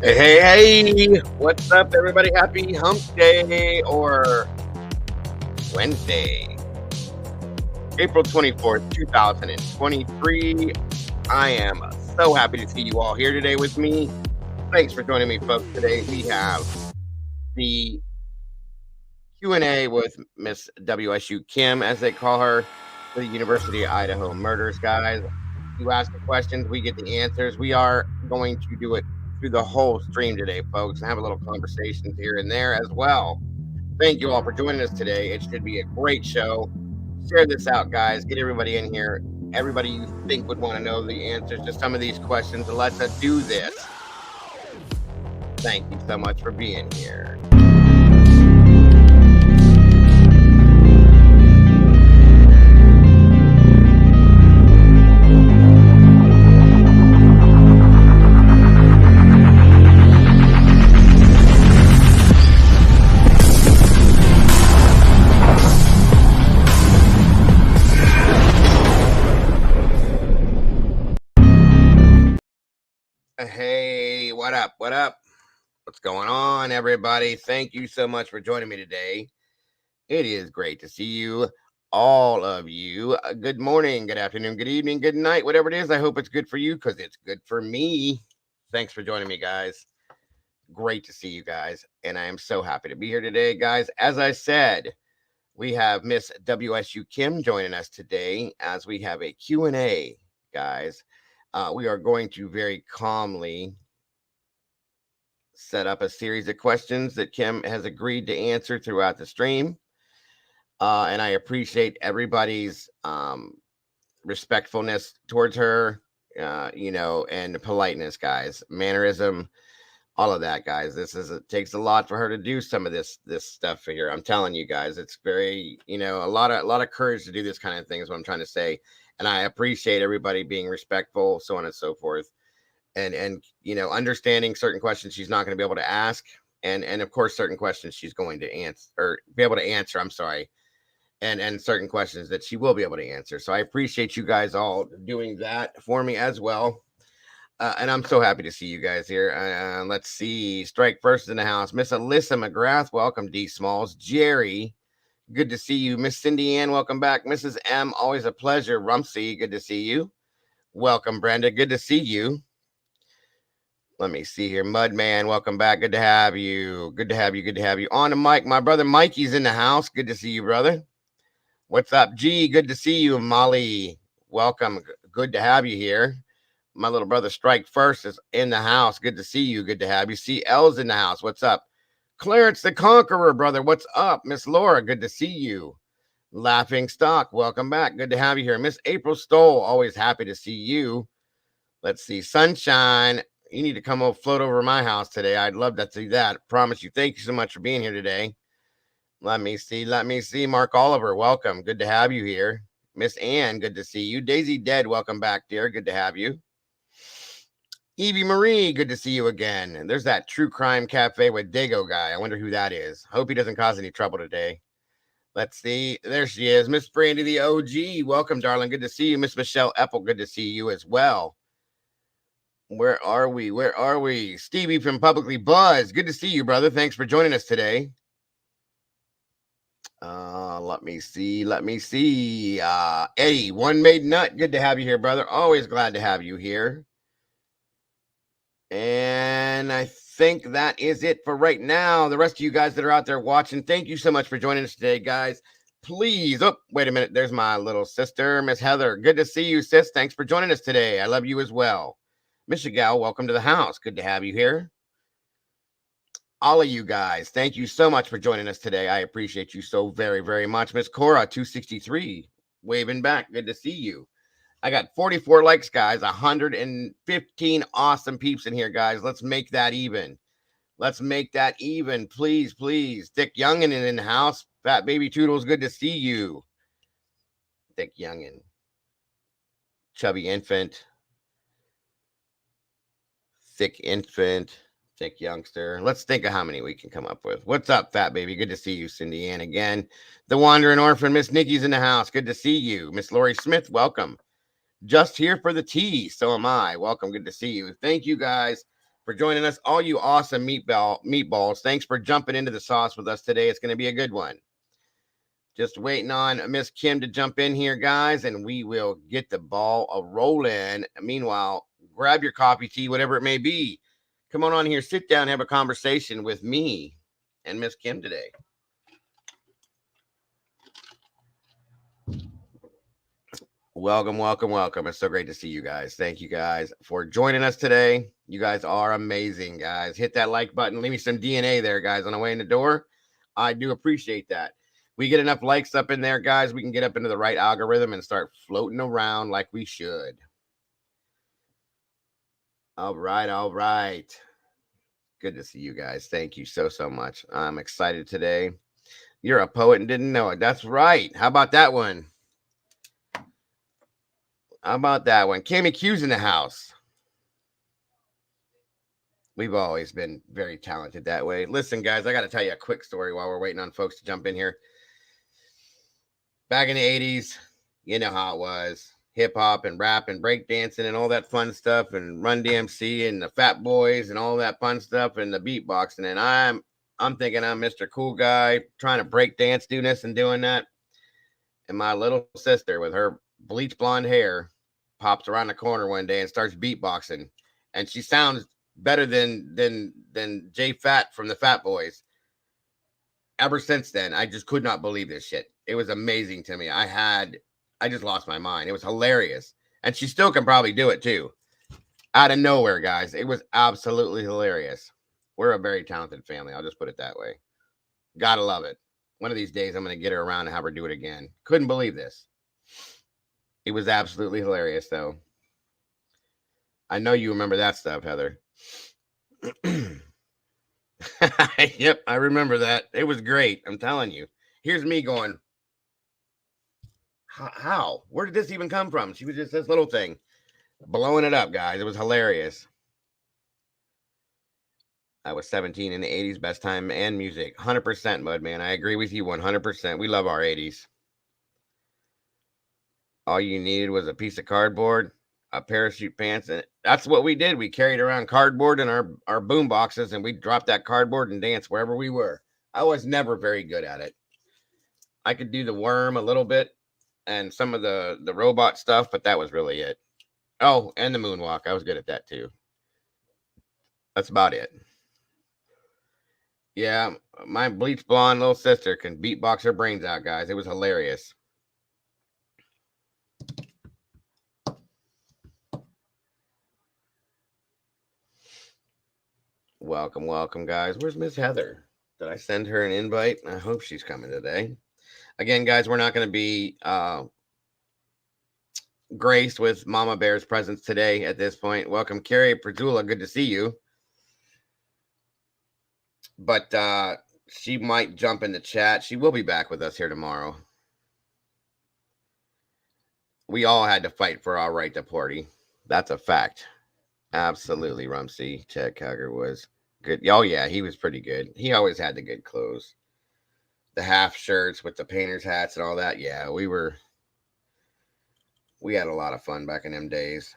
Hey, what's up, everybody? Happy Hump Day or Wednesday, April 24th, 2023. I am so happy to see you all here today with me. Thanks for joining me, folks. Today we have the Q&A with Miss WSU Kim, as they call her, the University of Idaho murders, guys. You ask the questions, we get the answers. We are going to do it through the whole stream today, folks, and have a little conversations here and there as well. Thank you all for joining us today. It should be a great show. Share this out, guys. Get everybody in here. Everybody you think would want to know the answers to some of these questions. Let's do this. Thank you so much for being here. Hey, what up? What up? What's going on, everybody? Thank you so much for joining me today. It is great to see you, all of you. Good morning, good afternoon, good evening, good night, whatever it is. I hope it's good for you because it's good for me. Thanks for joining me, guys. Great to see you guys, and I am so happy to be here today, guys. As I said, we have Miss WSU Kim joining us today as we have a Q&A, guys. We are going to very calmly set up a series of questions that Kim has agreed to answer throughout the stream. And I appreciate everybody's respectfulness towards her, and politeness, guys, mannerism, all of that, guys. It takes a lot for her to do some of this stuff here. I'm telling you guys, it's very, a lot of courage to do this kind of thing is what I'm trying to say. And I appreciate everybody being respectful, so on and so forth. And understanding certain questions she's not going to be able to ask. And of course, certain questions she's going to answer or be able to answer. I'm sorry. And certain questions that she will be able to answer. So I appreciate you guys all doing that for me as well. And I'm so happy to see you guys here. Let's see. Strike first in the house. Miss Alyssa McGrath, welcome. D Smalls. Jerry, good to see you. Miss Cindy Ann, welcome back. Mrs. M, always a pleasure. Rumsey, good to see you. Welcome, Brenda. Good to see you. Let me see here. Mudman, welcome back. Good to have you. Good to have you. Good to have you. On the mic, my brother Mikey's in the house. Good to see you, brother. What's up, G? Good to see you. Molly, welcome. Good to have you here. My little brother Strike First is in the house. Good to see you. Good to have you. CL's in the house. What's up? Clarence the Conqueror, brother. What's up? Miss Laura, good to see you. Laughing Stock, welcome back. Good to have you here. Miss April Stoll, always happy to see you. Let's see. Sunshine, you need to come float over my house today. I'd love to see that. Promise you. Thank you so much for being here today. Let me see. Mark Oliver, welcome. Good to have you here. Miss Ann, good to see you. Daisy Dead, welcome back, dear. Good to have you. Evie Marie, good to see you again. And there's that True Crime Cafe with Dago guy. I wonder who that is. Hope he doesn't cause any trouble today. Let's see. There she is. Miss Brandy, the OG. Welcome, darling. Good to see you. Miss Michelle Epple, good to see you as well. Where are we? Stevie from Publicly Buzz. Good to see you, brother. Thanks for joining us today. Let me see. Eddie, One Made Nut. Good to have you here, brother. Always glad to have you here. And I think that is it for right now. The rest of you guys that are out there watching, thank you so much for joining us today, guys. Please, wait a minute. There's my little sister, Miss Heather. Good to see you, sis. Thanks for joining us today. I love you as well. Miss Gal, welcome to the house. Good to have you here. All of you guys, thank you so much for joining us today. I appreciate you so very, very much. Miss Cora, 263, waving back. Good to see you. I got 44 likes, guys. 115 awesome peeps in here, guys. Let's make that even. Please, please. Dick Youngin in the house. Fat Baby Toodles, good to see you. Dick Youngin. Chubby Infant. Thick Infant. Thick Youngster. Let's think of how many we can come up with. What's up, Fat Baby? Good to see you, Cindy Ann again. The Wandering Orphan, Miss Nikki's in the house. Good to see you. Miss Lori Smith, welcome. Just here for the tea. So am I. Welcome. Good to see you. Thank you, guys. for joining us. All you awesome meatballs, thanks for jumping into the sauce with us today. It's going to be a good one. Just waiting on Miss Kim to jump in here, guys, and we will get the ball a rolling. Meanwhile, grab your coffee, tea, whatever it may be. Come on here, sit down, have a conversation with me and Miss Kim today. Welcome, welcome, welcome. It's so great to see you guys. Thank you guys for joining us today. You guys are amazing, guys. Hit that like button. Leave me some DNA there, guys, on the way in the door. I do appreciate that. We get enough likes up in there, guys, we can get up into the right algorithm and start floating around like we should. All right, all right. Good to see you guys. Thank you so much. I'm excited today. You're a poet and didn't know it. That's right. How about that one? How about that one? Cammy Q's in the house. We've always been very talented that way. Listen, guys, I got to tell you a quick story while we're waiting on folks to jump in here. Back in the 80s, you know how it was. Hip hop and rap and breakdancing and all that fun stuff, and Run DMC and the Fat Boys and all that fun stuff and the beatboxing. And I'm thinking I'm Mr. Cool Guy trying to break dance, doing this and doing that. And my little sister with her bleach blonde hair pops around the corner one day and starts beatboxing, and she sounds better than Jay Fat from the Fat Boys. Ever since then, I just could not believe this shit. It was amazing to me. I just lost my mind. It was hilarious, and she still can probably do it too. Out of nowhere, guys. It was absolutely hilarious. We're a very talented family. I'll just put it that way. Gotta love it. One of these days, I'm gonna get her around and have her do it again. Couldn't believe this. It was absolutely hilarious, though. I know you remember that stuff, Heather. Yep, I remember that. It was great. I'm telling you. Here's me going, how? Where did this even come from? She was just this little thing. Blowing it up, guys. It was hilarious. I was 17 in the 80s, best time and music. 100%, Mudman. I agree with you 100%. We love our 80s. All you needed was a piece of cardboard, a parachute pants, and that's what we did. We carried around cardboard in our boom boxes, and we'd drop that cardboard and dance wherever we were. I was never very good at it. I could do the worm a little bit and some of the robot stuff, but that was really it. Oh, and the moonwalk. I was good at that too. That's about it. Yeah, my bleach blonde little sister can beatbox her brains out, guys. It was hilarious. Welcome, welcome, guys. Where's Miss Heather? Did I send her an invite? I hope she's coming today. Again, guys, we're not going to be graced with Mama Bear's presence today at this point. Welcome, Carrie Perdula. Good to see you. But she might jump in the chat. She will be back with us here tomorrow. We all had to fight for our right to party. That's a fact. Absolutely, Rumsey. Chad Cogger was good. Oh, yeah, he was pretty good. He always had the good clothes. The half shirts with the painter's hats and all that. Yeah, we had a lot of fun back in them days.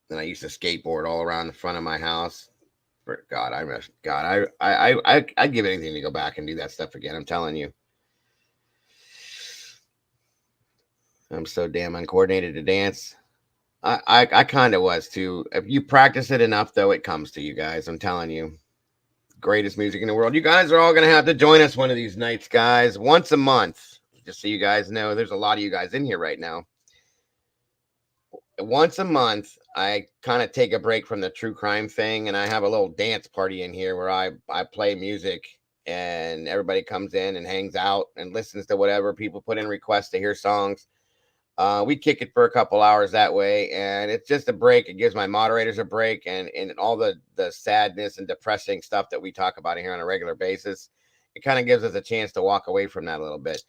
And I used to skateboard all around the front of my house. God, I'd give anything to go back and do that stuff again. I'm telling you. I'm so damn uncoordinated to dance. I kind of was too. If you practice it enough, though, it comes to you guys. I'm telling you. Greatest music in the world. You guys are all going to have to join us one of these nights, guys. Once a month. Just so you guys know, there's a lot of you guys in here right now. Once a month, I kind of take a break from the true crime thing, and I have a little dance party in here where I play music, and everybody comes in and hangs out and listens to whatever people put in requests to hear songs. We kick it for a couple hours that way, and it's just a break. It gives my moderators a break, and all the sadness and depressing stuff that we talk about here on a regular basis. It kind of gives us a chance to walk away from that a little bit.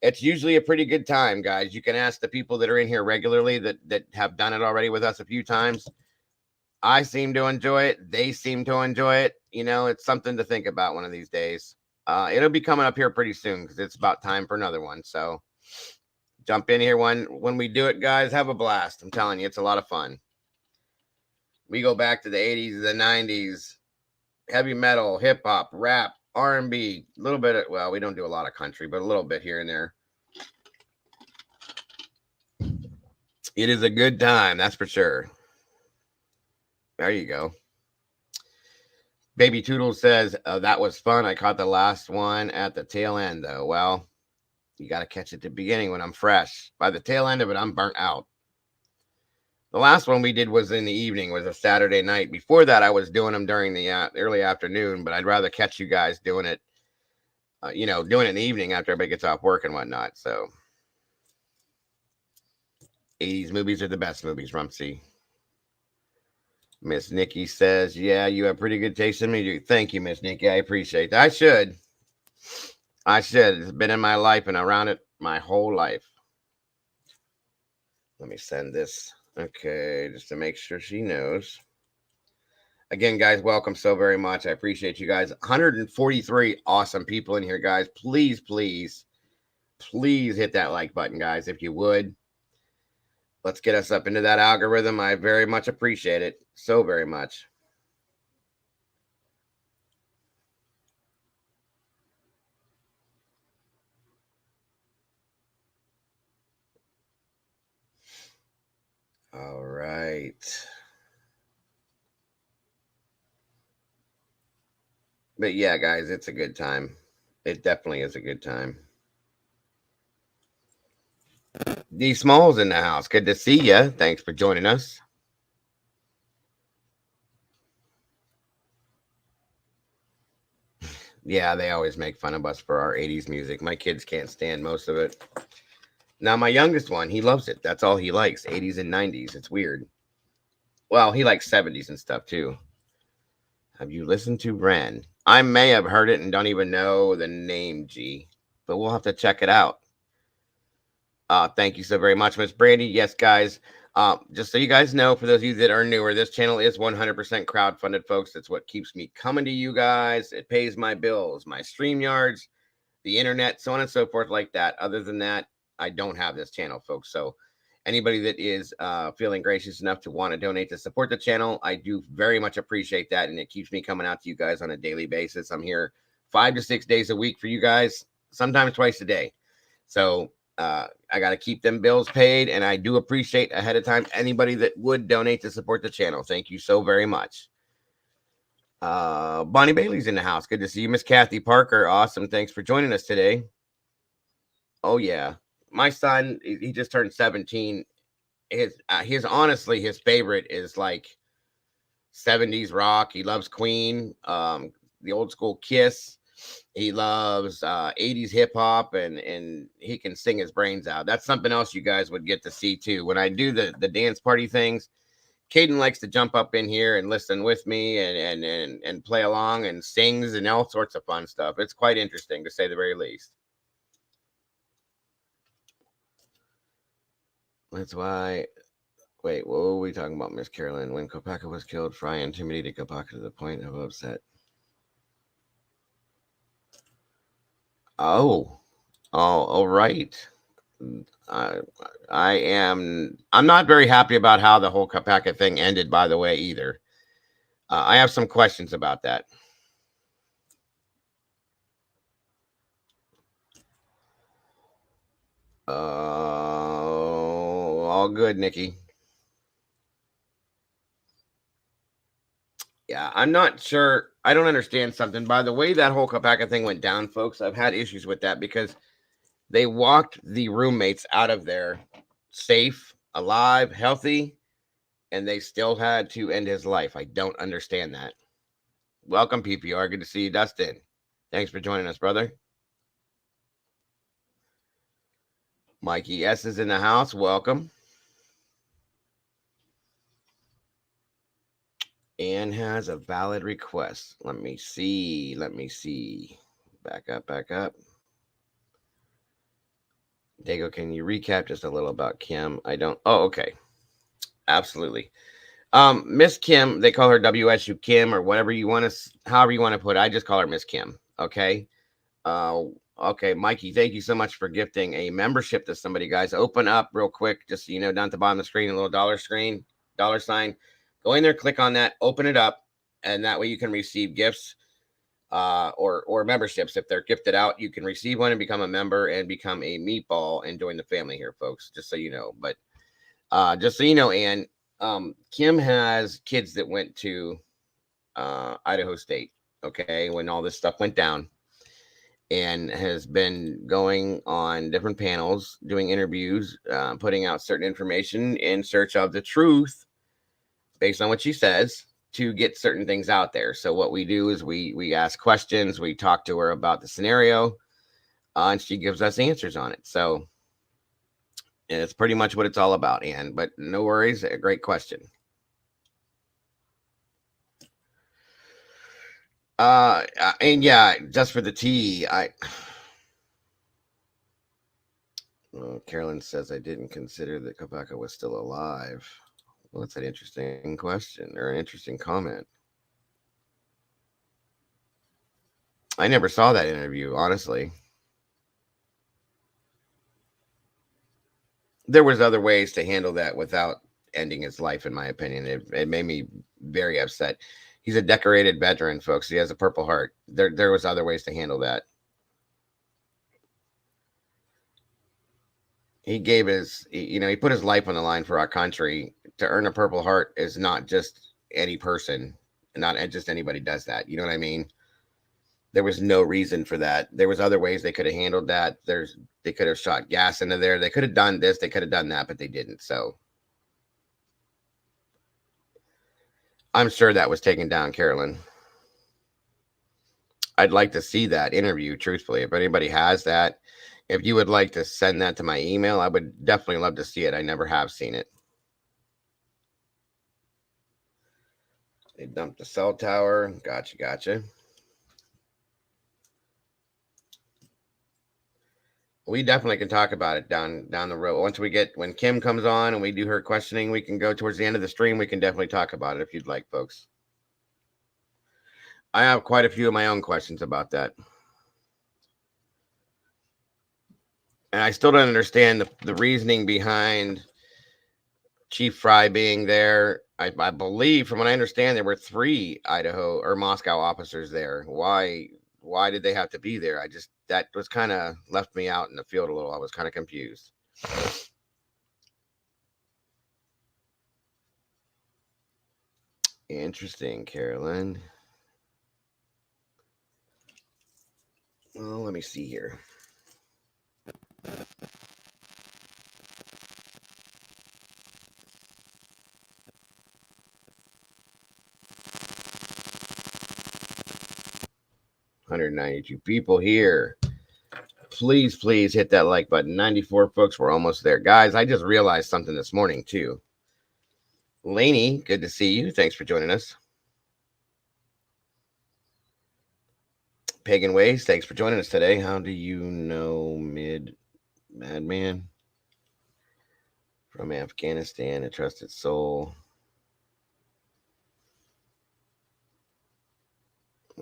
It's usually a pretty good time, guys. You can ask the people that are in here regularly that have done it already with us a few times. I seem to enjoy it. They seem to enjoy it. You know, it's something to think about one of these days. It'll be coming up here pretty soon because it's about time for another one. So jump in here when we do it, guys. Have a blast. I'm telling you, it's a lot of fun. We go back to the 80s, the 90s, heavy metal, hip hop, rap, R&B, a little bit of, well, we don't do a lot of country, but a little bit here and there. It is a good time, that's for sure. There you go. Baby Toodle says, that was fun. I caught the last one at the tail end, though. Well, you got to catch it at the beginning when I'm fresh. By the tail end of it, I'm burnt out. The last one we did was in the evening, was a Saturday night. Before that, I was doing them during the early afternoon, but I'd rather catch you guys doing it, doing it in the evening after everybody gets off work and whatnot. So, 80s movies are the best movies, Rumsey. Miss Nikki says, yeah, you have pretty good taste in music. Thank you, Miss Nikki. I appreciate that. I should. It's been in my life and around it my whole life. Let me send this. Okay, just to make sure she knows. Again, guys, welcome so very much. I appreciate you guys. 143 awesome people in here, guys. Please, please, please hit that like button, guys, if you would. Let's get us up into that algorithm. I very much appreciate it. So very much. All right. But yeah, guys, it's a good time. It definitely is a good time. D Smalls in the house. Good to see you. Thanks for joining us. Yeah, they always make fun of us for our 80s music. My kids can't stand most of it. Now, my youngest one, he loves it. That's all he likes, 80s and 90s. It's weird. Well, he likes 70s and stuff too. Have you listened to Ren? I may have heard it and don't even know the name, G, but we'll have to check it out. Thank you so very much, Miss Brandy. Yes, guys. Just so you guys know, for those of you that are newer, this channel is 100% crowdfunded, folks. That's what keeps me coming to you guys. It pays my bills, my StreamYards, the internet, so on and so forth, like that. Other than that, I don't have this channel, folks. So anybody that is feeling gracious enough to want to donate to support the channel, I do very much appreciate that. And it keeps me coming out to you guys on a daily basis. I'm here 5 to 6 days a week for you guys, sometimes twice a day. So I got to keep them bills paid. And I do appreciate ahead of time anybody that would donate to support the channel. Thank you so very much. Bonnie Bailey's in the house. Good to see you. Miss Kathy Parker. Awesome. Thanks for joining us today. Oh, yeah. My son, he just turned 17. His honestly, his favorite is like 70s rock. He loves Queen, the old school Kiss. He loves 80s hip hop, and he can sing his brains out. That's something else you guys would get to see too. When I do the dance party things, Caden likes to jump up in here and listen with me and play along and sings and all sorts of fun stuff. It's quite interesting, to say the very least. That's why. Wait, what were we talking about, Miss Carolyn? When Kopaka was killed, Fry intimidated Kopaka to the point of upset. Oh, all right. I'm not very happy about how the whole Kopaka thing ended, by the way, either. I have some questions about that. All good, Nikki. Yeah, I'm not sure. I don't understand something. By the way, that whole Kopaka thing went down, folks, I've had issues with that because they walked the roommates out of there safe, alive, healthy, and they still had to end his life. I don't understand that. Welcome, PPR. Good to see you, Dustin. Thanks for joining us, brother. Mikey S is in the house. Welcome. Anne has a valid request. Let me see. Back up. Dago, can you recap just a little about Kim? I don't. Oh, okay. Absolutely. Miss Kim, they call her WSU Kim or whatever you want to, however you want to put it. I just call her Miss Kim. Okay. Okay, Mikey, thank you so much for gifting a membership to somebody, guys. Open up real quick, just so you know, down at the bottom of the screen, a little dollar sign. Go in there, click on that, open it up, and that way you can receive gifts or memberships. If they're gifted out, you can receive one and become a member and become a meatball and join the family here, folks. Just so you know. But just so you know, Ann, Kim has kids that went to Idaho State. Okay, when all this stuff went down, and has been going on different panels, doing interviews, putting out certain information in search of the truth based on what she says to get certain things out there. So what we do is we ask questions, we talk to her about the scenario, and she gives us answers on it. So it's pretty much what it's all about, Ann. But no worries, a great question. And yeah, just for the tea, Carolyn says I didn't consider that Kabaka was still alive. Well, that's an interesting question or an interesting comment. I never saw that interview, honestly. There was other ways to handle that without ending his life, in my opinion. It made me very upset. He's a decorated veteran, folks. He has a Purple Heart. There was other ways to handle that. He gave his, he put his life on the line for our country. To earn a Purple Heart is not just any person, not just anybody does that. You know what I mean? There was no reason for that. There was other ways they could have handled that. They could have shot gas into there. They could have done this. They could have done that, but they didn't. So I'm sure that was taken down, Carolyn. I'd like to see that interview, truthfully. If anybody has that, if you would like to send that to my email, I would definitely love to see it. I never have seen it. They dumped the cell tower. Gotcha. We definitely can talk about it down the road. When Kim comes on and we do her questioning, we can go towards the end of the stream. We can definitely talk about it if you'd like, folks. I have quite a few of my own questions about that. And I still don't understand the reasoning behind Chief Fry being there. I believe, from what I understand, there were 3 Idaho or Moscow officers there. Why did they have to be there? That was kind of left me out in the field a little. I was kind of confused. Interesting, Carolyn. Well, let me see here. $192 people here. Please hit that like button. 94 folks. We're almost there. Guys, I just realized something this morning, too. Laney, good to see you. Thanks for joining us. Pagan Ways, thanks for joining us today. How do you know Madman from Afghanistan, a trusted soul?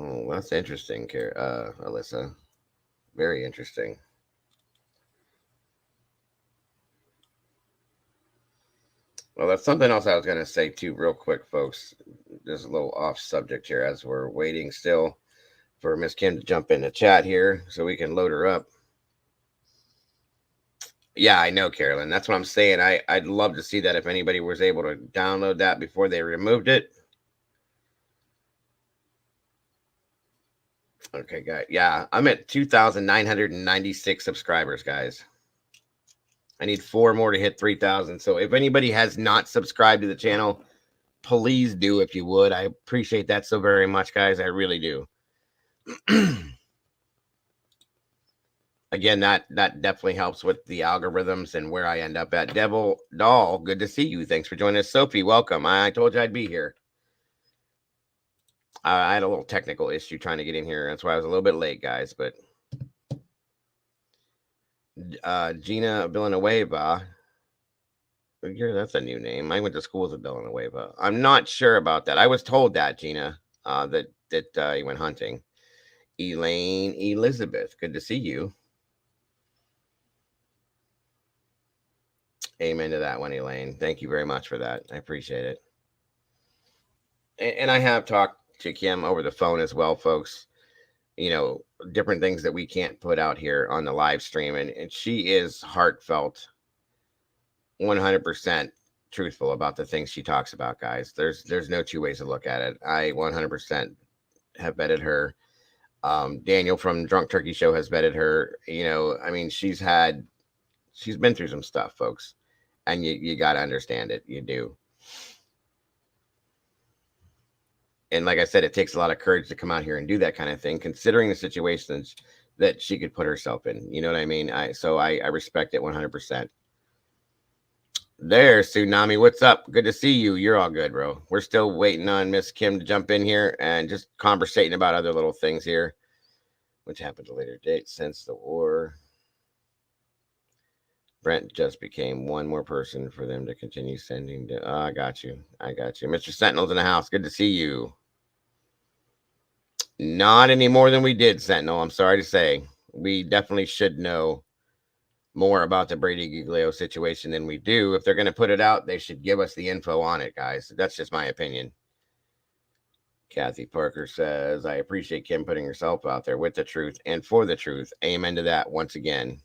Oh, that's interesting, Alyssa. Very interesting. Well, that's something else I was going to say too, real quick, folks. Just a little off subject here as we're waiting still for Miss Kim to jump in the chat here so we can load her up. Yeah, I know, Carolyn. That's what I'm saying. I'd love to see that if anybody was able to download that before they removed it. Okay, guys. Yeah, I'm at 2,996 subscribers, guys. I need 4 more to hit 3,000. So if anybody has not subscribed to the channel, please do if you would. I appreciate that so very much, guys. I really do. Again, that definitely helps with the algorithms and where I end up at. Devil Doll, good to see you. Thanks for joining us. Sophie, welcome. I told you I'd be here. I had a little technical issue trying to get in here. That's why I was a little bit late, guys. But Gina Villanueva. That's a new name. I went to school with Villanueva. I'm not sure about that. I was told that, Gina, that you went hunting. Elaine Elizabeth, good to see you. Amen to that one, Elaine. Thank you very much for that. I appreciate it. and I have talked to Kim over the phone as well, folks. You know, different things that we can't put out here on the live stream, and she is heartfelt, 100% truthful about the things she talks about, guys. There's no two ways to look at it. I 100% have vetted her. Daniel from Drunk Turkey Show has vetted her. You know, I mean, she's been through some stuff, folks, and you got to understand it. You do. And like I said, it takes a lot of courage to come out here and do that kind of thing, considering the situations that she could put herself in. You know what I mean? I respect it 100%. There, Tsunami. What's up? Good to see you. You're all good, bro. We're still waiting on Miss Kim to jump in here and just conversating about other little things here, which happened at a later date since the war. Brent just became one more person for them to continue sending. I got you. I got you. Mr. Sentinel's in the house. Good to see you. Not any more than we did, Sentinel. I'm sorry to say. We definitely should know more about the Brady Giglio situation than we do. If they're going to put it out, they should give us the info on it, guys. That's just my opinion. Kathy Parker says, I appreciate Kim putting herself out there with the truth and for the truth. Amen to that once again.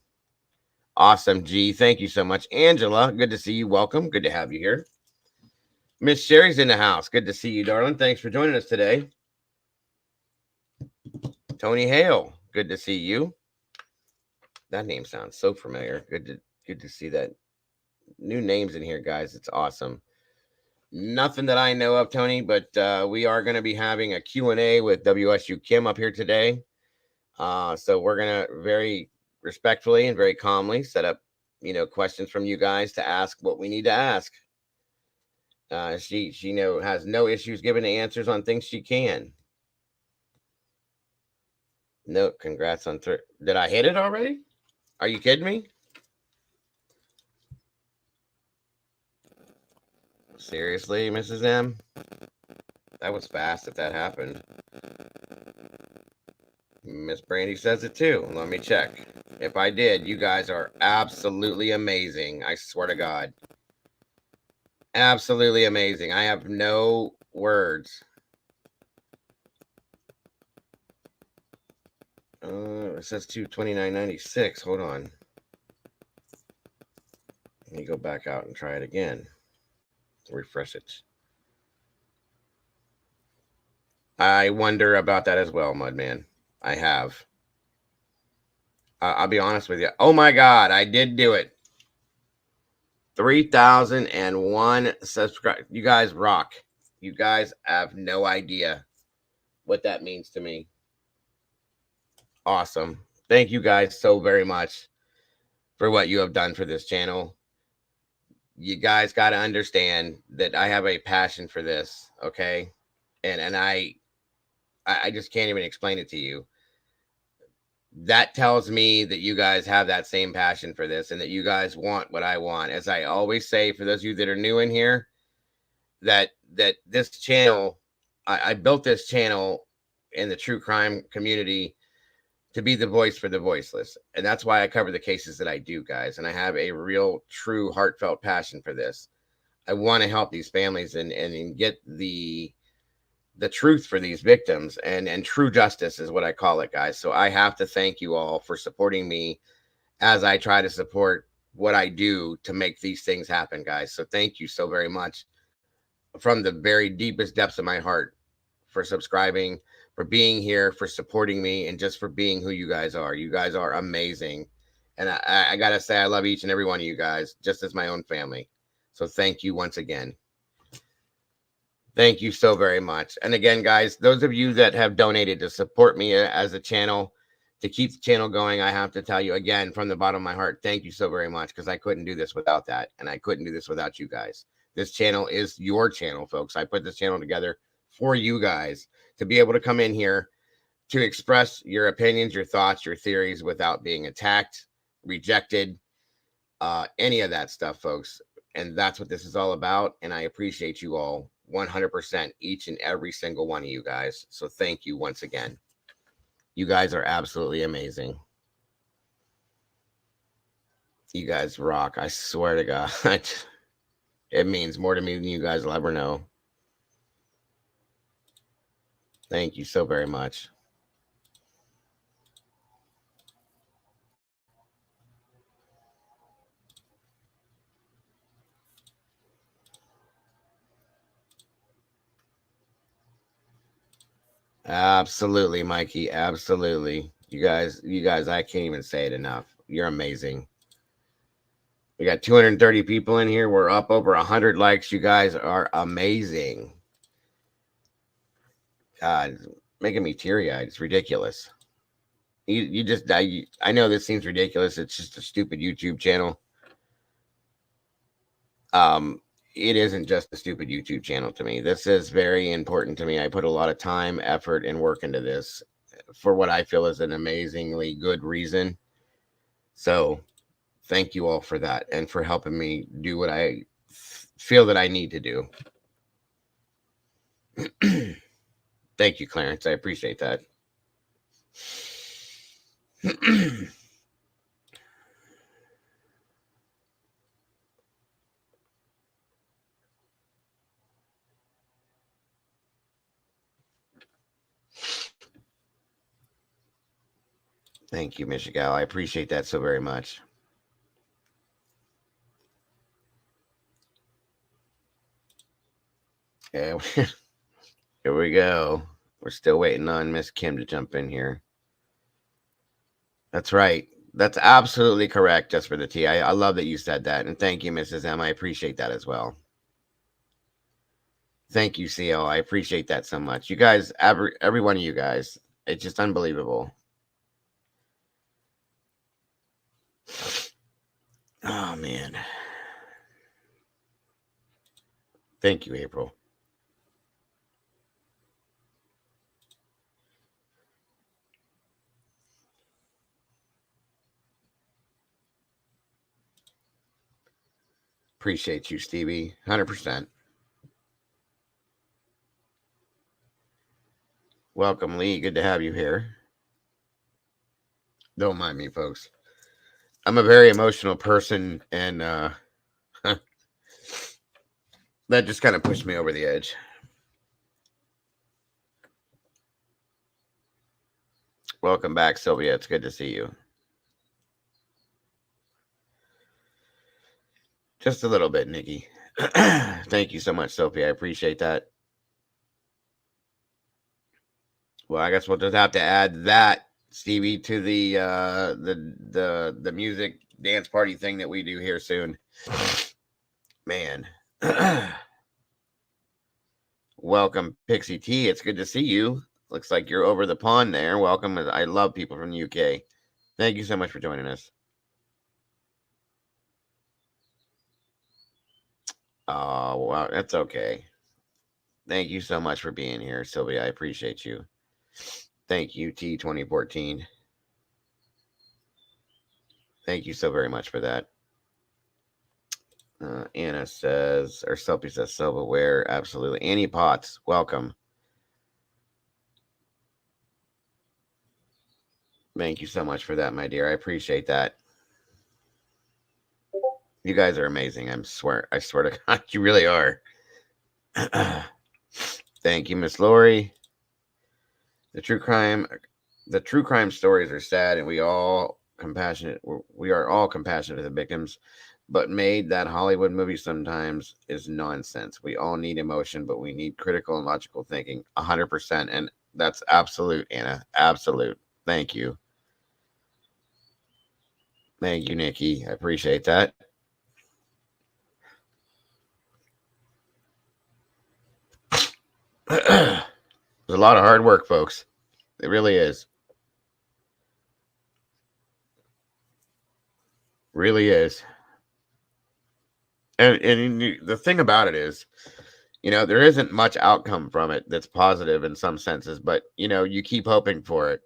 Awesome, G. Thank you so much. Angela, good to see you. Welcome. Good to have you here. Miss Sherry's in the house. Good to see you, darling. Thanks for joining us today. Tony Hale, good to see you. That name sounds so familiar. Good to see that. New names in here, guys. It's awesome. Nothing that I know of, Tony, but we are going to be having a Q&A with WSU Kim up here today. So we're going to very respectfully and very calmly set up, questions from you guys to ask what we need to ask. She has no issues giving the answers on things she can. No, congrats on did I hit it already? Are you kidding me? Seriously, Mrs. M? That was fast if that happened. Miss Brandy says it too. Let me check. If I did, you guys are absolutely amazing. I swear to God. Absolutely amazing. I have no words. It says $229.96. Hold on. Let me go back out and try it again. Refresh it. I wonder about that as well, Mudman. I have. I'll be honest with you. Oh my God, I did do it. 3,001 subscribe. You guys rock. You guys have no idea what that means to me. Awesome. Thank you guys so very much for what you have done for this channel. You guys got to understand that I have a passion for this, okay? And I just can't even explain it to you. That tells me that you guys have that same passion for this and that you guys want what I want. As I always say, for those of you that are new in here, that this channel, I built this channel in the true crime community to be the voice for the voiceless. And that's why I cover the cases that I do, guys. And I have a real, true, heartfelt passion for this. I want to help these families and get the truth for these victims, and true justice is what I call it, guys. So I have to thank you all for supporting me as I try to support what I do to make these things happen, guys. So thank you so very much from the very deepest depths of my heart for subscribing, for being here, for supporting me, and just for being who you guys are. You guys are amazing. And I gotta say, I love each and every one of you guys, just as my own family. So thank you once again. Thank you so very much. And again, guys, those of you that have donated to support me as a channel, to keep the channel going, I have to tell you again, from the bottom of my heart, thank you so very much, because I couldn't do this without that. And I couldn't do this without you guys. This channel is your channel, folks. I put this channel together for you guys to be able to come in here to express your opinions, your thoughts, your theories without being attacked, rejected, any of that stuff, folks. And that's what this is all about. And I appreciate you all 100%, each and every single one of you guys. So thank you once again. You guys are absolutely amazing. You guys rock. I swear to God. It means more to me than you guys will ever know. Thank you so very much. Absolutely, Mikey. Absolutely. You guys, I can't even say it enough. You're amazing. We got 230 people in here. We're up over 100 likes. You guys are amazing. God, it's making me teary eyed. It's ridiculous. You just, I know this seems ridiculous. It's just a stupid YouTube channel. Um, it isn't just a stupid YouTube channel to me. This is very important to me. I put a lot of time, effort, and work into this for what I feel is an amazingly good reason. So, thank you all for that and for helping me do what I feel that I need to do. Thank you, Clarence. I appreciate that. Thank you, Michigal. I appreciate that so very much. Yeah, here we go. We're still waiting on Miss Kim to jump in here. That's right. That's absolutely correct, just for the tea. I love that you said that. And thank you, Mrs. M. I appreciate that as well. Thank you, CL. I appreciate that so much. You guys, every one of you guys, it's just unbelievable. Oh, man. Thank you, April. Appreciate you, Stevie. 100%. Welcome, Lee. Good to have you here. Don't mind me, folks. I'm a very emotional person, and that just kind of pushed me over the edge. Welcome back, Sylvia. It's good to see you. Just a little bit, Nikki. Thank you so much, Sophie. I appreciate that. Well, I guess we'll just have to add that, Stevie, to the music dance party thing that we do here soon. Man. Welcome, Pixie T. It's good to see you. Looks like you're over the pond there. Welcome. I love people from the UK. Thank you so much for joining us. Oh, wow. That's okay. Thank you so much for being here, Sylvia. I appreciate you. Thank you, T2014. Thank you so very much for that. Anna says, or Sophie says, silverware. Absolutely. Annie Potts, welcome. Thank you so much for that, my dear. I appreciate that. You guys are amazing. I swear to God, you really are. Thank you, Miss Lori. The true crime stories are sad, and we are all compassionate to the victims. But made that Hollywood movie sometimes is nonsense. We all need emotion, but we need critical and logical thinking. 100%, and that's absolute, Anna. Absolute. Thank you. Thank you, Nikki. I appreciate that. There's a lot of hard work, folks. It really is. Really is. And the thing about it is, there isn't much outcome from it that's positive in some senses, but you keep hoping for it.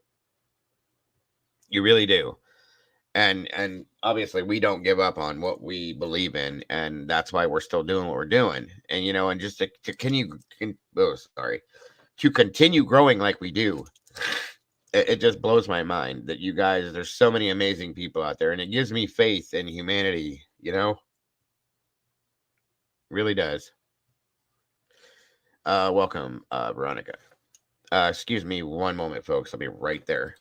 You really do. And obviously we don't give up on what we believe in, and that's why we're still doing what we're doing. And and just to to continue growing like we do. It just blows my mind that you guys, there's so many amazing people out there, and it gives me faith in humanity, really does. Welcome, Veronica. Excuse me one moment, folks. I'll be right there.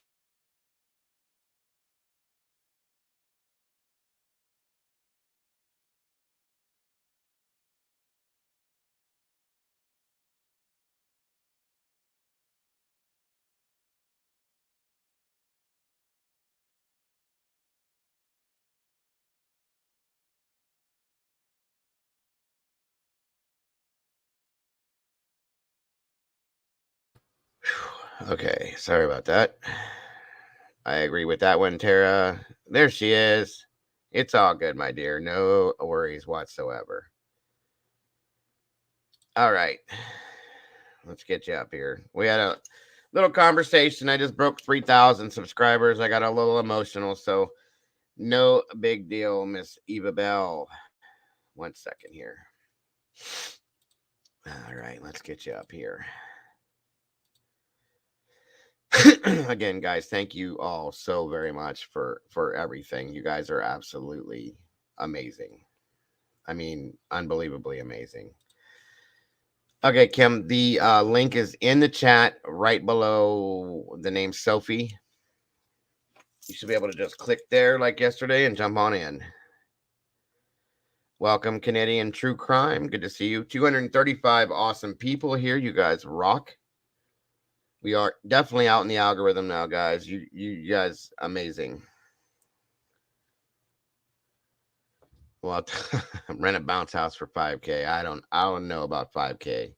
Okay, sorry about that. I agree with that one, Tara. There she is. It's all good, my dear. No worries whatsoever. All right. Let's get you up here. We had a little conversation. I just broke 3,000 subscribers. I got a little emotional, so no big deal, Miss Eva Bell. 1 second here. All right, let's get you up here. Again, guys, thank you all so very much for everything. You guys are absolutely amazing. I mean, unbelievably amazing. Okay, Kim, the link is in the chat right below the name Sophie. You should be able to just click there like yesterday and jump on in. Welcome, Canadian True Crime. Good to see you. 235 awesome people here. You guys rock. We are definitely out in the algorithm now, guys. You guys amazing. Well, rent a bounce house for 5K. I don't know about 5K.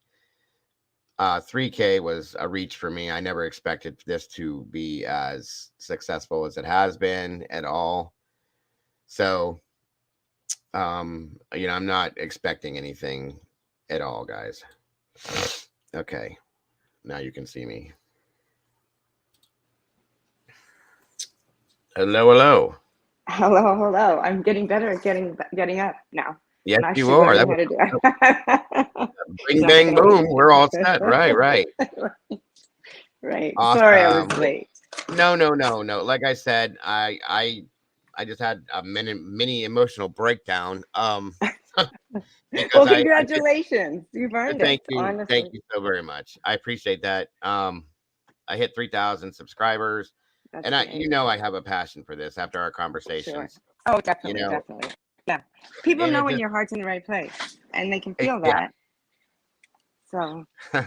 3K was a reach for me. I never expected this to be as successful as it has been at all. So, I'm not expecting anything at all, guys. Okay. Now you can see me. Hello, hello. Hello. I'm getting better at getting up now. Yes, I'm you actually are. learning That how was to do it. bing, Not bang, gonna wait. boom. We're all set. Right, right. Right. Sorry, I was Awesome. late. No, no, no, no. Like I said, I just had a mini emotional breakdown. Because Well, I did. congratulations. You've earned it, Thank honestly. you so very much. I appreciate that. I hit 3,000 subscribers, That's and great. I have a passion for this after our Sure. conversations. Oh, You definitely, know, definitely. Yeah. People and know it when just, your heart's in the right place, and they can feel yeah, that. So,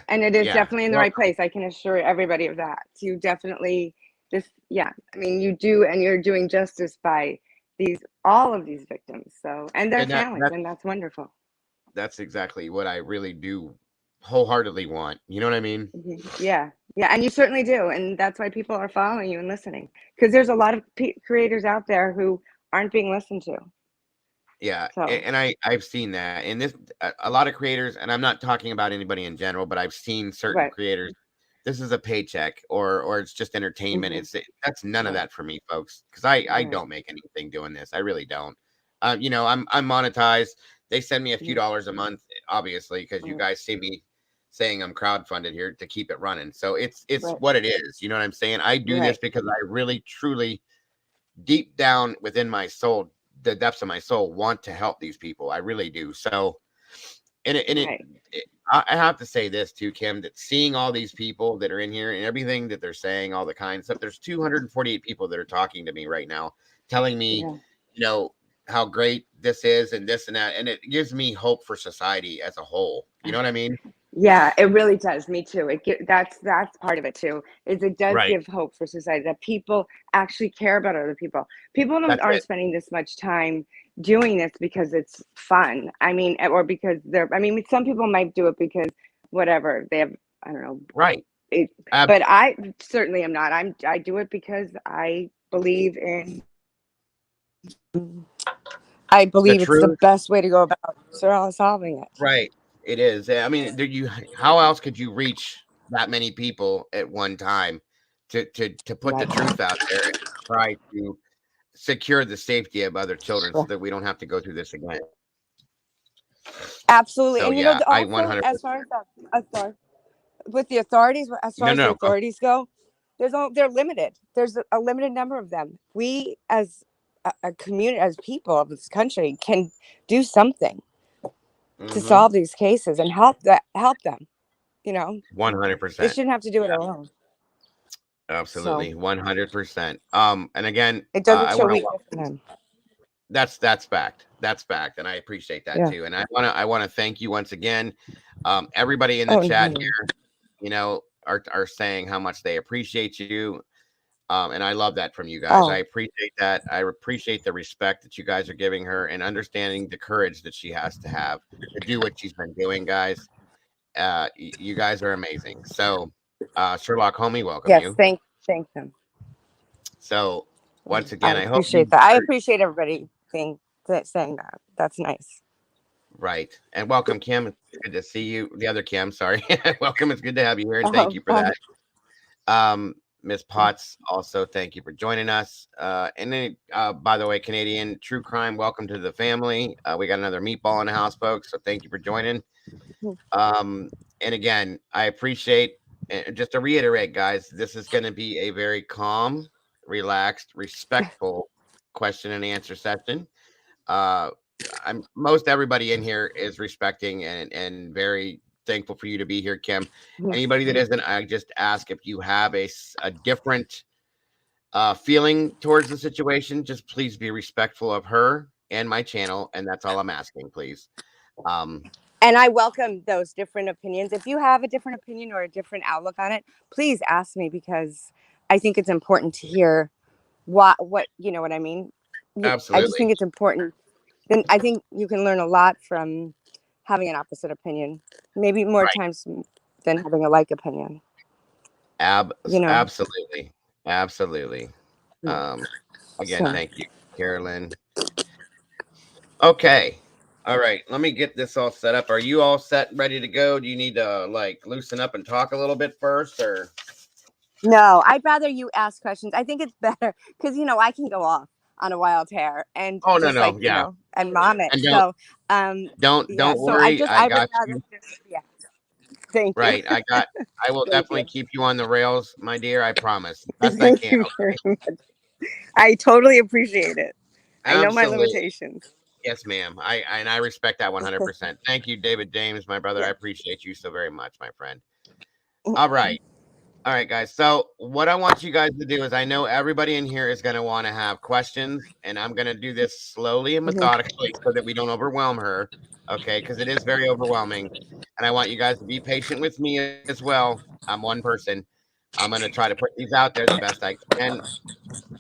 and it is yeah. definitely in the Well, right place. I can assure everybody of that. You definitely this yeah, I mean you do, and you're doing justice by these all of these victims. So, and their and families, and that's wonderful. that's exactly what I really do wholeheartedly want. You know what I mean? Yeah. Yeah, and you certainly do, and that's why people are following you and listening, because there's a lot of creators out there who aren't being listened to. Yeah, So, and I've seen that, and this a lot of creators, and I'm not talking about anybody in general, but I've seen certain right. creators. This is a paycheck, or it's just entertainment. Hmm. That's none of Right. that for me, folks, because I Right. don't make anything doing this. I really don't. I'm monetized. They send me a few Mhm. dollars a month, obviously, because you Right. guys see me saying I'm crowdfunded here to keep it running. So it's Right. what it is. You know what I'm saying? I do this Right. because I really truly deep down within my soul, the depths of my soul, want to help these people. I really do. So, Right. I have to say this too, Kim, that seeing all these people that are in here and everything that they're saying, all the kind of stuff, there's 248 people that are talking to me right now, telling me, Yeah. you know, how great this is and this and that. And it gives me hope for society as a whole. You know what I mean? Yeah, it really does. Me too. That's part of it too. Is it does Right. give hope for society that people actually care about other people. People don't That's aren't it. spending this much time doing this because it's fun. I mean, or because they're. I mean, some people might do it because whatever they have. I don't know. Right. It, Ab- but I certainly am not. I do it because I believe in. I the believe it's the truth. best way to go about solving it. Right. It is. I mean, how else could you reach that many people at one time to put the Right. truth out there and try to secure the safety of other children so that we don't have to go through this again. Absolutely. So And yeah, I also 100%. as far as with the authorities, as No, far as the no, go. authorities go, they're limited. There's a limited number of them. We as a community, as people of this country, can do something to Mhm. solve these cases and help them. You know, they 100%. shouldn't have to do it alone. So Absolutely, 100%. And again, it doesn't I show want to. weakness in them. That's fact. That's fact, and I appreciate that Yeah. too. And I want to thank you once again. Everybody in the Oh chat no. here, are saying how much they appreciate you. And I love that from you guys. I Oh, appreciate that. I appreciate the respect that you guys are giving her and understanding the courage that she has to have to do what she's been doing, guys. You guys are amazing. So, Sherlock Homie, welcome yes. you. Thank them. So, once I again, I hope appreciate you that. I are appreciate everybody saying that. That's nice. right. And welcome, Kim. It's good to see you. The other Kim, sorry. Welcome. It's good to have you here, and thank Oh, you for that. Miss Potts, also thank you for joining us. And then, by the way, Canadian True Crime, welcome to the family. We got another meatball in the house, folks. So thank you for joining. Um, and again, I appreciate, and just to reiterate, guys, this is going to be a very calm, relaxed, respectful question and answer session. Uh, I'm most everybody in here is respecting and very thankful for you to be here, Kim. Anybody that isn't, I just ask if you have a different feeling towards the situation, just please be respectful of her and my channel, and that's all I'm asking, please. Um, And I welcome those different opinions. If you have a different opinion or a different outlook on it, please ask me, because I think it's important to hear what you know what I mean. I just Absolutely. think it's important. Then I think you can learn a lot from having an opposite opinion, maybe more Right. times than having a like opinion. You know. Absolutely. Absolutely. Yeah. Um, again, So thank you, Carolyn. Okay. All right. Let me get this all set up. Are you all set, ready to go? Do you need to like loosen up and talk a little bit first, or? no, I'd rather you ask questions. I think it's better because I can go off on a wild hair and Oh no, just like no, yeah. and mom it. And don't So don't yeah. So I worry. just I I would got rather you. just yeah. Thank you. Right. I will Thank definitely you. keep you on the rails, my dear. I promise. Best I Thank can. you very much. I totally appreciate it. I know my Absolutely. limitations. Yes, ma'am. And I respect that 100%. Thank you, David James, my brother. I Yeah. appreciate you so very much, my friend. All right. All right, guys. So, what I want you guys to do is I know everybody in here is going to want to have questions, and I'm going to do this slowly and Mhm. methodically so that we don't overwhelm her. Okay. Because it is very overwhelming. And I want you guys to be patient with me as well. I'm one person. I'm going to try to put these out there the best I can.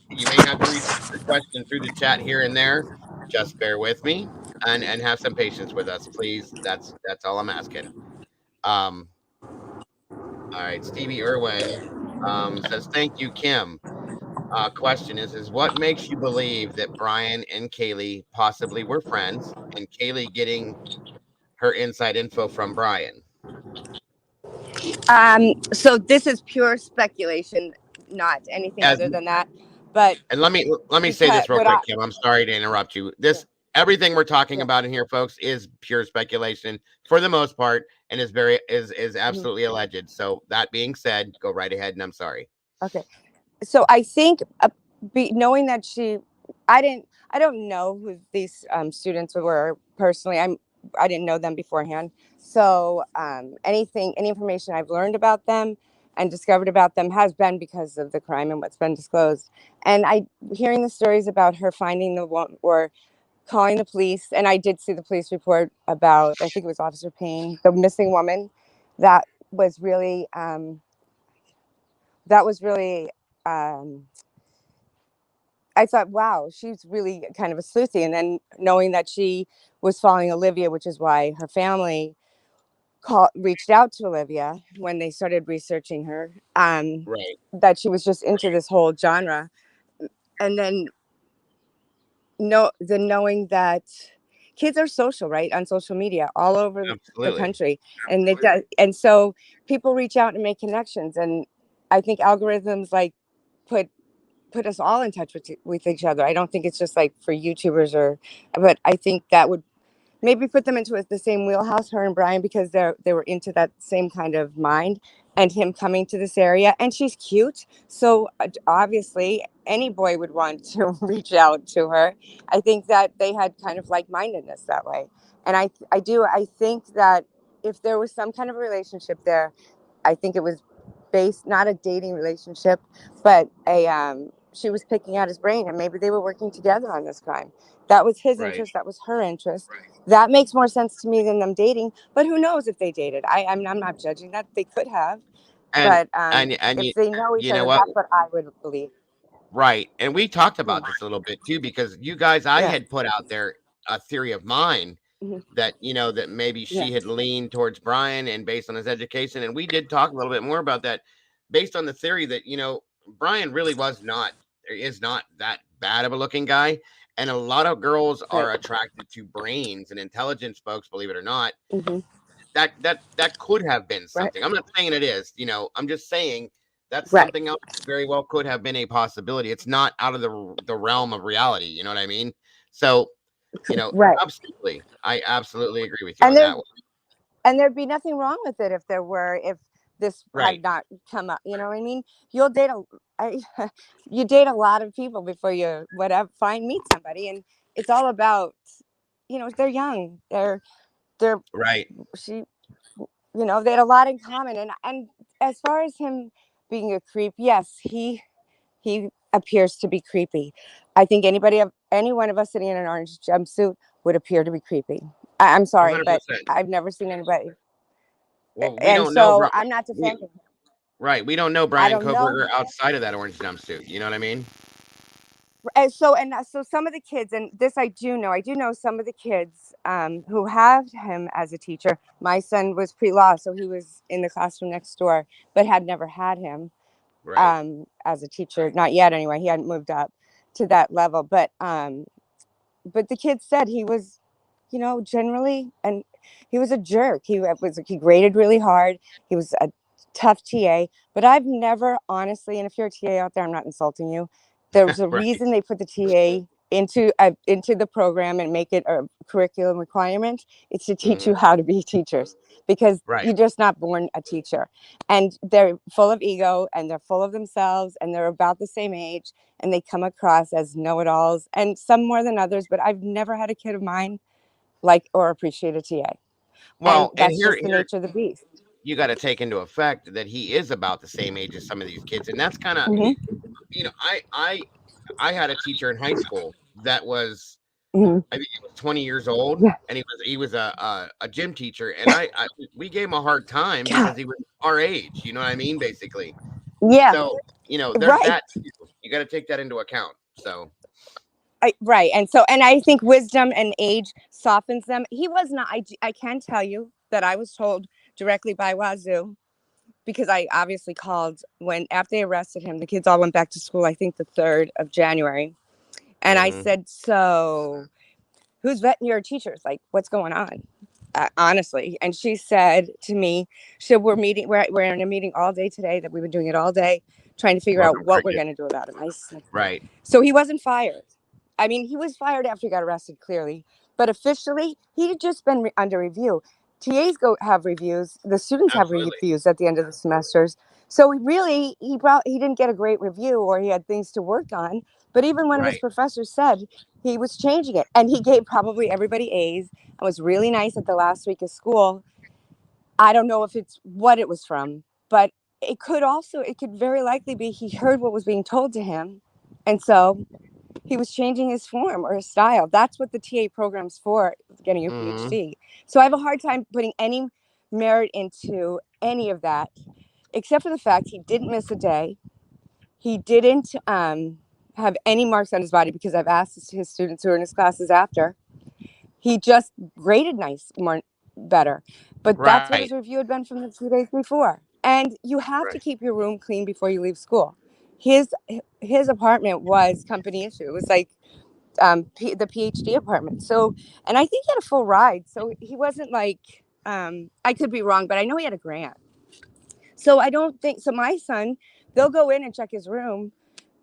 You may have to read the question through the chat here and there. Just bear with me and have some patience with us, please. That's all I'm asking. Um, all right, Stevie Irwin says, "Thank you, Kim." Question is what makes you believe that Brian and Kaylee possibly were friends, and Kaylee getting her inside info from Brian? So this is pure speculation, not anything As other than that. But And let me say because this real but I quick, Kim. I'm sorry to interrupt you. yeah, This Everything we're talking yeah. about in here, folks, is pure speculation for the most part, and is Mhm. absolutely alleged. So that being said, go right ahead, and I'm sorry. Okay. So I think knowing that I don't know who these students were personally. I didn't know them beforehand. So any information I've learned about them and discovered about them has been because of the crime and what's been disclosed. And I hearing the stories about her finding the one or calling the police, and I did see the police report about, I think it was Officer Payne, the missing woman. That was really that was really um, I thought, wow, she's really kind of a sleuthie. And then knowing that she was following Olivia, which is why her family reached out to Olivia when they started researching her, Right. that she was just into this whole genre. And then knowing that kids are social, right, on social media all over the Absolutely. country, and and so people reach out and make connections. And I think algorithms like put put us all in touch with each other. I don't think it's just like for YouTubers but I think that would maybe put them into the same wheelhouse, her and Brian, because they were into that same kind of mind, and him coming to this area. And she's cute, so obviously any boy would want to reach out to her. I think that they had kind of like mindedness that way, and I think that. if there was some kind of a relationship there, I think it was based not a dating relationship, but a she was picking out his brain, and maybe they were working together on this crime. That was his Right. interest. That was her interest. That makes more sense to me than them dating. But who knows if they dated? I'm not judging that. They could have, And but and if they know each you know other, what? that's what I would believe. Right. And we talked Hmm. about this a little bit too, because you guys, I Yeah. had put out there a theory of mine Hmm. that, that maybe Yeah. she had leaned towards Brian and based on his education. And we did talk a little bit more about that based on the theory that, Brian really was not, or is not that bad of a looking guy. And a lot of girls Right. are attracted to brains and intelligence, folks, believe it or not. Hmm. That could have been Right. something. I'm not saying it is, I'm just saying that's Right. something else that very well could have been a possibility. It's not out of the realm of reality, you know what I mean? So, Right. absolutely. I absolutely agree with you And on that there one. and there'd be nothing wrong with it if this Right. had not come up. You know what I mean? You'll date a I, you date a lot of people before you whatever meet somebody, and it's all about, they're young, they're Right. she they had a lot in common, and as far as him being a creep, yes, he appears to be creepy. I think any one of us sitting in an orange jumpsuit would appear to be creepy. I'm sorry, but 100%. I've never seen anybody. Well, we And don't know, so bro. I'm not We defending him. right. We don't know I Brian don't know Koberger him. outside of that orange jumpsuit. You know what I mean? And so some of the kids, and this I do know some of the kids who have him as a teacher. My son was pre-law, so he was in the classroom next door, but had never had him Right. as a teacher, not yet anyway. He hadn't moved up to that level, but the kid said he was, generally, and he was a jerk. He graded really hard. He was a tough TA, but I've never honestly, and if you're a TA out there, I'm not insulting you. There's a Right. reason they put the TA into the program and make it a curriculum requirement. It's to teach Hmm. you how to be teachers, because Right. you're just not born a teacher. And they're full of ego, and they're full of themselves, and they're about the same age, and they come across as know-it-alls, and some more than others. But I've never had a kid of mine like or appreciate a TA, and Well, and that's here just the here nature of the beast. you got to take into effect that he is about the same age as some of these kids, and that's kind of, Hmm. I had a teacher in high school that was, Hmm. I think he was 20 years old, Yeah. and he was a gym teacher, and we gave him a hard time God. because he was our age, you know what I mean, basically. Yeah. So, there's Right. that too. You got to take that into account. So, Right. And I think wisdom and age softens them. He was not. I can tell you that I was told directly by Wazoo, because I obviously called when after they arrested him. The kids all went back to school. I think the 3rd of January, and I mhm, said, "So, who's vetting your teachers? Like, what's going on?" Honestly. And she said to me, "So we're in a meeting all day today. That we've been doing it all day, trying to figure well, out good for what we're you. going to do about him." I said, Right. so he wasn't fired. I mean, he was fired after he got arrested, clearly, but officially, he had just been under review. TAs go have reviews. The students have Absolutely. reviews at the end of the semesters. So he didn't get a great review, or he had things to work on. But even one of his Right. professors said he was changing it, and he gave probably everybody A's and was really nice at the last week of school. I don't know if it's what it was from, but it could very likely be he heard what was being told to him, and so he was changing his form or his style. That's what the TA program's for, getting your Mhm. PhD. So I have a hard time putting any merit into any of that, except for the fact he didn't miss a day. He didn't have any marks on his body, because I've asked his students who are in his classes after. He just graded more better. But that's what Right. his review had been from the 2 days before. And you have to Right. keep your room clean before you leave school. His his apartment was company issue. It was like the PhD apartment. So, and I think he had a full ride. So he wasn't like, I could be wrong, but I know he had a grant. So I don't think so. My son, they'll go in and check his room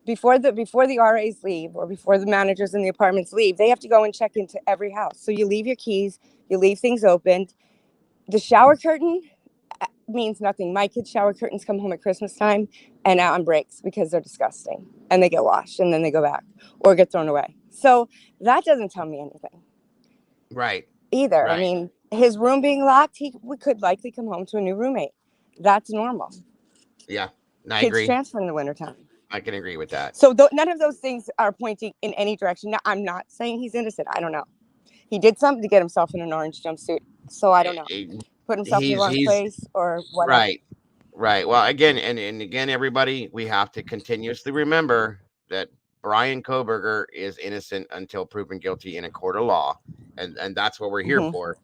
before the RAs leave, or before the managers in the apartments leave. They have to go and check into every house. So you leave your keys, you leave things open. The shower curtain means nothing. My kids' shower curtains come home at Christmas time and out on breaks because they're disgusting, and they get washed and then they go back or get thrown away. So that doesn't tell me anything Right. either. I Right. mean, his room being locked, he we could likely come home to a new roommate. That's normal. Yeah, I Kids agree. transfer in the wintertime. I can agree with that. So none of those things are pointing in any direction. Now, I'm not saying he's innocent. I don't know. He did something to get himself in an orange jumpsuit. So I don't Eh, know. eh, Put himself in the wrong he's place or whatever. right. Right. Well, again, and again, everybody, we have to continuously remember that Brian Koberger is innocent until proven guilty in a court of law, and that's what we're here Hmm. for.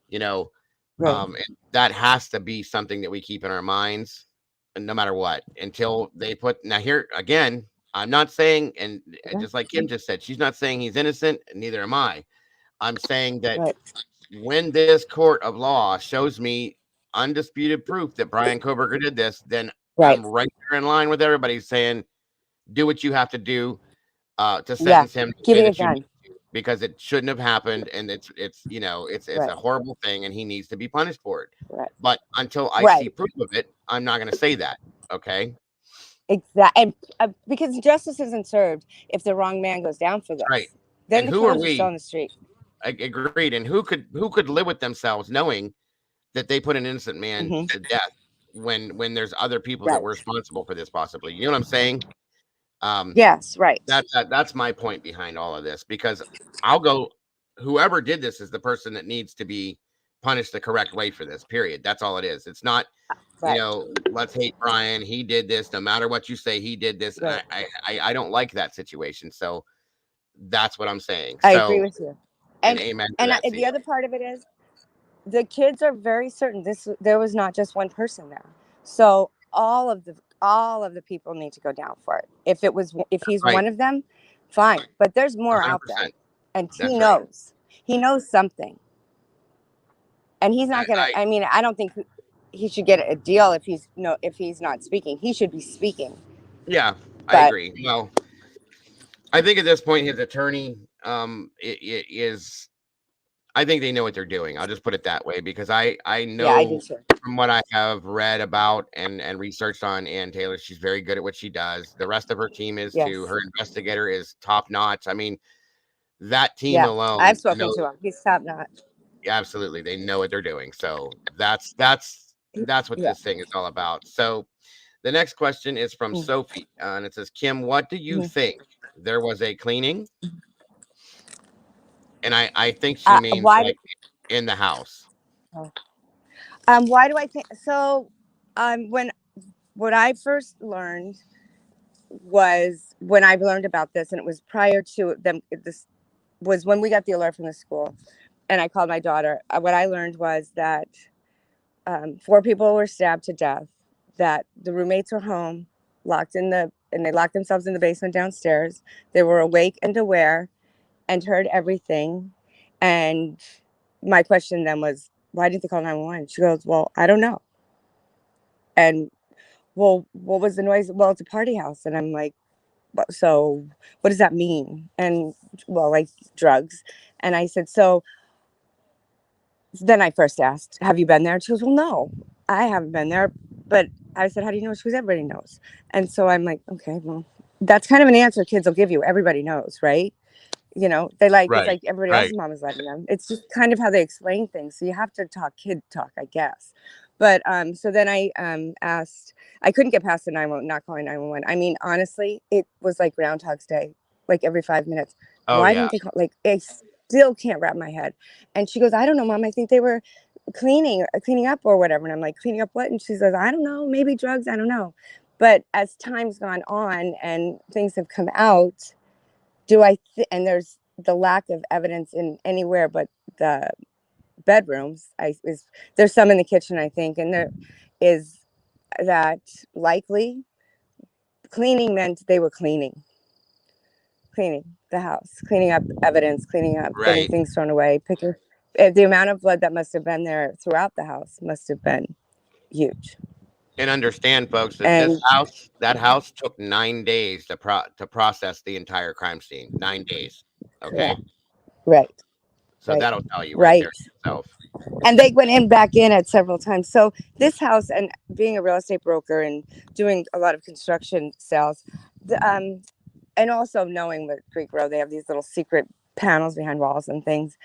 You know, Right. and that has to be something that we keep in our minds, no matter what. Until they put now here again, I'm not saying, and Yeah. just like Kim just said, she's not saying he's innocent, and neither am I. I'm saying that Right. when this court of law shows me undisputed proof that Brian Koberger did this, then Right. I'm right there in line with everybody saying, do what you have to do to Yeah. sentence him the way Giving a that you need gun. to, because it shouldn't have happened, and it's it's Right. a horrible thing, and he needs to be punished for it. Right. But until I see Right. proof of it, I'm not going to say that. Okay, Exactly. And because justice isn't served if the wrong man goes down for right. this. Then And the who are killers are still we? on the street. Agreed. And who could live with themselves knowing that they put an innocent man Hmm. to death when there's other people that Right. were responsible for this possibly. You know what I'm saying? Um, Yes. Right. that's my point behind all of this, because I'll go whoever did this is the person that needs to be punished the correct way for this. Period. That's all it is. It's not, Right. let's hate Brian. He did this. No matter what you say, he did this. And Right. I don't like that situation. So that's what I'm saying. I agree So with you. and And amen to that, the Cecil. other part of it is the kids are very certain this there was not just one person there. So all of the people need to go down for it. If he's Right. one of them, fine. But there's more out there, 100%. and he That's right. knows. He knows something, and he's I, not gonna. I I mean, I don't think he should get a deal if he's no if he's not speaking. He should be speaking. yeah, I But agree. Well, I think at this point his attorney it is, I think they know what they're doing. I'll just put it that way, because I yeah, I do know too. from what I have read about and researched on Ann Taylor, she's very good at what she does. The rest of her team is too. Yes. Her investigator is top notch. I mean, that team Yeah, I've alone spoken knows, to him. He's top notch. absolutely, they know what they're doing. So that's what Yeah. this thing is all about. So the next question is from Sophie, and it says, Kim, what do you Mm-hmm. think? There was a cleaning, and I think she means Why? like in the house. Why do I think so? When what I first learned was when I learned about this, and it was prior to them. This was when we got the alert from the school, and I called my daughter. What I learned was that four people were stabbed to death. That the roommates were home, and they locked themselves in the basement downstairs. They were awake and aware, and heard everything. And my question then was, why didn't they call 911? She goes, well, I don't know. And well, what was the noise? Well, it's a party house. And I'm like, so what does that mean? And well, like drugs. And I said, so then I first asked, have you been there? She goes, well, no, I haven't been there. But I said, how do you know? She goes, everybody knows. And so I'm like, okay, well, that's kind of an answer kids will give you. Everybody knows, right? They like, it's Right. like everybody Right. else's mom is letting them. It's just kind of how they explain things. So you have to talk kid talk, I guess. But so then I asked, I couldn't get past the 911, not calling 911. I mean, honestly, it was like Groundhog's Day, like every 5 minutes. Oh Why yeah. didn't they call? Like, I still can't wrap my head. And she goes, I don't know, mom. I think they were cleaning up or whatever. And I'm like, cleaning up what? And she says, I don't know, maybe drugs. I don't know. But as time's gone on and things have come out, and there's the lack of evidence in anywhere but the bedrooms. There's some in the kitchen, I think, and there is that likely cleaning meant they were cleaning the house, cleaning up evidence, cleaning up, getting Right. things thrown away, picking. The amount of blood that must have been there throughout the house must have been huge. And understand, folks, that And that house took 9 days to process the entire crime scene. 9 days. Okay. correct, right, So right, that'll tell you right there right. itself. And they went in back in at several times. So this house, and being a real estate broker and doing a lot of construction sales, and also knowing that Greek Road, they have these little secret panels behind walls and things.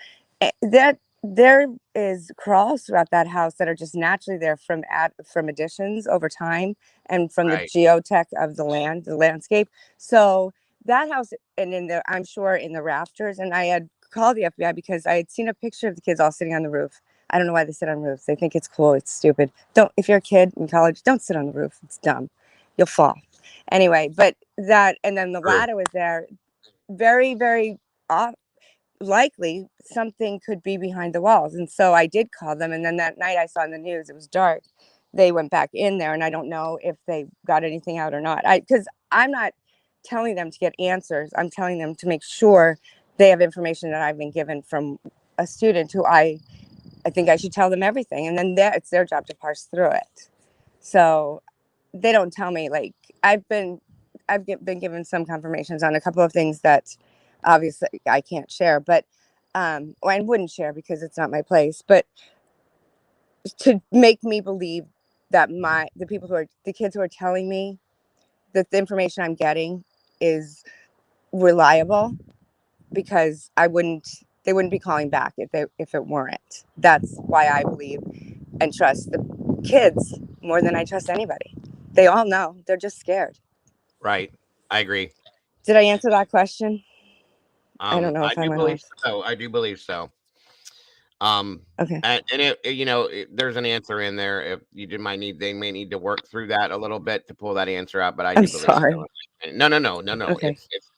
That there is crawls throughout that house that are just naturally there from additions over time and from the Right. geotech of the landscape. So that house, and in the I'm sure in the rafters, and I had called the FBI because I had seen a picture of the kids all sitting on the roof. I don't know why they sit on roofs. They think it's cool. It's stupid. Don't If you're a kid in college, don't sit on the roof. It's dumb. You'll fall. Anyway, but that, and then the True. ladder was there, very, very off, likely something could be behind the walls. And so I did call them. And then that night I saw in the news, it was dark. They went back in there, and I don't know if they got anything out or not. Because I'm not telling them to get answers. I'm telling them to make sure they have information that I've been given from a student who I think I should tell them everything. And then it's their job to parse through it. So they don't tell me, like, been given some confirmations on a couple of things that obviously I can't share, but or I wouldn't share because it's not my place, but to make me believe that the kids who are telling me that the information I'm getting is reliable, because they wouldn't be calling back if it weren't. That's why I believe and trust the kids more than I trust anybody. They all know. They're just scared. Right. I agree. Did I answer that question? I don't know I if I do went believe off. so. I do believe so. Um, Okay. and there's an answer in there. If you did might need, they may need to work through that a little bit to pull that answer out, but I I'm do believe so. sorry. No, no, no, no, no. Okay. It's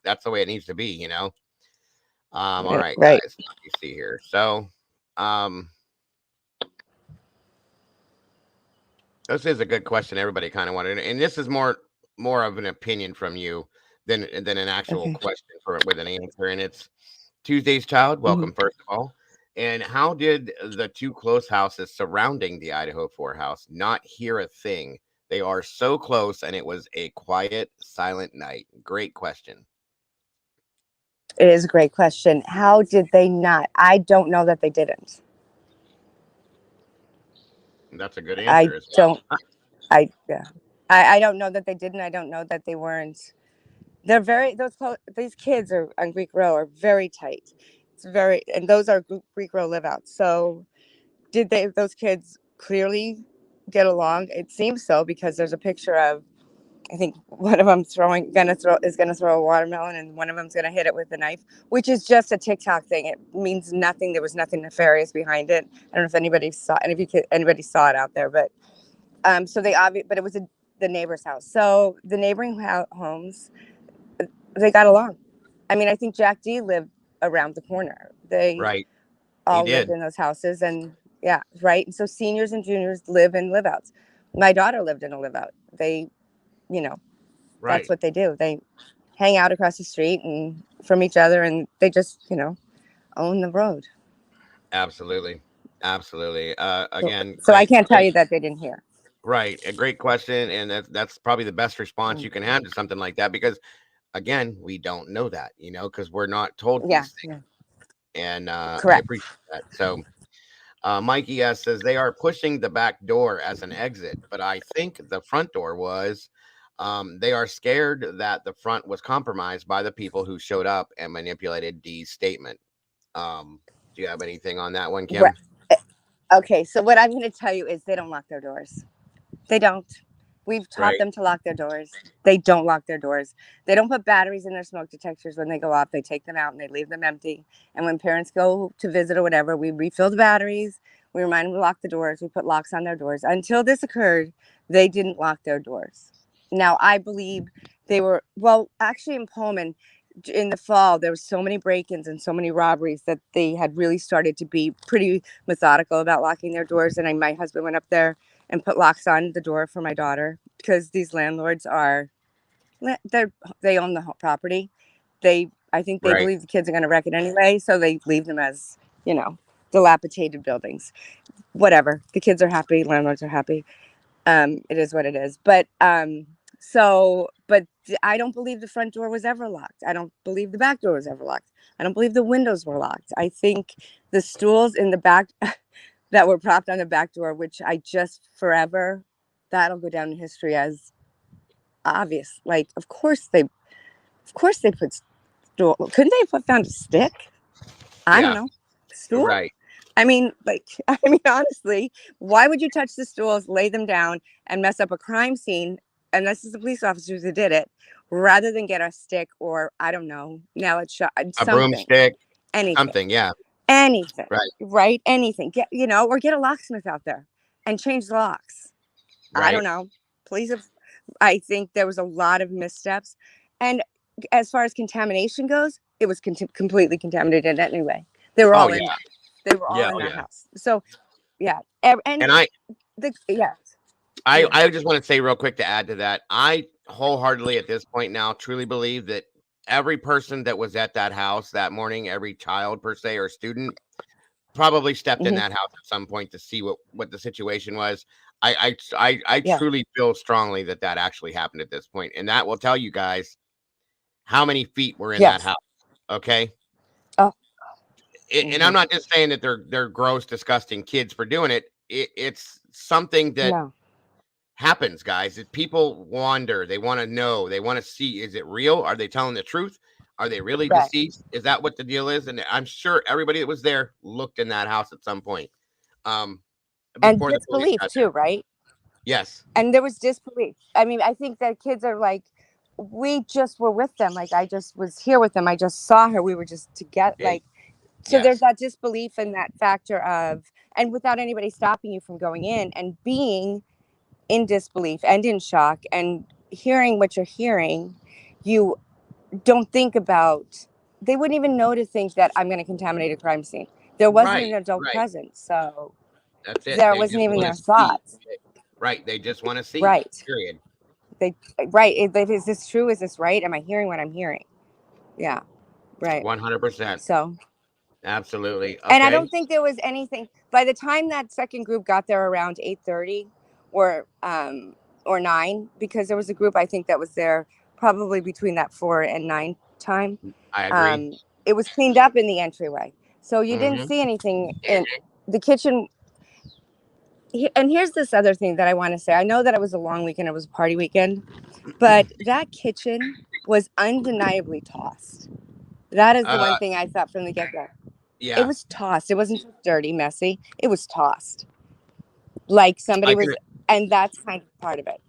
that's the way it needs to be. All right, Right. guys. Let me see here. So, um, this is a good question. Everybody kind of wanted, and this is more of an opinion from you than an actual Okay. question for with an answer. And it's Tuesday's Child. Hmm. Welcome, first of all. And how did the two close houses surrounding the Idaho 4 house not hear a thing? They are so close, and it was a quiet, silent night. Great question. It is a great question. How did they not? I don't know that they didn't. That's a good I answer as don't. well. Yeah. I don't know that they didn't. I don't know that they weren't. They're very these kids are on Greek Row are very tight. It's very, and those are Greek Row live outs. So did those kids clearly get along? It seems so, because there's a picture of, I think one of them is gonna throw a watermelon, and one of them's gonna hit it with a knife, which is just a TikTok thing. It means nothing. There was nothing nefarious behind it. I don't know if anybody saw it out there, but so but it was the neighbor's house. So the neighboring homes, they got along. I mean, I think Jack D lived around the corner. They Right. He all lived did. in those houses, and yeah, right. And so seniors and juniors live in live outs. My daughter lived in a live out. They, you know, that's Right. what they do. They hang out across the street and from each other, and they just, own the road. Absolutely. Absolutely. So, Again, so I great, can't tell great. you that they didn't hear. Right. A great question. And that's probably the best response Mm. you can have to something like that because, again, we don't know that, because we're not told Yeah, these things. yeah, And I correct. appreciate that. So, Mikey S says they are pushing the back door as an exit, but I think the front door was. They are scared that the front was compromised by the people who showed up and manipulated D's statement. Do you have anything on that one, Right. Kim? Okay, so what I'm going to tell you is they don't lock their doors. They don't. We've taught Right. them to lock their doors. They don't lock their doors. They don't put batteries in their smoke detectors when they go off. They take them out and they leave them empty. And when parents go to visit or whatever, we refill the batteries. We remind them to lock the doors. We put locks on their doors. Until this occurred, they didn't lock their doors. Now, I believe well, actually, in Pullman, in the fall, there were so many break-ins and so many robberies that they had really started to be pretty methodical about locking their doors. And my husband went up there and put locks on the door for my daughter, because these landlords they own the property. I think they Right. believe the kids are going to wreck it anyway, so they leave them as, dilapidated buildings. Whatever. The kids are happy, landlords are happy. It is what it is. But I don't believe the front door was ever locked. I don't believe the back door was ever locked. I don't believe the windows were locked. I think the stools in the back that were propped on the back door, which I just forever, that'll go down in history as obvious. Like, of course they put stool. Couldn't they have found a stick? I don't Yeah. know. stool? Right. I mean, like, I mean, honestly, why would you touch the stools, lay them down, and mess up a crime scene? And this is the police officers who did it, rather than get a stick or I don't know, nail it shut, A something, broomstick, anything, something. Yeah. anything, Right. right? Anything, get or get a locksmith out there and change the locks. I don't Right. know. Police have. I think there was a lot of missteps, and as far as contamination goes, it was completely contaminated anyway. They were Oh all yeah. in there. They were all Yeah. in Oh that yeah. house. So yeah, and And I, the yeah, I, yeah. I just want to say real quick to add to that. I wholeheartedly at this point now truly believe that every person that was at that house that morning, every child per se or student, probably stepped in Hmm. that house at some point to see what the situation was. I Yeah. truly feel strongly that that actually happened at this point, and that will tell you guys how many feet were in that Yes. house. Okay, Oh. and I'm Hmm. not just saying that they're gross, disgusting kids for doing it. It's something that No. happens, guys. That people wander, they want to know, they want to see, is it real? Are they telling the truth? Are they really Right. deceased? Is that what the deal is? And I'm sure everybody that was there looked in that house at some point. Um, And before the police disbelief got too, there. right? Yes. And there was disbelief. I mean, I think that kids are like, we just were with them. Like I just was here with them. I just saw her. We were just together. Eh, Like so, there's yes. that disbelief and that factor of, and without anybody stopping you from going in and being in disbelief and in shock and hearing what you're hearing, you don't think about. They wouldn't even know to think that I'm going to contaminate a crime scene. There wasn't an Right. adult Right. present, so That's it. there They wasn't just even want to their see. thoughts. Right. They just want to see. Right. Period. They right. Is this true? Is this right? Am I hearing what I'm hearing? Yeah. Right. 100%. So, Absolutely. and I Okay. don't think there was anything by the time that second group got there around 8:30 or 9, because there was a group I think that was there probably between that 4 and 9 time. I agree. Um, it was cleaned up in the entryway, so you didn't Hmm. see anything in the kitchen. And here's this other thing that I want to say. I know that it was a long weekend, it was a party weekend, but that kitchen was undeniably tossed. That is the one uh, thing I thought from the get go. It yeah. was tossed. It wasn't just dirty, messy. It was tossed. Like somebody I was, can. and that's kind of part of it.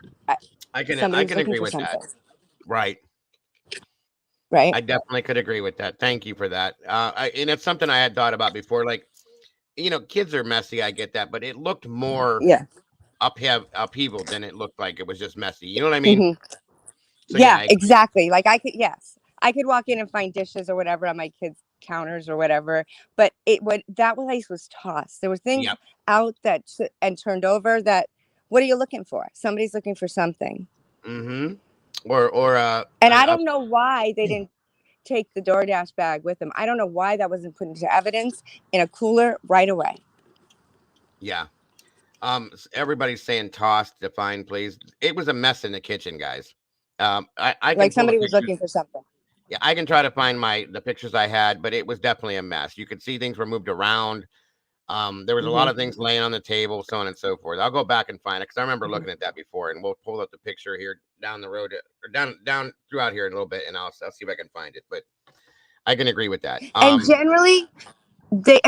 I can. Somebody I was can looking agree for with that. something, Right. right? I definitely could agree with that. Thank you for that. And it's something I had thought about before. Like, kids are messy. I get that, but it looked more Yeah. upheaval than it looked like it was just messy. You know what I mean? Hmm. So yeah, Yeah, I agree. exactly. Like yes, I could walk in and find dishes or whatever on my kids' counters or whatever, but it would that place was tossed. There were things Yep. out and turned over that. What are you looking for? Somebody's looking for something, Mm-hmm. Or and I don't know why they didn't take the DoorDash bag with them. I don't know why that wasn't put into evidence in a cooler right away. yeah. Everybody's saying toss, define, please. It was a mess in the kitchen, guys. I can Like pull the somebody was pictures. looking for something. Yeah, I can try to find the pictures I had, but it was definitely a mess. You could see things were moved around. There was a lot Hmm. of things laying on the table, so on and so forth. I'll go back and find it because I remember Hmm. looking at that before, and we'll pull up the picture here down the road or down throughout here in a little bit, and I'll see if I can find it. But I can agree with that. And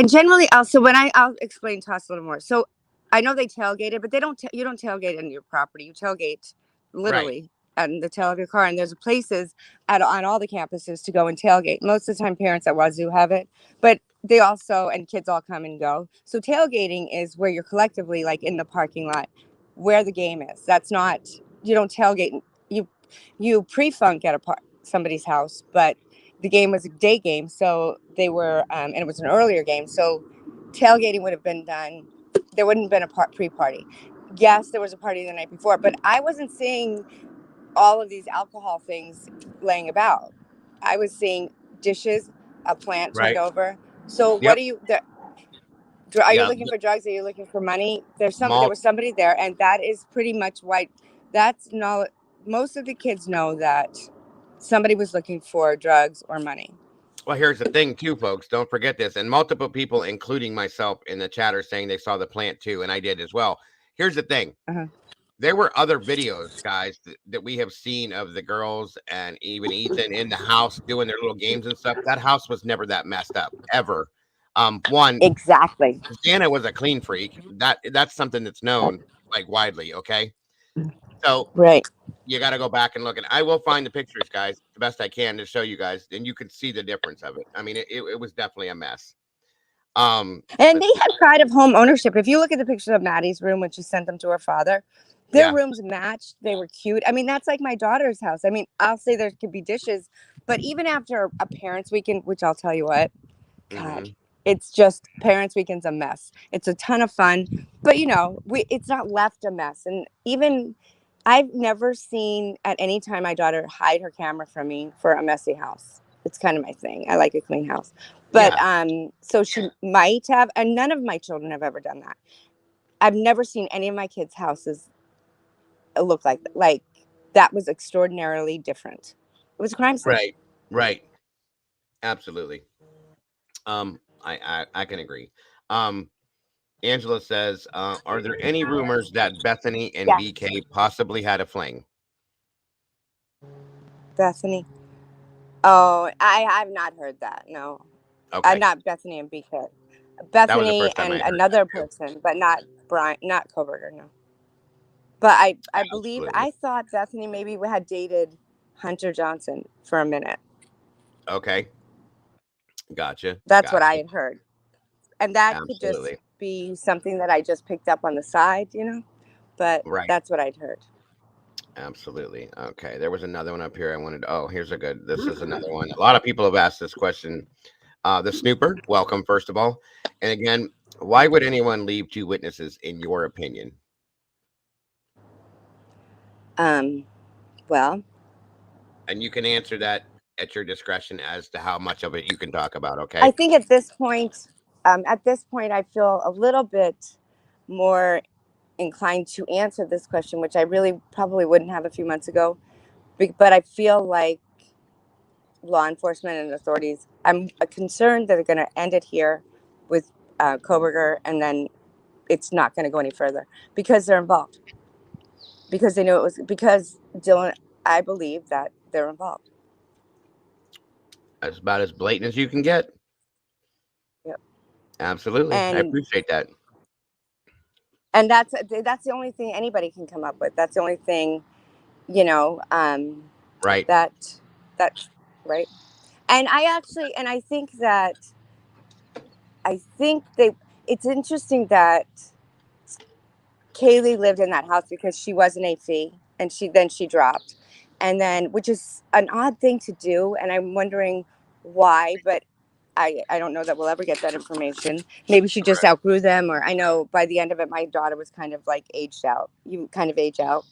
generally also when I'll explain toss a little more. So I know they tailgated, but they don't. You don't tailgate in your property. You tailgate Right. literally on the tail of your car. And there's places on all the campuses to go and tailgate. Most of the time, parents at Wazoo have it, but they also and kids all come and go. So tailgating is where you're collectively like in the parking lot where the game is. That's not you don't tailgate. You pre-funk at somebody's house, but the game was a day game, so they were, and it was an earlier game, so tailgating would have been done. There wouldn't have been a pre-party. Yes, there was a party the night before, but I wasn't seeing all of these alcohol things laying about. I was seeing dishes, a plant turned Right. over. So what Yep. are you? Are you Yeah. looking for drugs? Are you looking for money? There Malt. was somebody there, and that is pretty much why. That's no. Most of the kids know that somebody was looking for drugs or money. Well, here's the thing, too, folks. Don't forget this. And multiple people, including myself in the chat, are saying they saw the plant too, and I did as well. Here's the thing. Uh-huh. There were other videos, guys, that we have seen of the girls and even Ethan in the house doing their little games and stuff. That house was never that messed up, ever. One, Exactly. Xana was a clean freak. That's something that's known like widely. Okay, so Right. you got to go back and look, and I will find the pictures, guys, the best I can to show you guys, and you can see the difference of it. I mean, it was definitely a mess. And they Let's see. had pride of home ownership. If you look at the pictures of Maddie's room when she sent them to her father, their Yeah. rooms matched. They were cute. I mean, that's like my daughter's house. I mean, I'll say there could be dishes, but even after a parents' weekend, which I'll tell you what, God, Hmm. it's just parents' weekend's a mess. It's a ton of fun, but it's not left a mess. And even I've never seen at any time my daughter hide her camera from me for a messy house. It's kind of my thing. I like a clean house. But Yeah. so she might have, and none of my children have ever done that. I've never seen any of my kids' houses look like that was extraordinarily different. It was a crime scene. Right. Right. Absolutely. I can agree. Um, Angela says, "Are there any rumors that Bethany and Yes, BK possibly had a fling?" Bethany. Oh, I have not heard that. No, Okay, not Bethany and BK. that was the Bethany first time I and heard that another too. person, but not Brian, not Koberger. No, but I believe Absolutely. I thought Bethany maybe had dated Hunter Johnson for a minute. Okay, gotcha, That's what I gotcha. had heard, and that could just Absolutely. be something that I just picked up on the side. But Right. that's what I'd heard. Absolutely. Okay, there was another one up here. I wanted. Oh, here's a good. This is another one. A lot of people have asked this question. The snooper, welcome first of all, and again, why would anyone leave two witnesses in your opinion? Um, well, And you can answer that at your discretion as to how much of it you can talk about. I Okay. think at this point, I feel a little bit more inclined to answer this question, which I really probably wouldn't have a few months ago. But I feel like law enforcement and authorities, I'm concerned that they're going to end it here with Koberger, and then it's not going to go any further because they're involved. Because they knew it was because Dylan, I believe that they're involved. That's about as blatant as you can get. Yep. Absolutely. I And appreciate that. that's the only thing anybody can come up with. That's the only thing, you know, um, Right. that that right. And I think that I think they. It's interesting that Kaylee lived in that house because she was an AFE and she dropped, and then which is an odd thing to do, and I'm wondering why, but I don't know that we'll ever get that information. Maybe she just Correct. outgrew them, or I know by the end of it, my daughter was kind of like aged out. You kind of age out,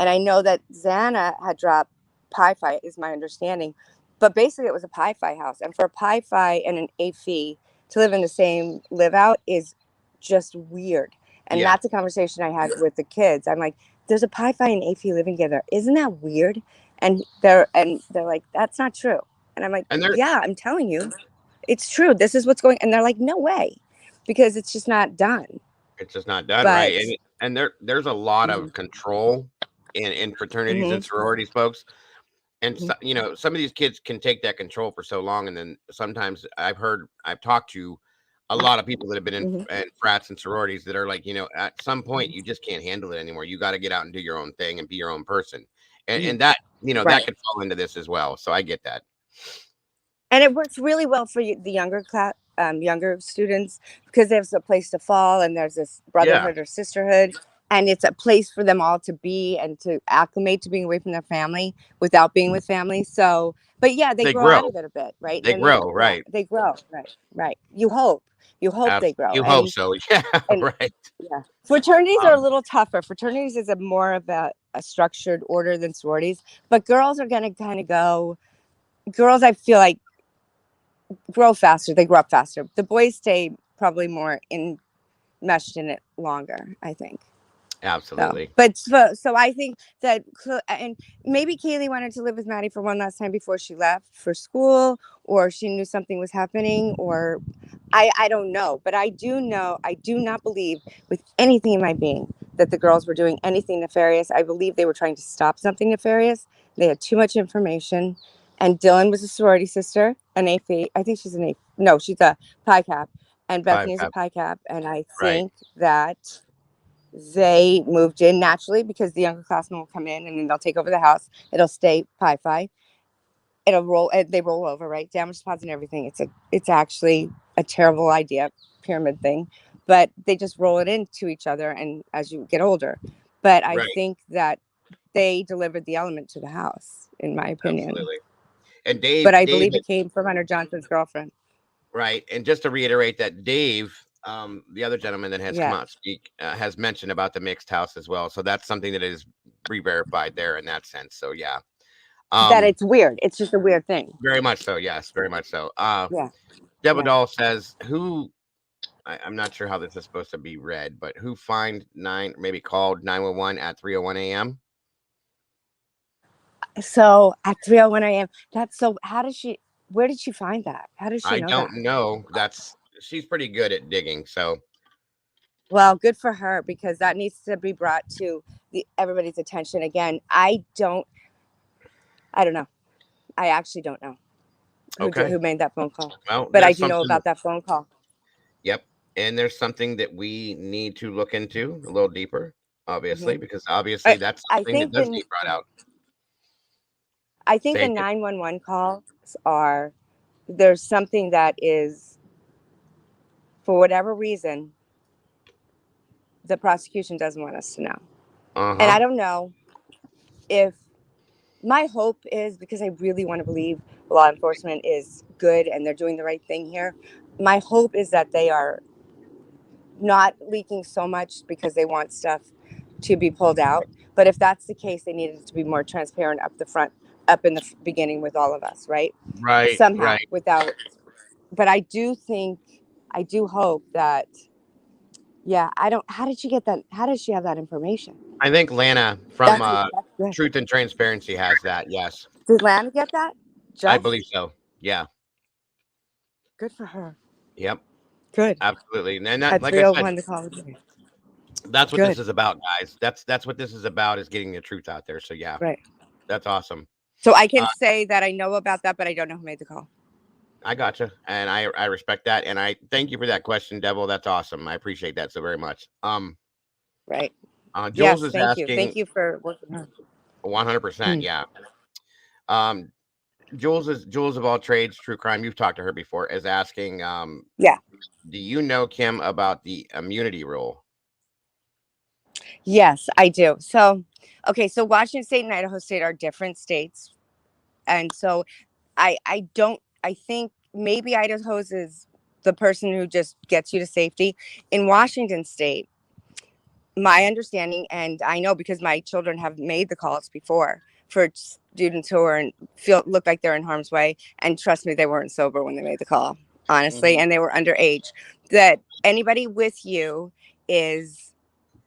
and I know that Xana had dropped Pi Fi, is my understanding, but basically it was a Pi Fi house, and for a Pi Fi and an AFE to live in the same live out is just weird. And Yeah. that's a conversation I had with the kids. I'm like, there's a Pi Fi and AFE living together. Isn't that weird? And they're like, that's not true. And I'm like, And there yeah, I'm telling you, it's true. This is what's going. And they're like, no way, because it's just not done. it's just not done right. But And there's a lot mm-hmm, of control in fraternities mm-hmm, and sororities, folks. And mm-hmm, so, some of these kids can take that control for so long, and then sometimes I've talked to a lot of people that have been mm-hmm, in frats and sororities that are like, at some point you just can't handle it anymore. You got to get out and do your own thing and be your own person, mm-hmm. and that that Right. could fall into this as well. So I get that. And it works really well for the younger class, younger students, because there's a place to fall, and there's this Yeah, brotherhood or sisterhood, and it's a place for them all to be and to acclimate to being away from their family without being with family. So, but yeah, they they grow out grow. of it a bit, right? And They then they, grow, yeah, right? they grow, right, right. You hope they grow, You hope so. Yeah, and right. yeah, fraternities are a Um, little tougher. Fraternities is a more of a structured order than sororities, but girls are going to kind of go. Girls, I feel like grow faster. They grow up faster. The boys stay probably more enmeshed in it longer, I think. So, absolutely. but so I think that, and maybe Kaylee wanted to live with Maddie for one last time before she left for school, or she knew something was happening, or I don't know. But I do know, I do not believe with anything in my being that the girls were doing anything nefarious. I believe they were trying to stop something nefarious. They had too much information. And Dylan was a sorority sister, an AP. I think she's an AP. No, she's a Pi Cap. and Five, Bethany's a five. Pi Cap, and I Right. think that they moved in naturally because the younger classmen will come in and then they'll take over the house. It'll stay Pi Phi. It'll roll. They roll over, right? Damage spots and everything. It's actually a terrible idea, pyramid thing, but they just roll it into each other, and as you get older. But I Right. think that they delivered the element to the house, in my opinion. Absolutely. And But I Dave believe it came from Hunter Johnson's girlfriend. right. And just to reiterate that Dave, the other gentleman that has come Yeah, out to speak, has mentioned about the mixed house as well. So that's something that is re-verified there in that sense. So yeah. that Um, it's weird. It's just a weird thing. very much so. Yes, very much so. Yeah, Devil yeah. Doll says, who I'm not sure how this is supposed to be read, but who find maybe called 911 at 3:01 a.m. So at 3:01 a.m. That's so. How does she? Where did she find that? How does she I know don't that? know. She's pretty good at digging. So Well, good for her because that needs to be brought to everybody's attention. Again, I don't. I don't know. I actually don't know okay. who made that phone call, Well, but I there's do know something. about that phone call. Yep. And there's something that we need to look into a little deeper, Hmm. obviously, because obviously that's I something that think does the need brought out. I think Say the again. 911 calls are there's something that is for whatever reason the prosecution doesn't want us to know, and Uh-huh. I don't know if my hope is because I really want to believe law enforcement is good and they're doing the right thing here. My hope is that they are not leaking so much because they want stuff to be pulled out. But if that's the case, they needed to be more transparent up the front, up in the beginning with all of us, right? Right, Somehow, right. without. But I do think, I do hope that. Yeah, I don't. How did she get that? How does she have that information? I think Lana from That's good. Truth and Transparency has that. Yes. Did Lana get that? I believe Just so. Yeah. good for her. Yep. Good. Absolutely. And that, At like I said, 3:01 the call. that's what this Good. is about, guys. That's what this is about, is getting the truth out there. So yeah, Right. that's awesome. So I can Uh, say that I know about that, but I don't know who made the call. I gotcha, and I respect that, and I thank you for that question, Devil. That's awesome. I appreciate that so very much. Right. Jules Yes. is Thank you. Thank asking you for working hard. 100%. Mm. Yeah. Um, Jules of all trades, true crime. You've talked to her before. Is asking, Yeah. do you know Kim about the immunity rule? Yes, I do. So, okay. So Washington State and Idaho State are different states, and so I don't. I think maybe Idaho's is the person who just gets you to safety. In Washington State, my understanding, and I know because my children have made the calls before for students who are in, feel look like they're in harm's way, and trust me, they weren't sober when they made the call, honestly, Mhm. and they were underage. That anybody with you is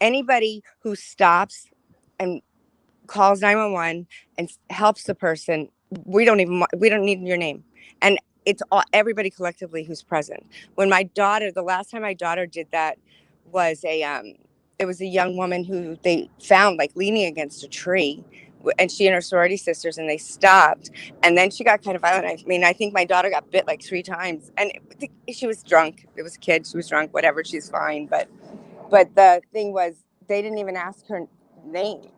anybody who stops and calls 911 and helps the person. We don't need your name, and it's all, everybody collectively who's present. When my daughter, the last time my daughter did that was it was a young woman who they found like leaning against a tree, and she and her sorority sisters, and they stopped, and then she got kind of violent. I mean, I think my daughter got bit like 3 times, and she was drunk. It was a kid. She was drunk. Whatever. She's fine. But the thing was, they didn't even ask her name.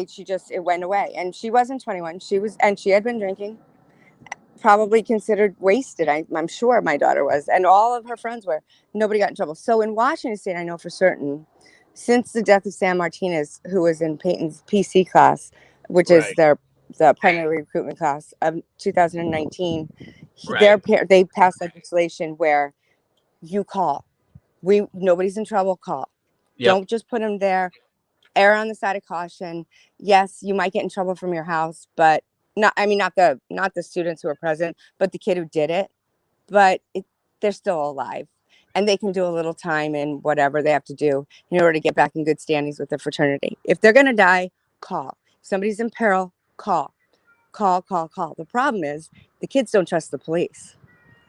She just, it went away, and she wasn't 21. She was, and she had been drinking, probably considered wasted. I'm sure my daughter was, and all of her friends were. Nobody got in trouble. So in Washington State, I know for certain, since the death of Sam Martinez, who was in Peyton's PC class, which is Right. the primary recruitment class of 2019, Right. they passed legislation where you call. Nobody's in trouble. Call. Yep. Don't just put them there. Err on the side of caution. Yes, you might get in trouble from your house, but not. I mean, not the students who are present, but the kid who did it. But they're still alive, and they can do a little time and whatever they have to do in order to get back in good standings with the fraternity. If they're gonna die, call. If somebody's in peril, call. Call, call, call. The problem is the kids don't trust the police,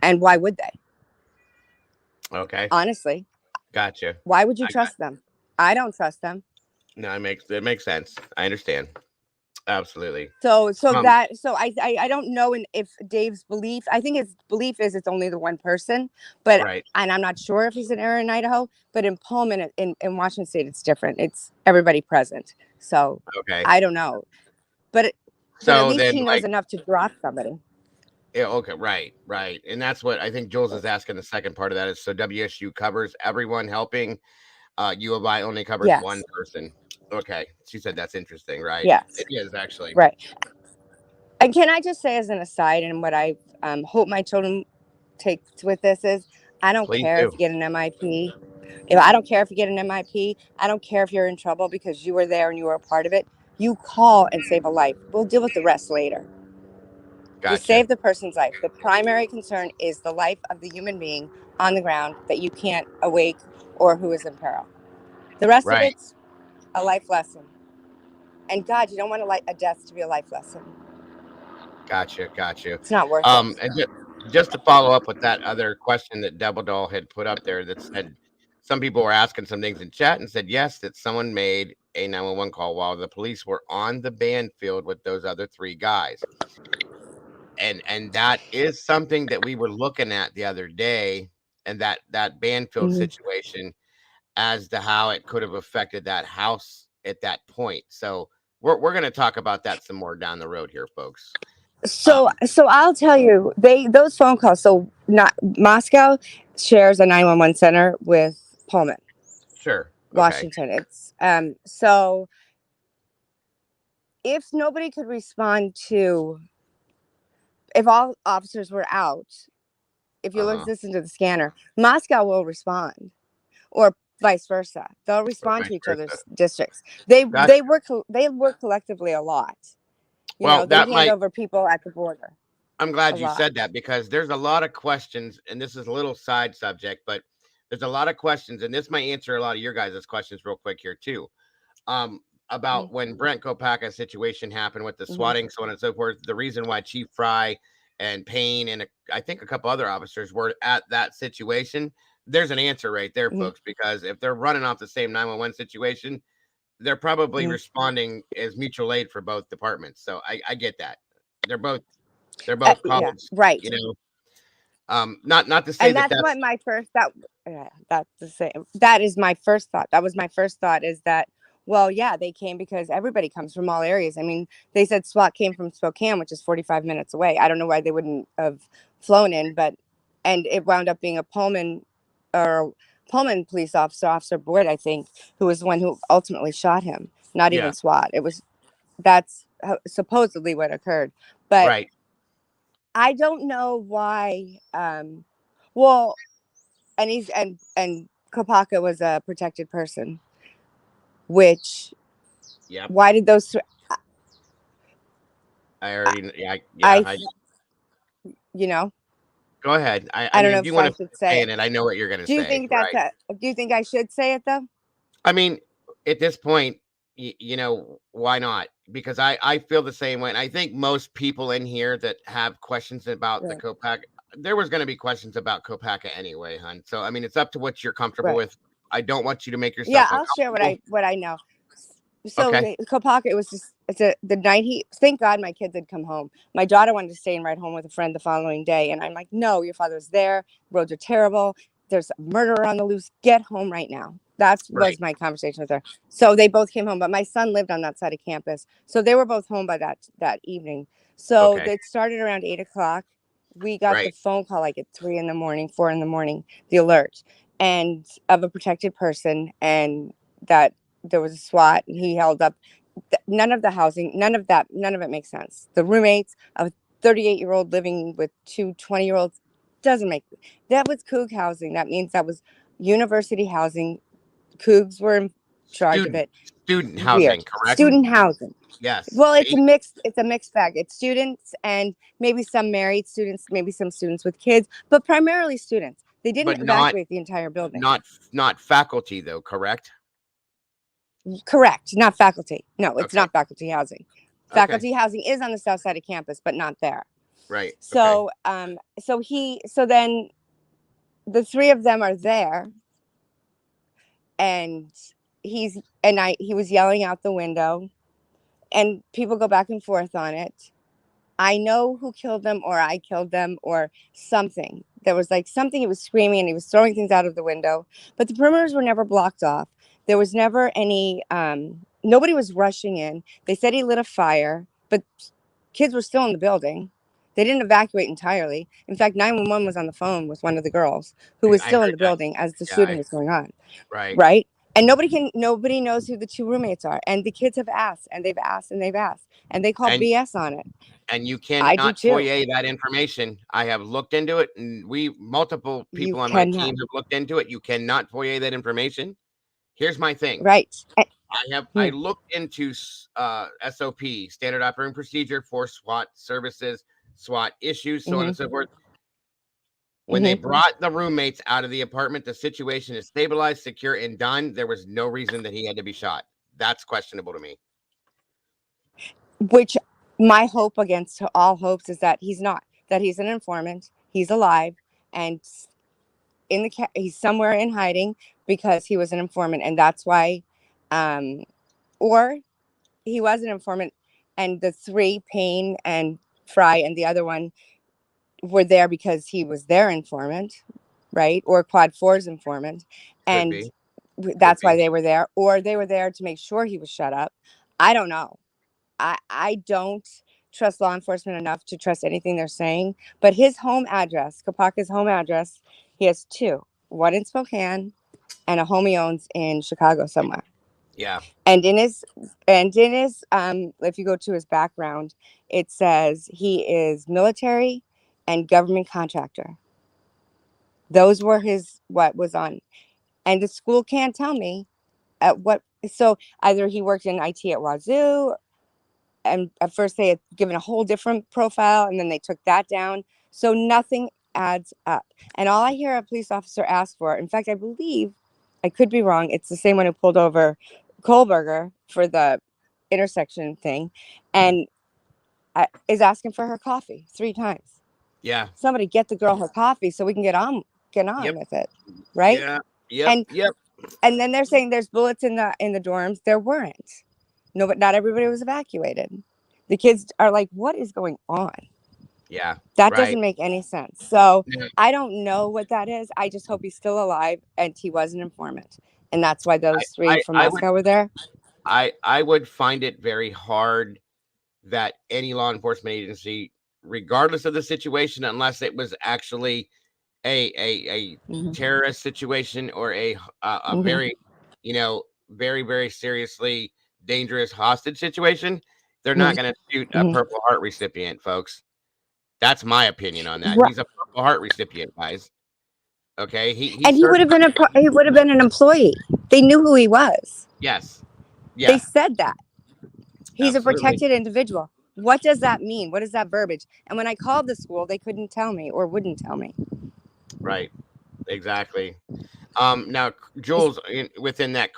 and why would they? Okay. Honestly, Gotcha. why would you I got. trust them? I don't trust them. No, it makes sense. I understand. Absolutely. Um, I don't know if Dave's belief. I think his belief is it's only the one person, but right. and I'm not sure if he's an error in Idaho, but in Pullman in Washington State it's different. It's everybody present. So Okay. I don't know, but but at So least then, he knows like, enough to drop somebody. yeah, okay, right, right. And that's what I think Jules is asking. The second part of that is so WSU covers everyone helping. U of I only covers one Yes, person. Okay. She said that's interesting, right? yes, It is actually. right. And can I just say as an aside, and what I hope my children take with this is, I don't Please care if do. you get an MIP. If I don't care if you get an MIP, I don't care if you're in trouble because you were there and you were a part of it. You call and save a life. We'll deal with the rest later. You Gotcha. save the person's life. The primary concern is the life of the human being on the ground that you can't awake or who is in peril. The rest of Right. it's a life lesson. And God, you don't want a death to be a life lesson. Gotcha. Gotcha. It's not worth it. And just to follow up with that other question that Double Doll had put up there that said some people were asking some things in chat and said yes, that someone made a 911 call while the police were on the band field with those other three guys. And that is something that we were looking at the other day, and that Banfield Mhm. situation as to how it could have affected that house at that point. So we're going to talk about that some more down the road here, folks. So I'll tell you, those phone calls. So not Moscow shares a 911 center with Pullman, Sure. Okay. Washington. It's so if nobody could respond to, if all officers were out, if you Uh-huh. listen to the scanner, Moscow will respond, or vice versa. They'll Or respond to vice each versa. other's districts. They Gotcha. they work they work collectively a lot. You Well, know, they that hand might over people at the border I'm a glad you lot. said that because there's a lot of questions, and this is a little side subject, but there's a lot of questions, and this might answer a lot of your guys' questions real quick here too. About when Brent Kopaka's situation happened with the Mm-hmm. swatting, so on and so forth. The reason why Chief Fry and Payne and I think a couple other officers were at that situation. There's an answer right there, Mm-hmm. folks, because if they're running off the same 911 situation, they're probably Mm-hmm. responding as mutual aid for both departments. So I get that. They're both they're both Yeah, college, right. you know. Not to say And that that's that's what my first that yeah, that's the same. That is my first thought. That was my first thought is that, well, yeah, they came because everybody comes from all areas. I mean, they said SWAT came from Spokane, which is 45 minutes away. I don't know why they wouldn't have flown in, but and it wound up being a Pullman police officer, Officer Boyd, I think, who was the one who ultimately shot him. Not yeah, even SWAT. It was that's supposedly what occurred. But right. I don't know why. Well, and Kopaka was a protected person. Which Yep. why did those? I I, already I I you know go ahead. I I don't mean know if you if want I to should say saying it. it, I know what you're gonna Do you say. think that's Right. a? Do you think I should say it though? I mean, at this point, why not? Because I feel the same way. And I think most people in here that have questions about the Right. Copac, there was going to be questions about Copaca anyway, hun. So I mean, it's up to what you're comfortable Right. with. I don't want you to make Yeah, yourself I'll share uncomfortable. what I know. So Okay. Kopaka, it was just the night he. Thank God my kids had come home. My daughter wanted to stay and ride home with a friend the following day, and I'm like, no, your father's there. Roads are terrible. There's a murderer on the loose. Get home right now. That Right. was my conversation with her. So they both came home, but my son lived on that side of campus, so they were both home by that evening. So Okay. it started around 8 o'clock. We got the Right. phone call like at 3 in the morning, 4 in the morning, the alert, and of a protected person, and that there was a SWAT. And he held up. None of the housing, none of it makes sense. The roommates of a 38-year-old living with two 20-year-olds doesn't make. That was Coug housing. That means that was university housing. Cougs were in charge of Student it. student housing, Weird. correct? Student housing. Yes. Well, See, it's a mixed bag. It's students and maybe some married students, maybe some students with kids, but primarily students. They didn't but evacuate the entire building. not faculty though, correct? Correct, not faculty. No, it's Okay. not faculty housing. Okay. Faculty housing is on the south side of campus, but not there. Right. Okay. So then the three of them are there, and he was yelling out the window, and people go back and forth on it. I know who killed them, or I killed them, or something. There was like something, he was screaming and he was throwing things out of the window, but the perimeters were never blocked off. There was never any, nobody was rushing in. They said he lit a fire, but kids were still in the building. They didn't evacuate entirely. In fact, 911 was on the phone with one of the girls who was I still in heard the that. building as the Yeah, shooting was going on, right. right? And nobody knows who the two roommates are. And the kids have asked and they've asked and they've asked and they call And BS on it. and you I do cannot too. foyer that information. I have looked into it, and multiple You people on my team cannot. have looked into it. You cannot foyer that information. Here's my thing. Right. I looked into SOP, standard operating procedure for SWAT services, SWAT issues, so on Mm-hmm, and so forth. When they mm-hmm. brought the roommates out of the apartment, the situation is stabilized, secure, and done. There was no reason that he had to be shot. That's questionable to me. Which my hope against all hopes is that he's not, that he's an informant, he's alive, and he's somewhere in hiding because he was an informant, and that's why, um, or he was an informant, and the three, Payne and Fry, and the other one were there because he was their informant, right? Or Quad Four's informant, Could and be, could that's why be. they were there, or they were there to make sure he was shut up. I don't know. I don't trust law enforcement enough to trust anything they're saying. But his home address, Kopaka's home address, he has two, one in Spokane and a home he owns in Chicago somewhere. Yeah, And in his if you go to his background, it says he is military and government contractor. Those were his what was on. And the school can't tell me at what, so either he worked in IT at Wazoo, and at first they had given a whole different profile and then they took that down. So nothing adds up. And all I hear a police officer ask for, in fact, I believe, I could be wrong, it's the same one who pulled over Kohlberger for the intersection thing, and is asking for her coffee 3 times. yeah, Somebody get the girl her coffee so we can get on yep, with it, right? yeah, yep, And yep, and then they're saying there's bullets in the dorms. There weren't. No, but not everybody was evacuated. The kids are like, what is going on? yeah, That right. doesn't make any sense. So No, I don't know what that is. I just hope he's still alive and he was an informant. And that's why I, those three I, from I would, Moscow were there. I would find it very hard that any law enforcement agency, regardless of the situation, unless it was actually a Hmm. terrorist situation or a Hmm. very, very seriously dangerous hostage situation, they're Hmm. not going to shoot a Hmm. Purple Heart recipient, folks. That's my opinion on that. Right. He's a Purple Heart recipient, guys. Okay, he And he would served. have been he would have been an employee. They knew who he was. Yes, They yeah, said that. He's a absolutely, protected individual. What does that mean? What is that verbiage? And when I called the school, they couldn't tell me or wouldn't tell me. right, exactly. Now Jules, within that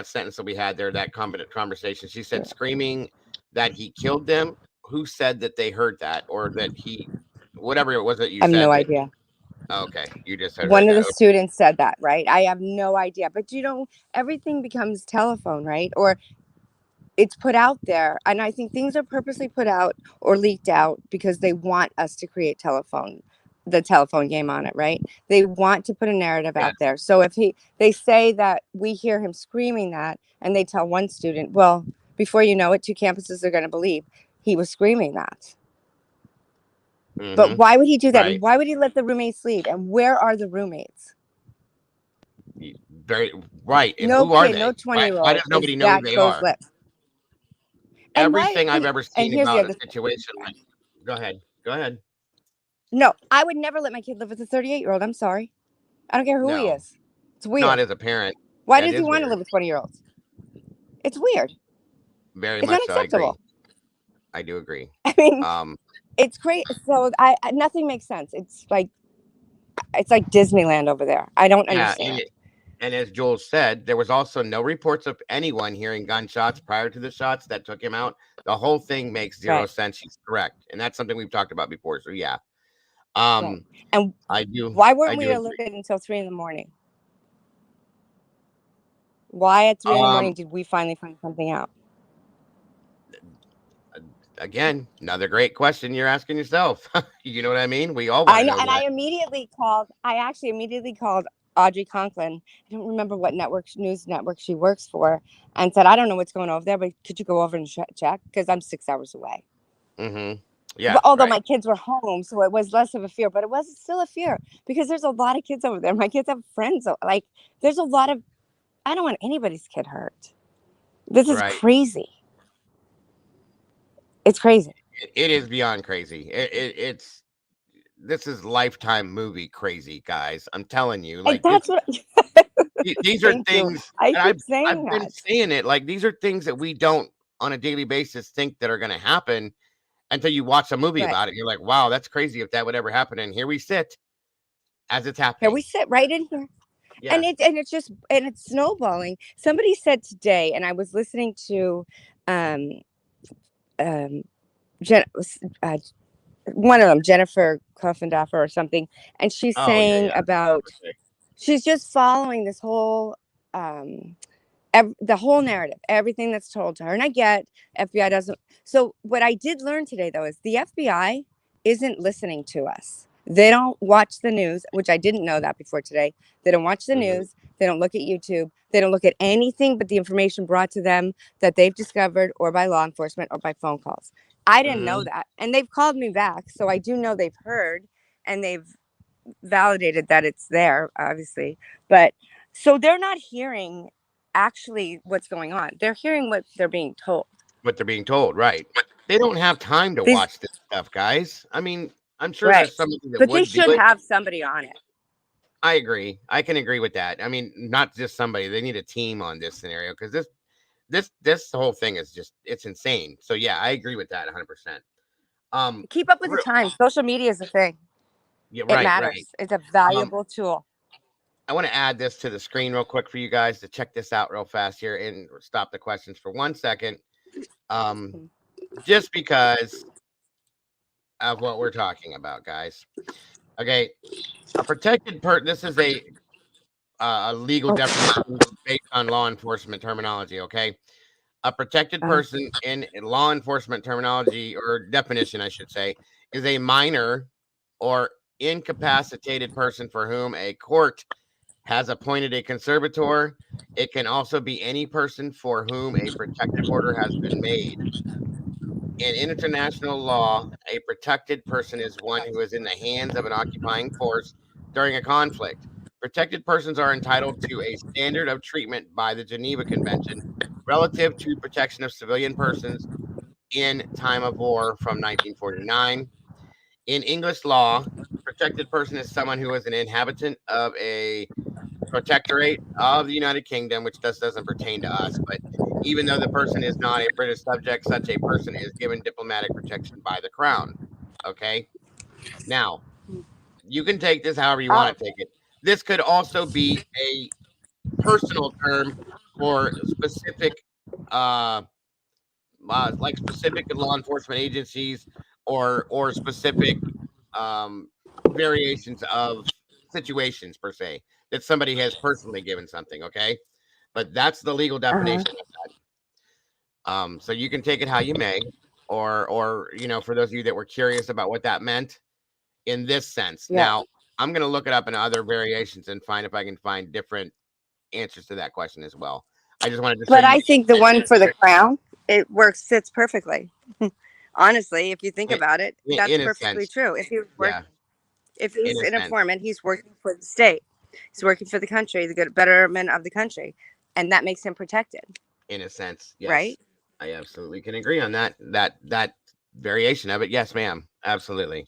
sentence that we had there, that conversation, she said screaming that he killed them. Who said that they heard that, or that he, whatever it was that you I have no said that? idea. Okay, you just had One heard of that. the Okay. students said that, right? I have no idea. But everything becomes telephone, right? Or it's put out there. And I think things are purposely put out or leaked out because they want us to create the telephone game on it, right? They want to put a narrative Yeah. out there. So if they say that we hear him screaming that and they tell one student, well, before you know it, 2 campuses are going to believe he was screaming that. But Mm-hmm. why would he do that? And Right. why would he let the roommates leave? And where are the roommates? Very right. And No who are kid, no they? 20 year Why old does is nobody know who that they close are? lips. And why? Everything I've ever And seen here's the about a other. situation like, go ahead, go ahead. No, I would never let my kid live with a 38-year-old. I'm sorry. I don't care who he No, is. It's not weird. as a parent. Why That does he is want to weird. live with 20-year-olds? It's weird. Very It's much so. I agree. unacceptable. I do agree. I mean, Um, it's crazy. So nothing makes sense. It's like Disneyland over there. I don't yeah, understand. and as Joel said, there was also no reports of anyone hearing gunshots prior to the shots that took him out. The whole thing makes zero Right. sense. He's correct, and that's something we've talked about before. So yeah, Right. um, And why I weren't we do agree. alerted until 3 in the morning? Why at 3 in the Um, morning did we finally find something out? again, another great question you're asking yourself. You know what I mean? We all want I to know, know and that. I actually immediately called Audrey Conklin. I don't remember what news network she works for, and said, I don't know what's going on over there, but could you go over and check? Because I'm 6 hours away. Mm-hmm. But Yeah, although right, my kids were home, so it was less of a fear, but it was still a fear because there's a lot of kids over there. My kids have friends. Like, there's a lot of, I don't want anybody's kid hurt. This is right. crazy. It's crazy. It is beyond crazy. It's this is lifetime movie crazy, guys. I'm telling you, And like this. that's what, These are thank you. things, I and keep I've saying been that. saying it. Like these are things that we don't on a daily basis think that are going to happen until you watch a movie Right. about it. You're like, wow, that's crazy if that would ever happen. And here we sit as it's Here we happening. sit right in here. Yeah. And it's just and it's snowballing. Somebody said today, and I was listening to um um Jen, uh, one of them, Jennifer Kuffendorfer or something, and she's Oh yeah, saying yeah. about Okay. she's just following this whole um the whole narrative, everything that's told to her. And I get FBI doesn't. So what I did learn today though is the FBI isn't listening to us. They don't watch the news, which I didn't know that before today. They don't watch the Hmm. news. They don't look at YouTube. They don't look at anything but the information brought to them that they've discovered or by law enforcement or by phone calls. I didn't know Hmm. that. And they've called me back. So I do know they've heard and they've validated that it's there, obviously. But so they're not hearing actually what's going on. They're hearing what they're being told. What they're being told, right? They don't have time to These watch this stuff, guys. I mean, I'm sure right. there's somebody that But they would do should it. have somebody on it. I agree. I can agree with that. I mean, not just somebody. They need a team on this scenario because this whole thing is just it's insane. So yeah, I agree with that 100%. Keep up with the Real, times. Social media is a thing. yeah, It right, right. matters. It's a Um, valuable tool. I want to add this to the screen real quick for you guys to check this out real fast here and stop the questions for 1 second. Um, just because of what we're talking about, guys. Okay, a protected this is a legal Oh, definition based on law enforcement terminology. Okay, a protected uh, person in law enforcement terminology or definition, I should say, is a minor or incapacitated person for whom a court has appointed a conservator. It can also be any person for whom a protective order has been made. In international law, a protected person is one who is in the hands of an occupying force during a conflict. Protected persons are entitled to a standard of treatment by the Geneva Convention relative to protection of civilian persons in time of war from 1949. In English law, protected person is someone who is an inhabitant of a protectorate of the United Kingdom, which doesn't pertain to us, but even though the person is not a British subject, such a person is given diplomatic protection by the crown. Okay. Now, you can take this however you oh, want to take it. This could also be a personal term for specific, uh, like specific law enforcement agencies or specific um, variations of situations per se that somebody has personally given something. Okay, but that's the legal uh-huh. definition. So you can take it how you may, or for those of you that were curious about what that meant in this sense. Yeah. Now, I'm going to look it up in other variations and find if I can find different answers to that question as well. I just wanted to show But you I think the one for the crown, it works fits perfectly. Honestly, if you think in, about it, that's in a perfectly sense. true. Yeah, If in he's a an sense. informant, he's working for the state. He's working for the country, the good betterment of the country, and that makes him protected, In a sense, yes. right? I absolutely can agree on that variation of it. Yes, ma'am. Absolutely.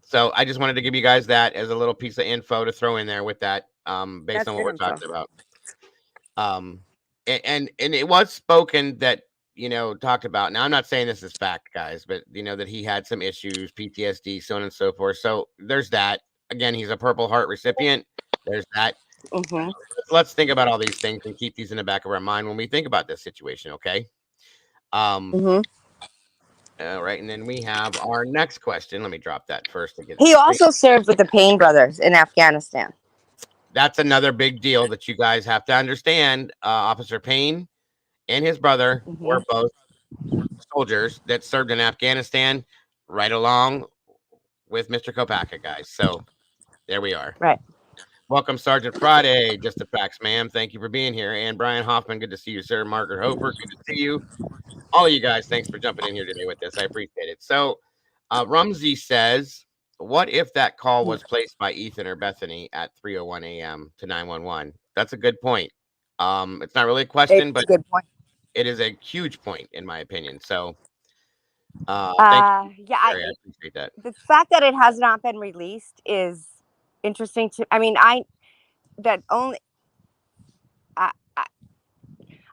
So I just wanted to give you guys that as a little piece of info to throw in there with that, based That's on what good we're info. talking about. Um, and it was spoken that talked about. Now I'm not saying this is fact, guys, but that he had some issues, PTSD, so on and so forth. So there's that. Again, he's a Purple Heart recipient. There's that. Mm-hmm. Let's think about all these things and keep these in the back of our mind when we think about this situation. Okay. Um, Mm-hmm. all right, and then we have our next question. Let me drop that first to get the He screen. also served with the Payne brothers in Afghanistan. That's another big deal that you guys have to understand. Officer Payne and his brother Mm-hmm. were both. soldiers that served in Afghanistan, right along with Mr. Kopaka, guys. So there we are. Right. Welcome, Sergeant Friday. Just the facts, ma'am. Thank you for being here. And Brian Hoffman, good to see you, sir. Margaret Hofer, good to see you. All of you guys, thanks for jumping in here today with this. I appreciate it. So, Rumsey says, what if that call was placed by Ethan or Bethany at 3:01 a.m. to 911? That's a good point. It's not really a question, It's but a good point. it is a huge point in my opinion. So, thank you, Yeah, Gary. I appreciate that. the fact that it has not been released is interesting to. I mean, that only I, I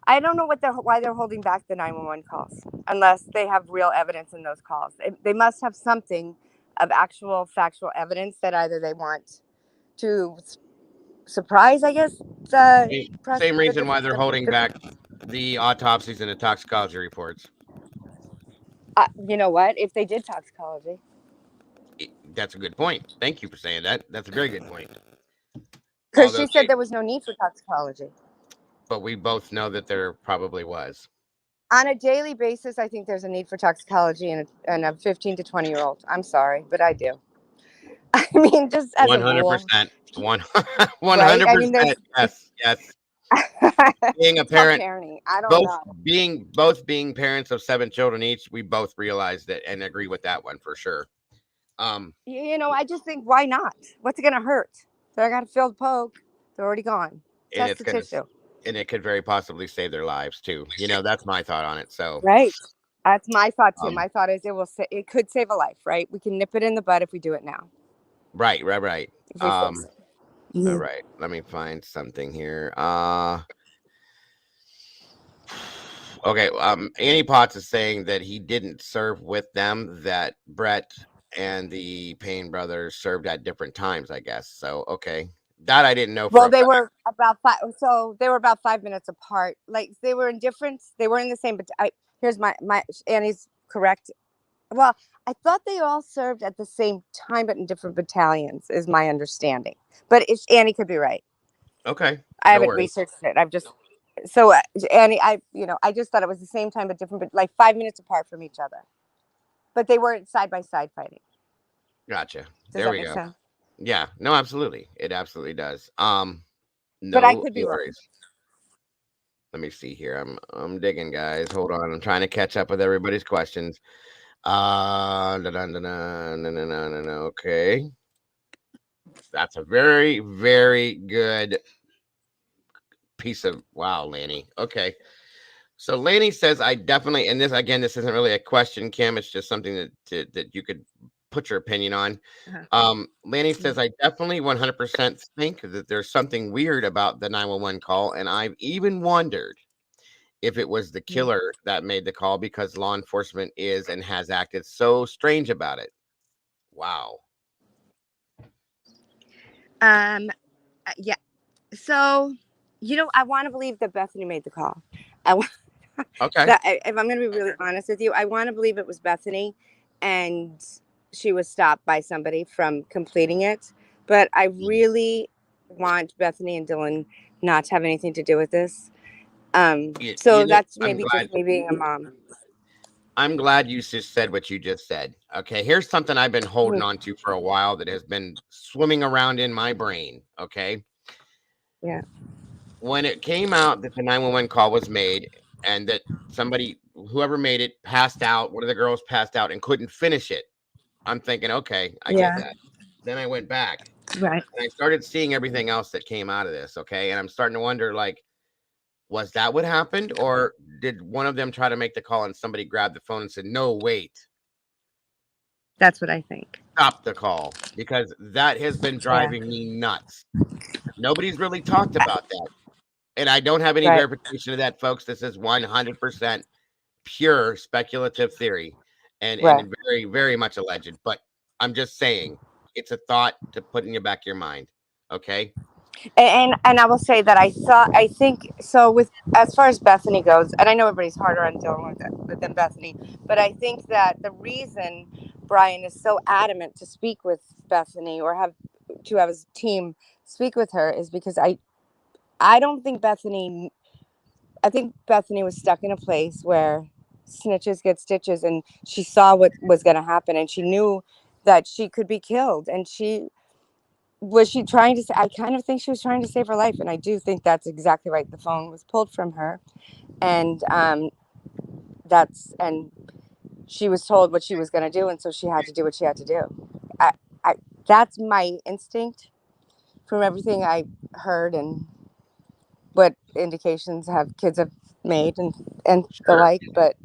I don't know why they're holding back the 911 calls unless they have real evidence in those calls. They must have something of actual factual evidence that either they want to surprise, I guess, the press, Same reason why they're holding back the autopsies and the toxicology reports. you know what? If they did toxicology, That's a good point. Thank you for saying that. That's a very good point. because Although she said there was no need for toxicology. but we both know that there probably was. On a daily basis, I think there's a need for toxicology in a 15 to 20-year-old. I'm sorry, but I do. I mean, just as a rule, 100%. right? I mean, 100%. Yes. Yes. Being a it's called parent, parenting. I don't both know. being parents of 7 children each, we both realize that and agree with that one for sure. I just think, why not? What's it going to hurt? They're going to feel the poke. They're already gone. And Test it's the gonna tissue. and it could very possibly save their lives too. That's my thought on it. So, Right. That's my thought too. um, My thought is it could save a life, right? We can nip it in the bud if we do it now. right, right, right. If we fix it. All Mhm. right. Let me find something here. Okay. Annie Potts is saying that he didn't serve with them. That Brett and the Payne brothers served at different times. I guess so. Okay, that I didn't know for Well, a fact. they were about 5 minutes apart. Like they were in different. They were in the same. But here's my Annie's correct. Well, I thought they all served at the same time, but in different battalions, is my understanding. But it's Annie could be right. Okay, I no haven't worries. researched it. I've just so Annie, I just thought it was the same time but different, but like 5 minutes apart from each other. But they weren't side by side fighting. Gotcha. Does There that we make go. sense? Yeah. No, absolutely. It absolutely does. But I No could be wrong. worries. Let me see here. I'm digging, guys. Hold on. I'm trying to catch up with everybody's questions. Okay. That's a very, very good piece of wow, Lanny. Okay. So Lanny says, I definitely, and this again, this isn't really a question, Kim. It's just something that you could put your opinion on. Uh-huh. Lanny says, I definitely 100% think that there's something weird about the 911 call. And I've even wondered if it was the killer that made the call because law enforcement is and has acted so strange about it. Wow. Um. Yeah. So, I want to believe that Bethany made the call. I, wa- Okay. that if I'm going to be really honest with you, I want to believe it was Bethany, and she was stopped by somebody from completing it. But I really want Bethany and Dylan not to have anything to do with this. So that's I'm maybe glad just me being a mom. you just said what you just said. Okay, here's something I've been holding Mhm. on to for a while that has been swimming around in my brain. Okay, Yeah. when it came out that the 911 call was made and that somebody, whoever made it, passed out, one of the girls passed out and couldn't finish it, I'm thinking, okay, I get Yeah. that. Then I went back Right. and I started seeing everything else that came out of this. Okay, and I'm starting to wonder, like, was that what happened, or did one of them try to make the call and somebody grabbed the phone and said, "No, wait, That's what I think. stop the call," because that has been Yeah. driving me nuts. Nobody's really talked about that, and I don't have any Right. verification of that, folks. This is 100% pure speculative theory, Right. and very, very much alleged. But I'm just saying, it's a thought to put in your back of your mind. Okay. And I will say that I think so with as far as Bethany goes, and I know everybody's harder on Dylan than Bethany, but I think that the reason Brian is so adamant to speak with Bethany or have his team speak with her is because I don't think Bethany I think Bethany was stuck in a place where snitches get stitches, and she saw what was going to happen, and she knew that she could be killed. And she trying to say, I kind of think she was trying to save her life, and I do think that's exactly right. The phone was pulled from her, and and she was told what she was going to do, and so she had to do what she had to do. I, I that's my instinct from everything I heard and what indications have kids have made and the Sure. like. But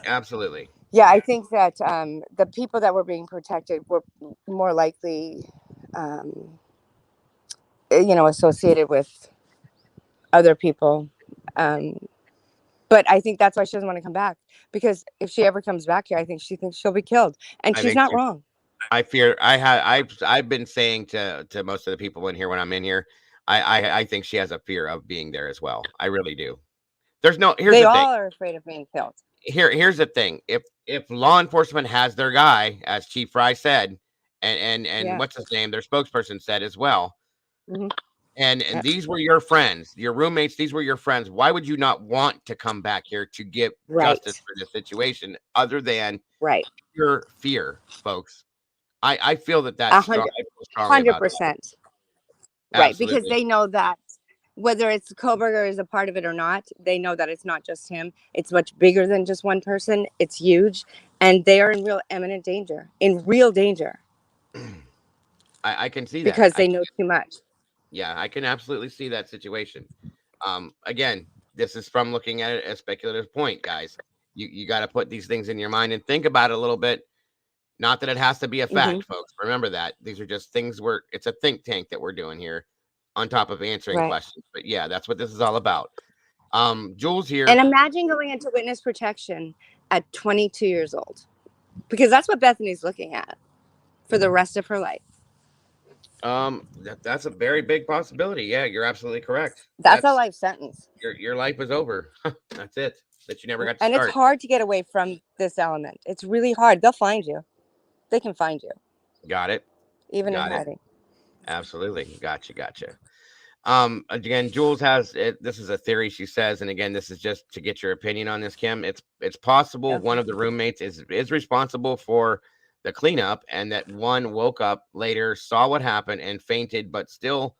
Absolutely. yeah, I think that the people that were being protected were more likely, um, associated with other people. Um, but I think that's why she doesn't want to come back, because if she ever comes back here, I think she thinks she'll be killed, and I she's think not wrong. I fear I've been saying to most of the people in here when I'm in here, I think she has a fear of being there as well. I really do. Here's They the thing. all are afraid of being killed. Here's the thing. If law enforcement has their guy, as Chief Fry said, and Yeah. what's his name, their spokesperson said as well, Hmm. and these were your friends, your roommates, these were your friends. Why would you not want to come back here to get justice Right. for this situation other than Right. pure fear, folks? I feel that's A strong. hundred, I feel strongly hundred about that. percent. Right, because Absolutely. they know that whether it's Koberger is a part of it or not, they know that it's not just him. It's much bigger than just one person. It's huge, and they are in real imminent danger, in real danger, I can see that. because they know too much. Yeah, I can absolutely see that situation. Again, this is from looking at it as speculative point, guys. You got to put these things in your mind and think about it a little bit. Not that it has to be a Hmm. fact, folks. Remember that these are just things where it's a think tank that we're doing here, on top of answering Right. questions. But yeah, that's what this is all about. Jules And here. imagine going into witness protection at 22 years old, because that's what Bethany's looking at for the rest of her life. That's a very big possibility. Yeah, you're absolutely correct. That's a life sentence. Your life is over. That's it. That you never got to And it's start. hard to get away from this element. It's really hard. They'll find you. They can find you, Got it. even in Got it. hiding. Absolutely. Gotcha. Gotcha. Again, Jules has it. This is a theory, she says, and again, this is just to get your opinion on this, Kim. It's possible one Okay. of the roommates is responsible for the cleanup, and that one woke up later, saw what happened, and fainted, but still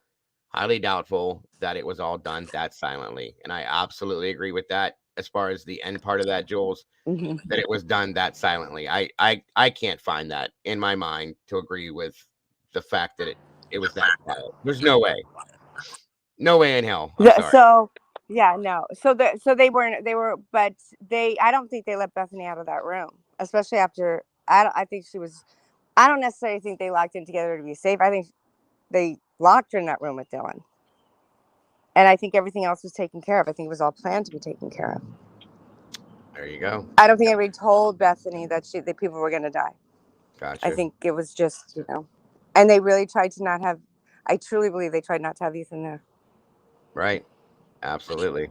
highly doubtful that it was all done that silently. And I absolutely agree with that. As far as the end part of that, Jules, Hmm. that it was done that silently. I can't find that in my mind to agree with the fact that it was that quiet. There's no way. No way in hell. I'm Yeah, sorry. so yeah, no. So they weren't. They were, but they. I don't think they let Bethany out of that room, especially after. I think she was. I don't necessarily think they locked in together to be safe. I think they locked her in that room with Dylan, and I think everything else was taken care of. I think it was all planned to be taken care of. There you go. I don't think anybody told Bethany that people were going to die. I Gotcha. think it was just and they really tried to not have. I truly believe they tried not to have Ethan there. Right. Absolutely.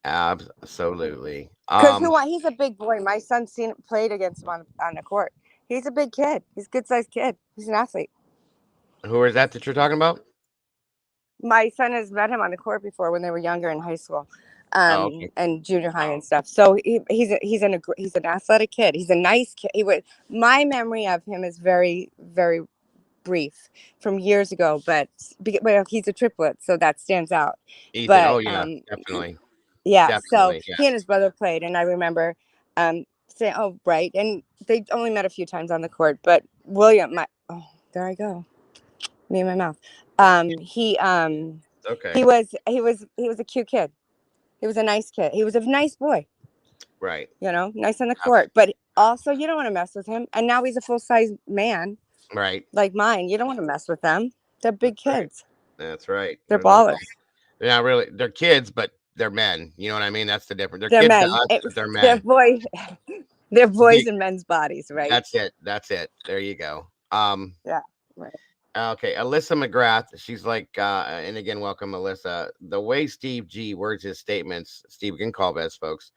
Absolutely. Because he's a big boy. My son's played against him on the court. He's a big kid. He's a good sized kid. He's an athlete. Who is that you're talking about? My son has met him on the court before when they were younger in high school, Oh, okay. and junior high and stuff. So he's an athletic kid. He's a nice kid. My memory of him is very very brief from years ago, but he's a triplet, so that stands out. Ethan. Oh But yeah, definitely. yeah, so Definitely. he and Yes. his brother played, and I remember saying, "Oh, right." And they only met a few times on the court, but William, there I go, me in my mouth. Okay. He was a cute kid. He was a nice kid. He was a nice boy, Right. nice on the Abs- court. But also, you don't want to mess with him. And now he's a full size man Right. like mine. You don't want to mess with them. They're big Right. kids. That's right. They're ballers. They're not really. They're kids, but they're men. You know what I mean? That's the difference. They're They're kids to men. us, but they're They're men. boy. They're boys The- in men's bodies, right? that's it. That's it. There you go. Yeah. Right. Okay, Alyssa McGrath. She's like, and again, welcome, Alyssa. The way Steve G words his statements, Steve Gonçalves, folks,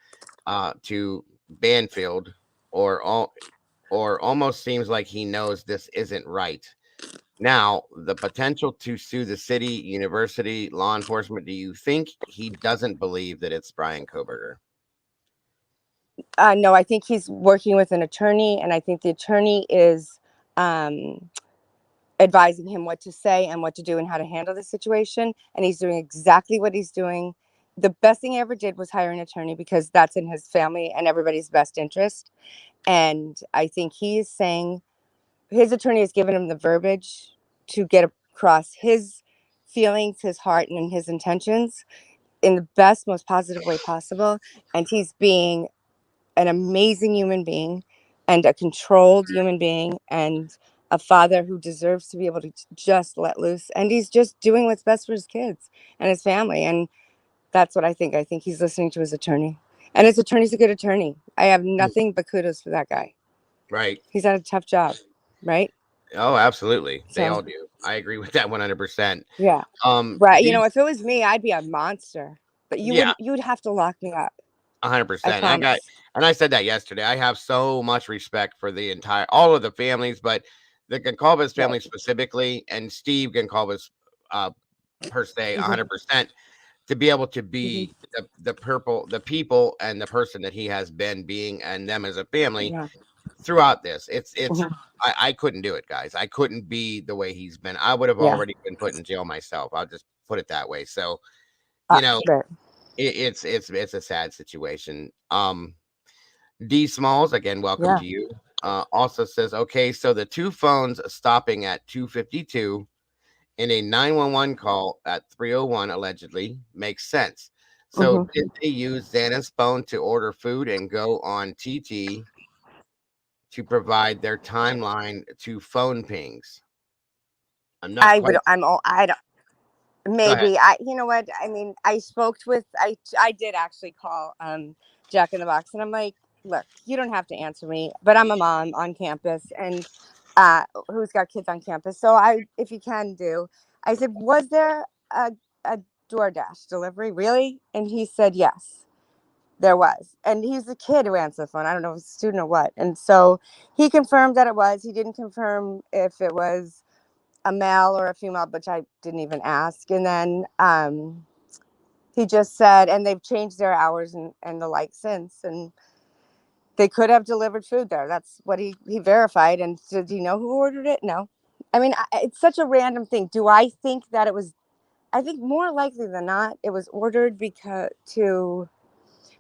to Banfield, or almost seems like he knows this isn't right. Now, the potential to sue the city, university, law enforcement. Do you think he doesn't believe that it's Brian Koberger? No, I think he's working with an attorney, and I think the attorney is um, advising him what to say and what to do and how to handle the situation. And he's doing exactly what he's doing. The best thing he ever did was hire an attorney because that's in his family and everybody's best interest. And I think he is saying his attorney has given him the verbiage to get across his feelings, his heart, and his intentions in the best, most positive way possible. And he's being an amazing human being and a controlled human being and a father who deserves to be able to just let loose. And he's just doing what's best for his kids and his family. And that's what I think. I think he's listening to his attorney. And his attorney's a good attorney. I have Mm, nothing but kudos for that guy. right. He's had a tough job, right? Oh, absolutely. They So, all do. I agree with that 100%. yeah. Right. You know, These if it was me, I'd be a monster. But yeah, you would have to lock me up. I 100%. promise. And I said that yesterday. I have so much respect for the entire all of the families, but the Goncalves Right. family specifically, and Steve Goncalves uh per se Hmm. 100%, to be able to Hmm. be the people and the person that he has been being and them as a family Yeah. throughout this. It's Hmm. I couldn't do it, guys. I couldn't be the way he's been. I would have Yeah. already been put in jail myself. I'll just put it that way. So, you know, Right. it's a sad situation. D Smalls, again, welcome Yeah. to you. Also says, okay, so the two phones stopping at 252 in a 911 call at 301 allegedly makes sense. So Hmm. did they use Xana's phone to order food and go on TT to provide their timeline to phone pings? I'm not I would. quite. I'm all. I don't. Go ahead. Maybe I. You know what? I mean, I spoke with. I did actually call Jack in the Box, and I'm like, look, you don't have to answer me, but I'm a mom on campus, and who's got kids on campus. So if you can do, I said, was there a DoorDash delivery really? And he said yes. There was. And he's a kid who answered the phone. I don't know if it's a student or what. And so he confirmed that it was. He didn't confirm if it was a male or a female, which I didn't even ask. And then he just said, and they've changed their hours and the like since. And they could have delivered food there. That's what he verified. And did he know who ordered it? No. I mean, it's such a random thing. Do I think that it was? I think more likely than not, it was ordered because to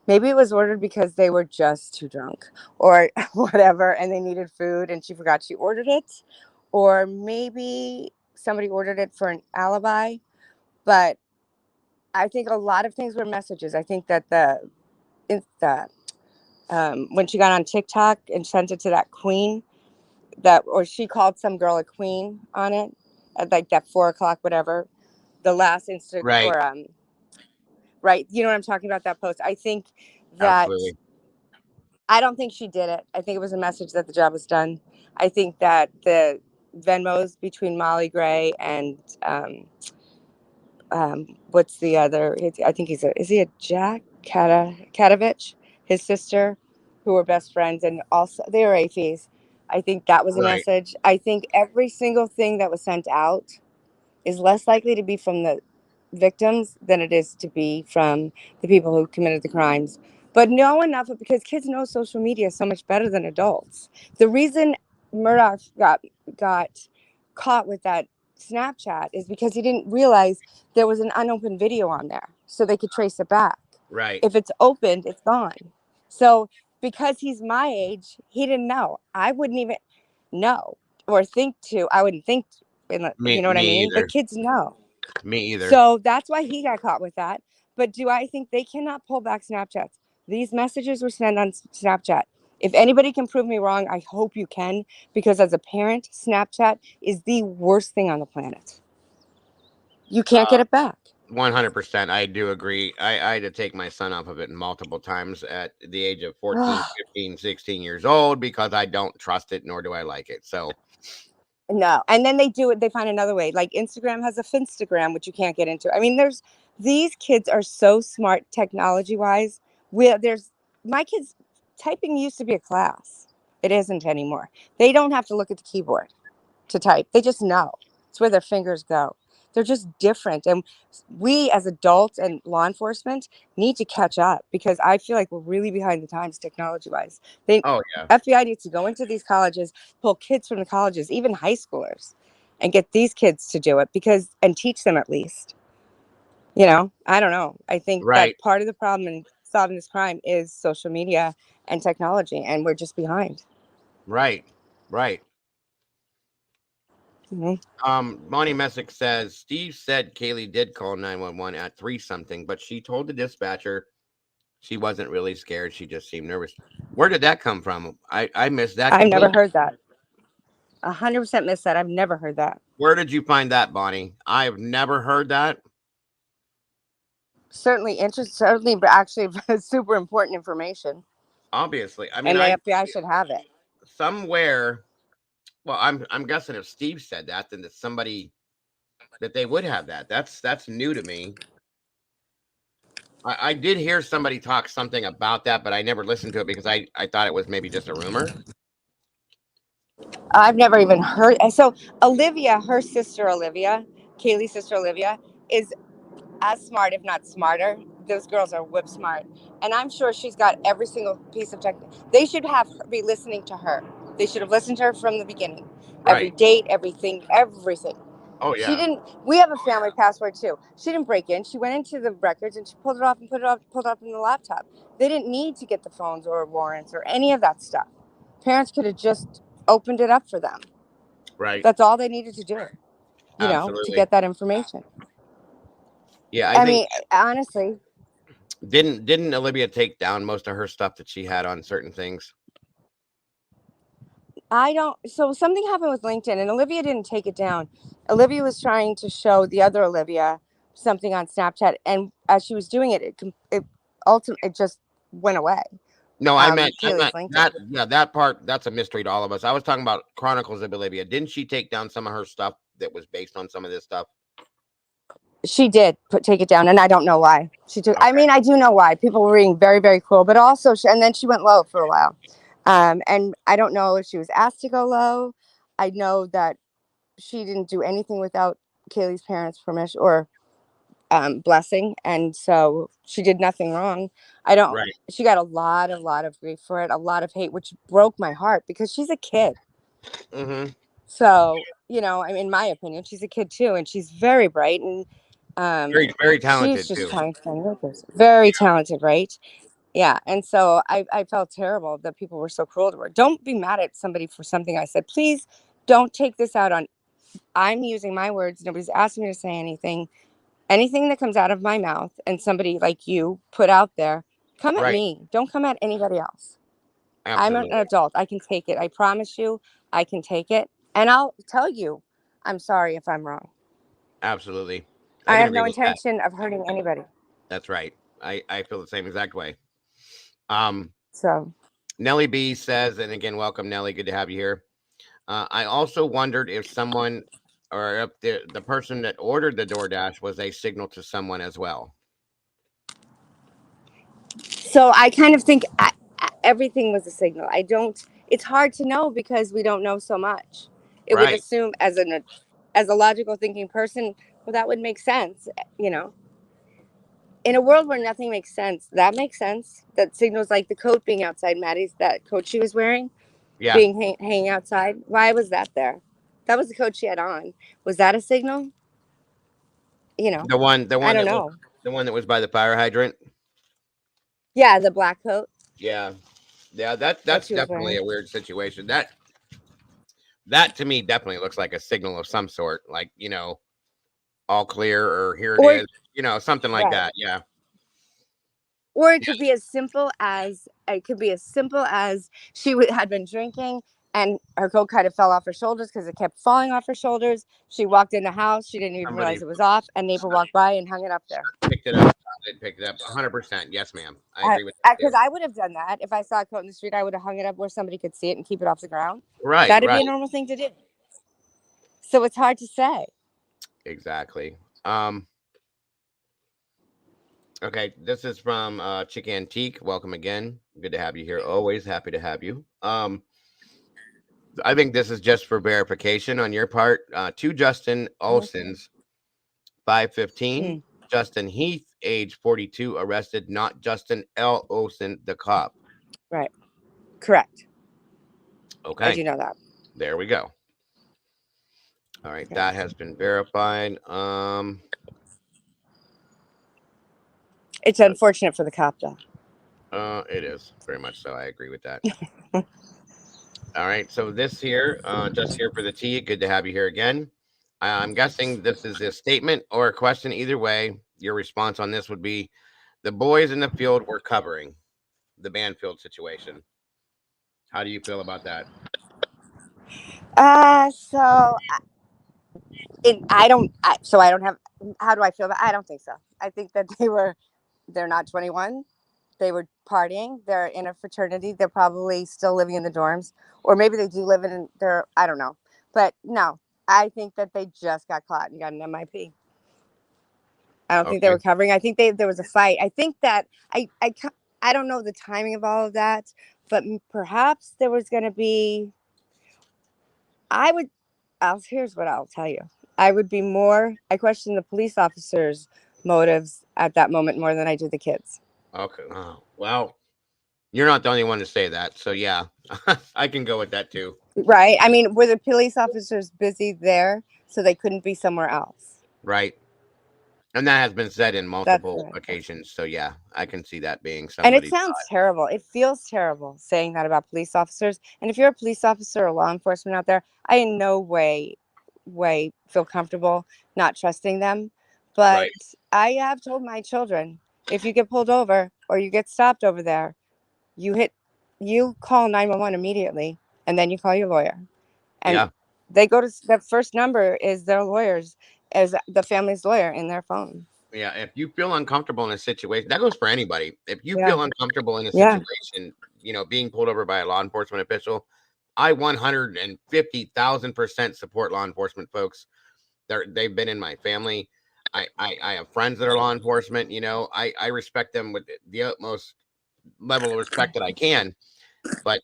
maybe it was ordered because they were just too drunk or whatever and they needed food and she forgot she ordered it. Or maybe somebody ordered it for an alibi. But I think a lot of things were messages. I think that the when she got on TikTok and sent it to that queen that or she called some girl a queen on it at like that 4 o'clock, whatever, the last instant Right. or right. You know what I'm talking about, that post. I think that Absolutely. I don't think she did it. I think it was a message that the job was done. I think that the Venmos between Molly Gray and what's the other? I think is he a Jack Katovich, his sister, who were best friends, and also they were AFs. I think that was a Right. message. I think every single thing that was sent out is less likely to be from the victims than it is to be from the people who committed the crimes. But know enough because kids know social media so much better than adults. The reason Murdoch got caught with that Snapchat is because he didn't realize there was an unopened video on there, so they could trace it back. Right. If it's opened, it's gone. So because he's my age, he didn't know. I wouldn't even know or think to. I wouldn't think, you know what I Me mean. But either. kids know. Me either. So that's why he got caught with that. But do I think they cannot pull back Snapchats? These messages were sent on Snapchat. If anybody can prove me wrong, I hope you can, because as a parent, Snapchat is the worst thing on the planet. You can't Uh, get it back. 100%. I do agree. I had to take my son off of it multiple times at the age of 14, 15, 16 years old because I don't trust it nor do I like it. So, No. And then they do it, they find another way. Like Instagram has a Finstagram, which you can't get into. I mean, these kids are so smart technology wise. There's my kids typing used to be a class. It isn't anymore. They don't have to look at the keyboard to type. They just know. It's where their fingers go. They're just different. And we as adults and law enforcement need to catch up, because I feel like we're really behind the times technology wise. They Oh yeah. FBI needs to go into these colleges, pull kids from the colleges, even high schoolers, and get these kids to do it, because and teach them at least. I don't know. I think Right. that part of the problem in solving this crime is social media and technology, and we're just behind. Right. Right. Mhm. Monty Messick says Steve said Kaylee did call 911 at 3 something, but she told the dispatcher she wasn't really scared. She just seemed nervous. Where did that come from? I missed that I've never completely. heard that. 100% missed that. I've never heard that. Where did you find that, Bonnie? I've never heard that. Certainly interesting. Certainly, but actually, super important information, Obviously. I mean, and the I FBI should have it. somewhere, well, I'm guessing if Steve said that, then that somebody that they would have that. That's new to me. I did hear somebody talk something about that, but I never listened to it because I thought it was maybe just a rumor. I've never even heard. So Olivia, her sister Olivia, Kaylee's sister Olivia, is as smart, if not smarter. Those girls are whip smart, and I'm sure she's got every single piece of tech. They should have be listening to her. They should have listened to her from the beginning. Every Right. date, everything, everything. Oh She yeah. didn't. We have a family password too. She didn't break in. She went into the records and she pulled it off and pulled it up in the laptop. They didn't need to get the phones or warrants or any of that stuff. Parents could have just opened it up for them. Right. That's all they needed to do, to Absolutely. get that information. Yeah, I I think mean, honestly, didn't Olivia take down most of her stuff that she had on certain things? I don't. So something happened with LinkedIn, and Olivia didn't take it down. Olivia was trying to show the other Olivia something on Snapchat, and as she was doing it, it ultimately it just went away. No, I Kaylee's meant LinkedIn. that yeah, that part that's a mystery to all of us. I was talking about Chronicles of Olivia. Didn't she take down some of her stuff that was based on some of this stuff? She did take it down, and I don't know why she took. I Okay. mean, I do know why. People were being very, very cruel, but also, and then she went low for a while. And I don't know if she was asked to go low. I know that she didn't do anything without Kaylee's parents' permission or blessing, and so she did nothing wrong. I don't. Right. She got a lot of grief for it, a lot of hate, which broke my heart because she's a kid. Mm-hmm. So, I mean, in my opinion, she's a kid too, and she's very bright, and Very, very she's talented just too. trying to find workers. Very talented, right? Yeah, and so I felt terrible that people were so cruel to her. Don't be mad at somebody for something I said. Please don't take this out on. I'm using my words. Nobody's asking me to say anything. Anything that comes out of my mouth and somebody like you put out there, come at Right. me. Don't come at anybody else. I'm an Absolutely. adult. I can take it. I promise you, I can take it. And I'll tell you, I'm sorry if I'm wrong. Absolutely. I I can have agree no with that. intention of hurting anybody. That's right. I feel the same exact way. Um, So Nellie B says, and again, welcome, Nellie. Good to have you here. I also wondered if someone or if the person that ordered the DoorDash was a signal to someone as well. So I kind of think everything was a signal. I don't. It's hard to know because we don't know so much. It would Right. assume as a logical thinking person, well, that would make sense. You know, in a world where nothing makes sense, that makes sense. That signals like the coat being outside. Maddie's that coat she was wearing Yeah. being hanging outside. Why was that there? That was the coat she had on. Was that a signal? The I one don't that was know. the one that was by the fire hydrant. Yeah, the black coat Yeah. Yeah, that that's she was definitely wearing. a weird situation. That to me definitely looks like a signal of some sort, like, all clear or here it Or is, something like right. that. Yeah. Or it Yeah. could be as simple as she had been drinking and her coat kind of fell off her shoulders because it kept falling off her shoulders. She walked in the house, she didn't even Somebody realize it was off, and neighbor walked by and hung it up there. picked it up. They picked it up 100%. Yes, ma'am. I agree with that Because too. I would have done that if I saw a coat in the street. I would have hung it up where somebody could see it and keep it off the ground. Right, That'd be a right. normal thing to do. So it's hard to say. Exactly. Okay, this is from Chick Antique. Welcome again. Good to have you here. Always happy to have you. I think this is just for verification on your part. To Justin Mhm. Olson's. 5:15, Mm, Justin Heath, age 42, arrested, not Justin L. Olson, the cop. right. Correct. I Okay, do know that. there we go. All right, Okay. that has been verified. It's unfortunate for the cop, though. It is very much so. I agree with that. All right, so this here, just here for the tea. Good to have you here again. I'm guessing this is a statement or a question. Either way, your response on this would be: the boys in the field were covering the Banfield situation. How do you feel about that? So I don't. So I don't have. How do I feel about? I don't think so. I think that they were. They're not 21. They were partying. They're in a fraternity. They're probably still living in the dorms, or maybe they do live in their. I don't know. But no, I think that they just got caught and got an MIP. I don't think they Okay, were covering. I think there was a fight. I think that I don't know the timing of all of that, but perhaps there was going to be. I would. Here's what I'll tell you. I would be more. I question the police officers' motives at that moment more than I do the kids. okay. Well, you're not the only one to say that, so yeah, I can go with that too. Right? I mean, were the police officers busy there so they couldn't be somewhere else? Right, and that has been said in That's multiple it. occasions. So yeah, I can see that being And it somebody's sounds terrible. It feels terrible saying that about police officers. And if you're a police officer or law enforcement out there, I in no way feel comfortable not trusting them. But right. I have told my children, if you get pulled over or you get stopped over there, you hit you call 911 immediately and then you call your lawyer. And Yeah, they go to the first number is their lawyers as the family's lawyer in their phone. yeah. If you feel uncomfortable in a situation, that goes for anybody. If you Yeah. feel uncomfortable in a Yeah. situation, being pulled over by a law enforcement official, I 150,000% support law enforcement folks. They've been in my family. I have friends that are law enforcement. I respect them with the utmost level of respect that I can, but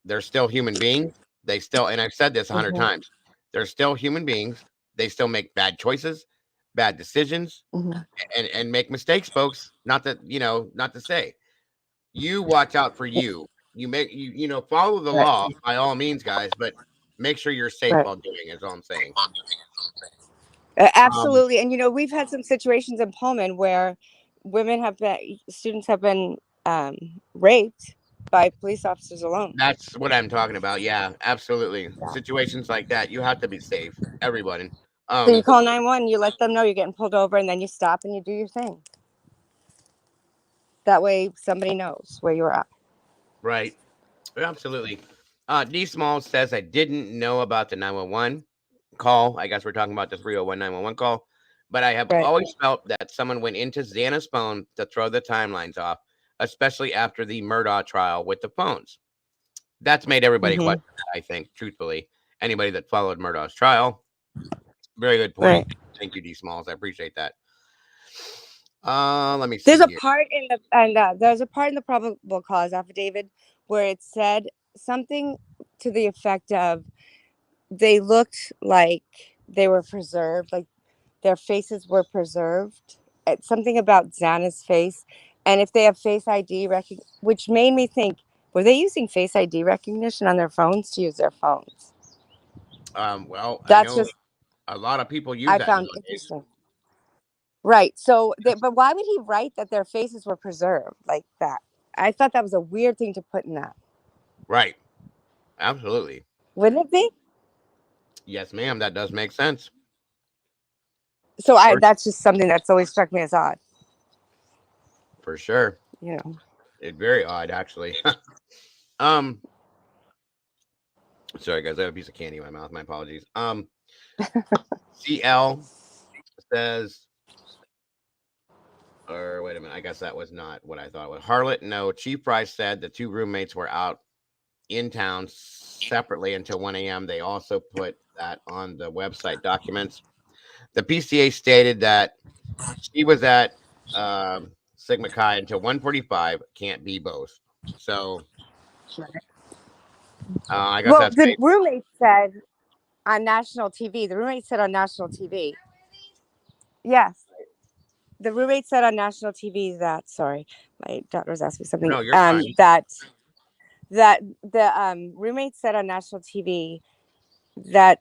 they're still human beings. They still, and I've said this 100 times, they're still human beings. They still make bad choices, bad decisions, Hmm. and make mistakes, folks. Not to say you watch out for you. Follow the Right. law by all means, guys, but make sure you're safe Right. while doing it, is all I'm saying. Um, Absolutely. And we've had some situations in Pullman where students have been um, raped by police officers alone. that's what I'm talking about. Yeah, absolutely. Yeah. Situations like that, you have to be safe, everybody. So you Um, call 911, you let them know you're getting pulled over, and then you stop and you do your thing. That way somebody knows where you're at. right. Absolutely. D Small says I didn't know about the 911 call. I guess we're talking about the 301 911 call, but I have Right. always felt that someone went into Xana's phone to throw the timelines off, especially after the Murdaugh trial with the phones. That's made everybody Hmm. question that, I think, truthfully. Anybody that followed Murdaugh's trial, very good point. Right. Thank you, D Smalls. I appreciate that. Let me There's see a here. part in the and there's a part in the probable cause affidavit where it said something to the effect of they looked like they were preserved, like their faces were preserved. It's something about Xana's face, and if they have face ID which made me think, were they using face ID recognition on their phones to use their phones? Well, I That's know just a lot of people use I that found nowadays. interesting. Right. So, but why would he write that their faces were preserved like that? I thought that was a weird thing to put in that. Right. Absolutely. Wouldn't it be? Yes, ma'am. That does make sense. So For, that's just something that's always struck me as odd. for sure. You know. It's very odd, actually. um, Sorry, guys. I have a piece of candy in my mouth. My apologies. CL says, or wait a minute. I guess that was not what I thought it was. Harlot, no. Chief Price said the two roommates were out in town separately until 1 a.m. They also put that on the website documents. The PCA stated that she was at Sigma Chi until 1:45. Can't be both. So I guess Well, that's the fake. roommate said on national TV. The roommate said on national TV. Yes, the roommate said on national TV that. Sorry, my daughter was asking me something. No, you're fine. That the roommate said on national TV that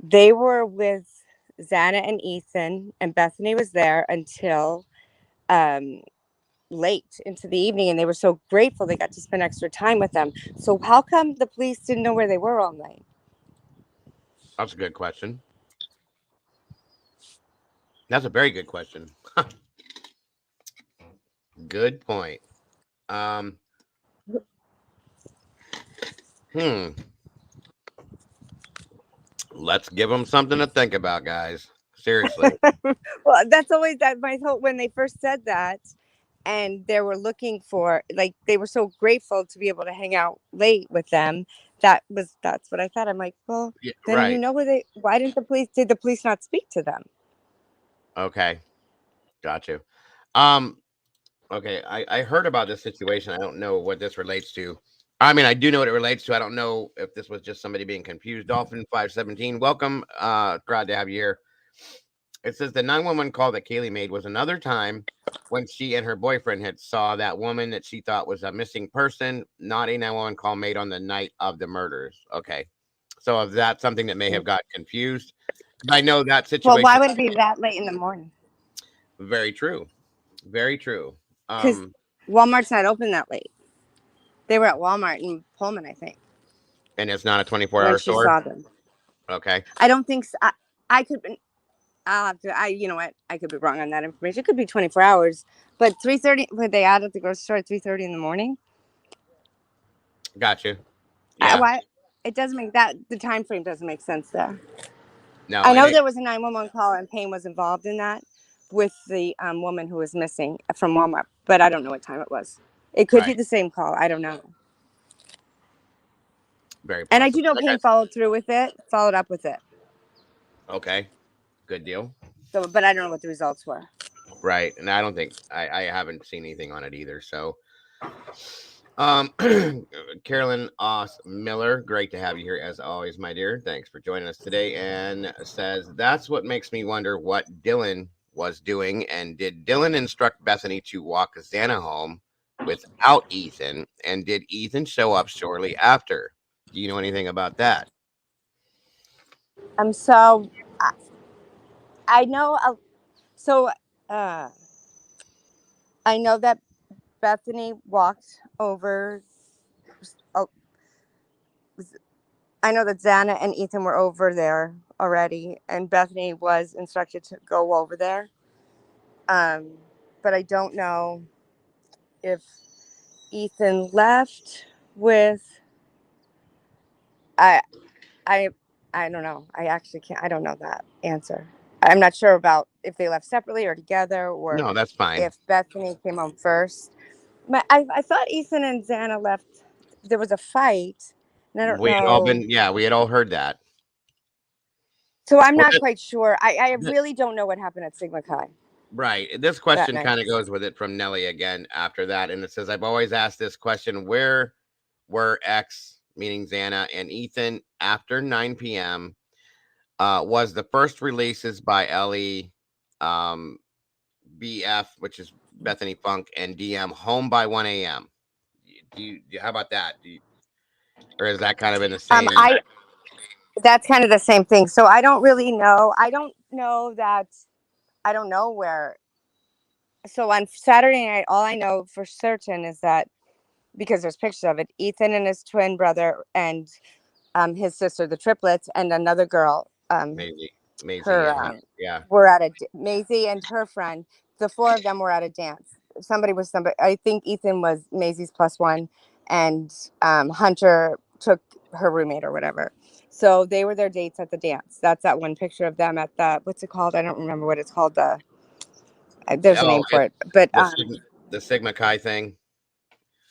they were with Xana and Ethan, and Bethany was there until um, late into the evening, and they were so grateful they got to spend extra time with them. So how come the police didn't know where they were all night? That's a good question. That's a very good question. Good point. Um, hmm. Let's give them something to think about, guys. Seriously. Well, that's always that my hope when they first said that, and they were looking for like they were so grateful to be able to hang out late with them. That's what I thought. I'm like, well, Yeah, then right. where they? Why didn't the police? Did the police not speak to them? Okay. Got you. Um, okay. I heard about this situation. I don't know what this relates to. I mean, I do know what it relates to. I don't know if this was just somebody being confused. Dolphin 517, welcome. Glad to have you here. It says the 911 call that Kaylee made was another time when she and her boyfriend had saw that woman that she thought was a missing person, not a 911 call made on the night of the murders. Okay. So if that's something that may have got confused, I know that Well, why situation. would it be that late in the morning? Very true. Very true. Because Walmart's not open that late. They were at Walmart in Pullman, I think, And it's not a 24-hour when she store. saw them. Okay. I don't think so. I could. I'll have to. You know what? I could be wrong on that information. It could be 24 hours, but 3:30. Would they out at the grocery store at 3:30 in the morning? Got you. Yeah. Why? It doesn't make that the time frame doesn't make sense there. No, I and know it there was a 911 call and Payne was involved in that with the woman who was missing from Walmart, but I don't know what time it was. It could be right. the same call. I don't know. Very And I possible. do know Like I Payne followed through with it, followed up with it. okay. Good deal. So, but I don't know what the results were. Right. And I don't think I haven't seen anything on it either. So Carolyn Oss Miller, great to have you here as always, my dear. Thanks for joining us today. And says that's what makes me wonder what Dylan was doing. And did Dylan instruct Bethany to walk Xana home without Ethan? And did Ethan show up shortly after? Do you know anything about that? So I know. So uh, I know that Bethany walked over. Oh, I know that Xana and Ethan were over there already, and Bethany was instructed to go over there. Um, but I don't know if Ethan left with. I I I don't know. I actually can't. I don't know that answer. I'm not sure about if they left separately or together, or No, that's fine. if Bethany came home first. I thought Ethan and Xana left. There was a fight, and I don't We had all know. been, yeah, we had all heard that. So I'm Well, not quite sure. I th- really don't know what happened at Sigma Chi right. This that question night. kind of goes with it from Nelly again after that. And it says, I've always asked this question, where were X, meaning Xana and Ethan, after 9 p.m.? Was the first releases by Ellie, um, BF, which is Bethany Funk, and DM home by 1 a.m.? How about that? Or is that kind of in the same? I That's kind of the same thing. So I don't really know. I don't know that. I don't know where. So on Saturday night, all I know for certain is that because there's pictures of it, Ethan and his twin brother and his sister, the triplets, and another girl, Maybe, Maisie, her and yeah. were at Maisie and her friend. The four of them were at a dance. Somebody was somebody. I think Ethan was Maisie's plus one, and Hunter took her roommate or whatever. So they were their dates at the dance. That's that one picture of them at the what's it called? I don't remember what it's called. There's a Oh, name for it, but the Sigma Chi thing,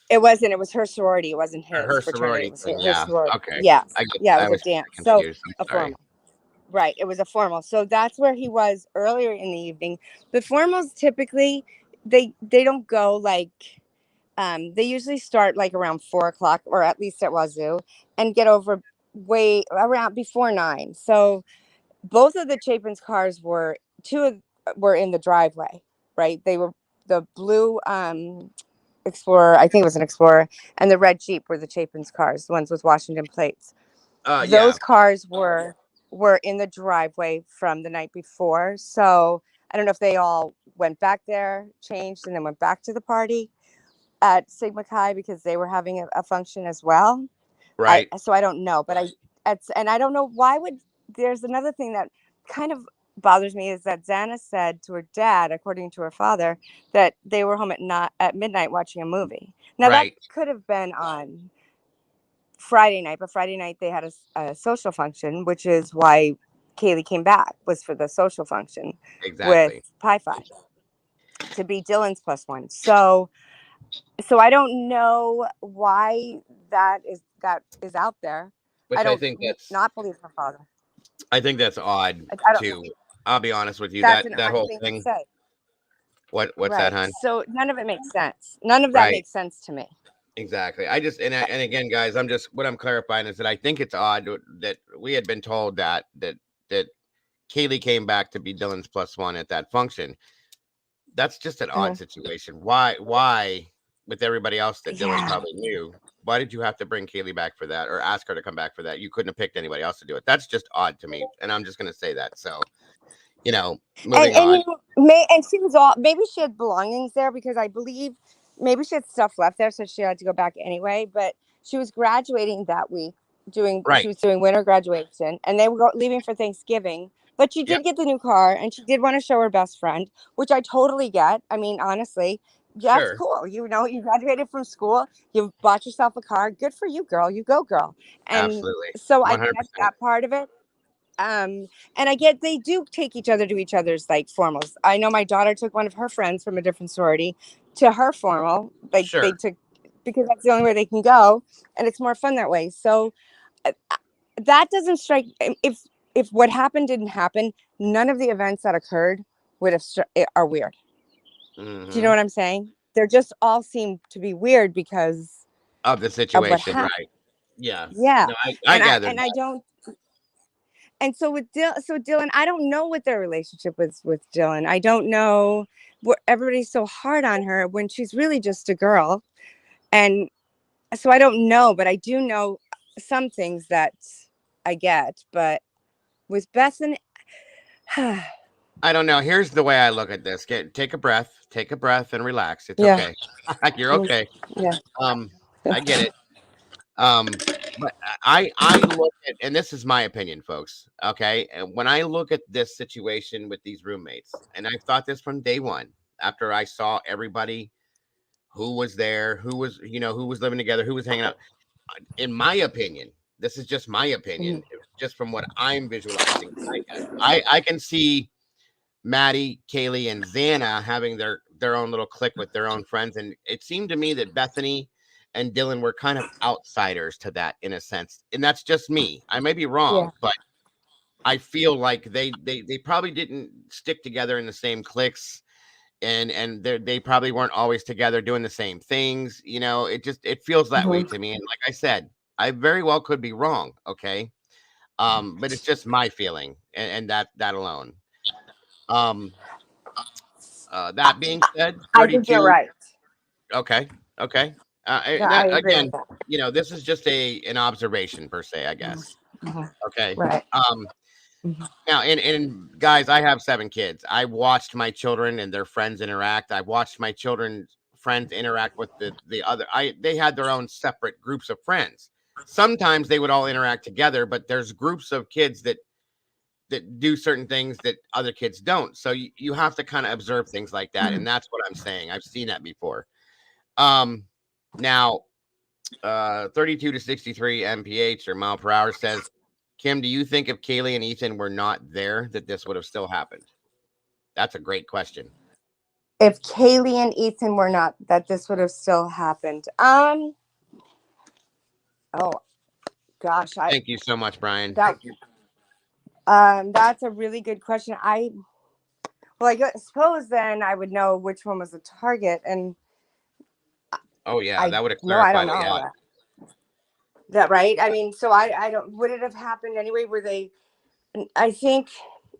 it wasn't. It was her sorority. It wasn't or his her fraternity. It sorority was thing. her Yeah. sorority. Okay. Yes, I get. yeah, it I was a was dance. So confused. I'm a sorry. formal. Right. It was a formal. So that's where he was earlier in the evening. The formals typically they don't go like they usually start like around 4 o'clock or at least at Wazoo and get over way around before 9. So both of the Chapin's cars were two of were in the driveway, right? They were the blue Explorer, I think it was an Explorer, and the red Jeep were the Chapin's cars, the ones with Washington plates. Yeah. Those cars were in the driveway from the night before. So I don't know if they all went back there, changed, and then went back to the party at Sigma Chi because they were having a function as well. Right. I don't know, but and I don't know why would there's another thing that kind of bothers me is that Xana said to her dad, according to her father, that they were home at not at midnight watching a movie. Now that Right. could have been on Friday night, but Friday night they had a social function, which is why Kaylee came back was for the social function with Exactly. Pi Fi to be Dylan's plus one. So I don't know why that is out there. I Which I don't think that's not believe her father. I think that's odd I don't. too. I'll be honest with you. That's That an that odd whole thing to thing. say. What's that, Right. hon? So none of it makes sense. None of that Right. makes sense to me. Exactly. And again, guys, I'm just what I'm clarifying is that I think it's odd that we had been told that Kaylee came back to be Dylan's plus one at that function. That's just an odd Uh, situation. Why with everybody else that Dylan yeah. probably knew? Why did you have to bring Kaylee back for that or ask her to come back for that? You couldn't have picked anybody else to do it. That's just odd to me, and I'm just going to say that. So, moving And on. you may and she was all maybe she had belongings there because I believe maybe she had stuff left there, so she had to go back anyway. But she was graduating that week, doing Right. she was doing winter graduation, and they were leaving for Thanksgiving. But she Yep. did get the new car, and she did want to show her best friend, which I totally get. I mean, honestly, that's Sure. cool. You know, you graduated from school, you bought yourself a car. Good for you, girl. You go, girl. And Absolutely. so I get 100%. that part of it. And I get they do take each other to each other's like formals. I know my daughter took one of her friends from a different sorority to her formal. Like they Sure. took because that's the only way they can go, and it's more fun that way. So that doesn't strike if what happened didn't happen, none of the events that occurred would have are weird. Do you know Hmm. what I'm saying? They're just all seem to be weird because Of the of what situation, happened. right? Yeah. Yeah, No, I gathered and I that. don't and so so Dylan, I don't know what their relationship was with Dylan. I don't know what everybody's so hard on her when she's really just a girl. And so I don't know, but I do know some things that I get. But with Bethany, I don't know. Here's the way I look at this. Take a breath and relax. It's yeah, okay. You're okay. yeah, Um, I get it. Um, but I look at, and this is my opinion, folks. Okay, and when I look at this situation with these roommates, and I've thought this from day one, after I saw everybody who was there, who was living together, who was hanging out. In my opinion, this is just my opinion, mhm, just from what I'm visualizing. I can see Maddie, Kaylee, and Xana having their own little clique with their own friends, and it seemed to me that Bethany and Dylan were kind of outsiders to that in a sense, and that's just me. I may be yeah, wrong, but I feel like they probably didn't stick together in the same cliques, and they probably weren't always together doing the same things. It feels that way mhm, to me, and like I said, I very well could be wrong. Okay, but it's just my feeling, and that alone. Um, that being said, I think you're 32. right. Okay. Okay. Yeah, I That agree with again, that. this is just an observation per se, I Mhm, guess. mhm, Okay. right. Um, Mhm, Now, and guys, I have 7 kids. I watched my children and their friends interact. I watched my children's friends interact with the other. They had their own separate groups of friends. Sometimes they would all interact together, but there's groups of kids that do certain things that other kids don't. So you have to kind of observe things like that, mhm. and that's what I'm saying. I've seen that before. Um, Now, 32 to 63 mph or mile per hour says, Kim, do you think if Kaylee and Ethan were not there, that this would have still happened? That's a great question. If Kaylee and Ethan were not, that this would have still happened. Oh gosh, I Thank you so much, Brian. that that's a really good question. I suppose then I would know which one was the target, and Oh yeah, I that would have no, I don't clarified a know lot. that. That right? I mean, so I don't. Would it have happened anyway? Were they? I think,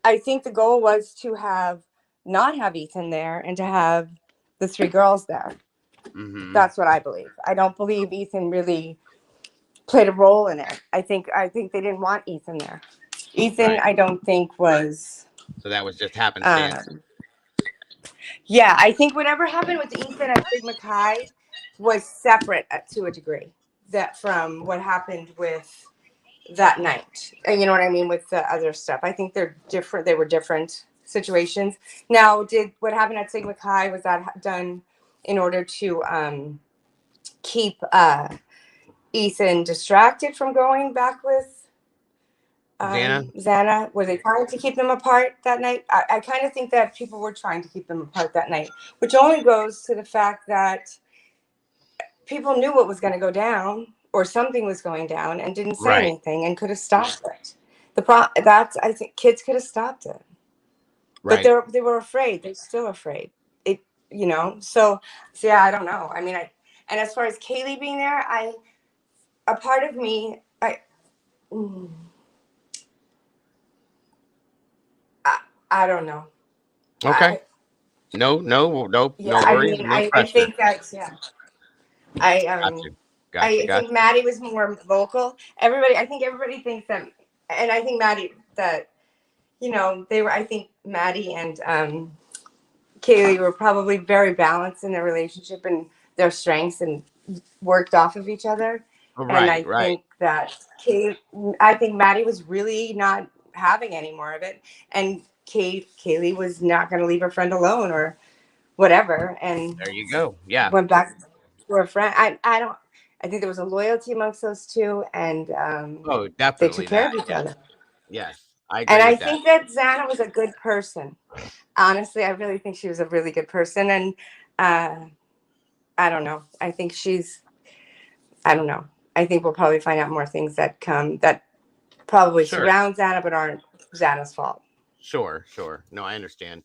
I think the goal was to have not have Ethan there and to have the three girls there. Mm-hmm. That's what I believe. I don't believe Ethan really played a role in it. I think they didn't want Ethan there. Ethan, Right. I don't think was. So that was just happenstance. Um, yeah, I think whatever happened with Ethan at Sigma Chi was separate to a degree that from what happened with that night. And you know what I mean with the other stuff. I think they're different. They were different situations. Now, did what happened at Sigma Chi was that done in order to keep Ethan distracted from going back with Xana? Xana? Were they trying to keep them apart that night? I kind of think that people were trying to keep them apart that night, which only goes to the fact that people knew what was going to go down or something was going down and didn't say Right. anything and could have stopped it. That's I think kids could have stopped it, but Right. they were afraid. They're still afraid. It so yeah, I don't know. I mean, I and as far as Kaylee being there, a part of me mm, I, I don't know. Okay. I No Yeah, I worries, mean, no I pressure. think that yeah, I Gotcha. Gotcha. I think Gotcha. Maddie was more vocal. I think everybody thinks that, and I think Maddie that they were. I think Maddie and Kaylee were probably very balanced in their relationship and their strengths and worked off of each other. And Right. I Right. think that I think Maddie was really not having any more of it, and Kaylee was not going to leave her friend alone or whatever, and There you go. Yeah. went back to her friend. I don't. I think there was a loyalty amongst those two, and Oh, they took definitely care that. of each Yes. other. Yes. I And agree I with that. think that Xana was a good person. Honestly, I really think she was a really good person, and uh, I don't know. I think she's. I don't know. I think we'll probably find out more things that probably Sure. surround Xana, but aren't Xana's fault. Sure. Sure. No, I understand.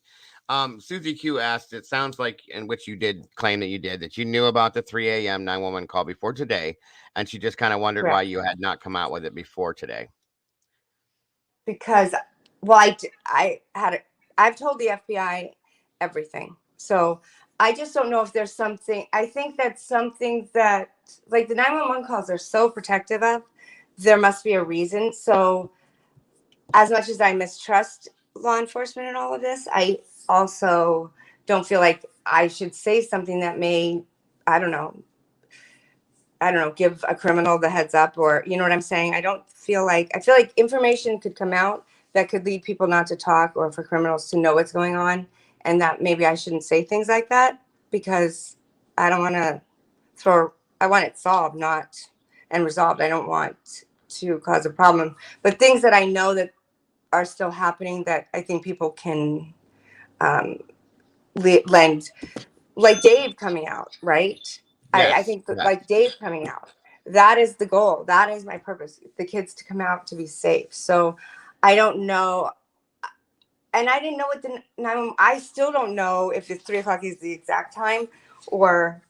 Susie Q asked, it sounds like, in which you did claim that you did, that you knew about the 3 a.m. 911 call before today, and she just kind of wondered why Correct. you had not come out with it before today. Because well I had it. I've told the FBI everything, so I just don't know if there's something. I think that's something that, like, the 911 calls are so protective of, there must be a reason. So as much as I mistrust law enforcement and all of this, I also don't feel like I should say something that may, i don't know I don't know, give a criminal the heads up, or you know what I'm saying. I feel like information could come out that could lead people not to talk, or for criminals to know what's going on, and that maybe I shouldn't say things like that, because I don't want to throw. I want it solved, not and resolved. I don't want to cause a problem. But things that I know that are still happening that I think people can um, lend, like Dave coming out, right? I Yes. think that, Yes. like Dave coming out, that is the goal. That is my purpose. The kids to come out to be safe. So I don't know. And I didn't know what the nine. I still don't know if it's 3 o'clock is the exact time, or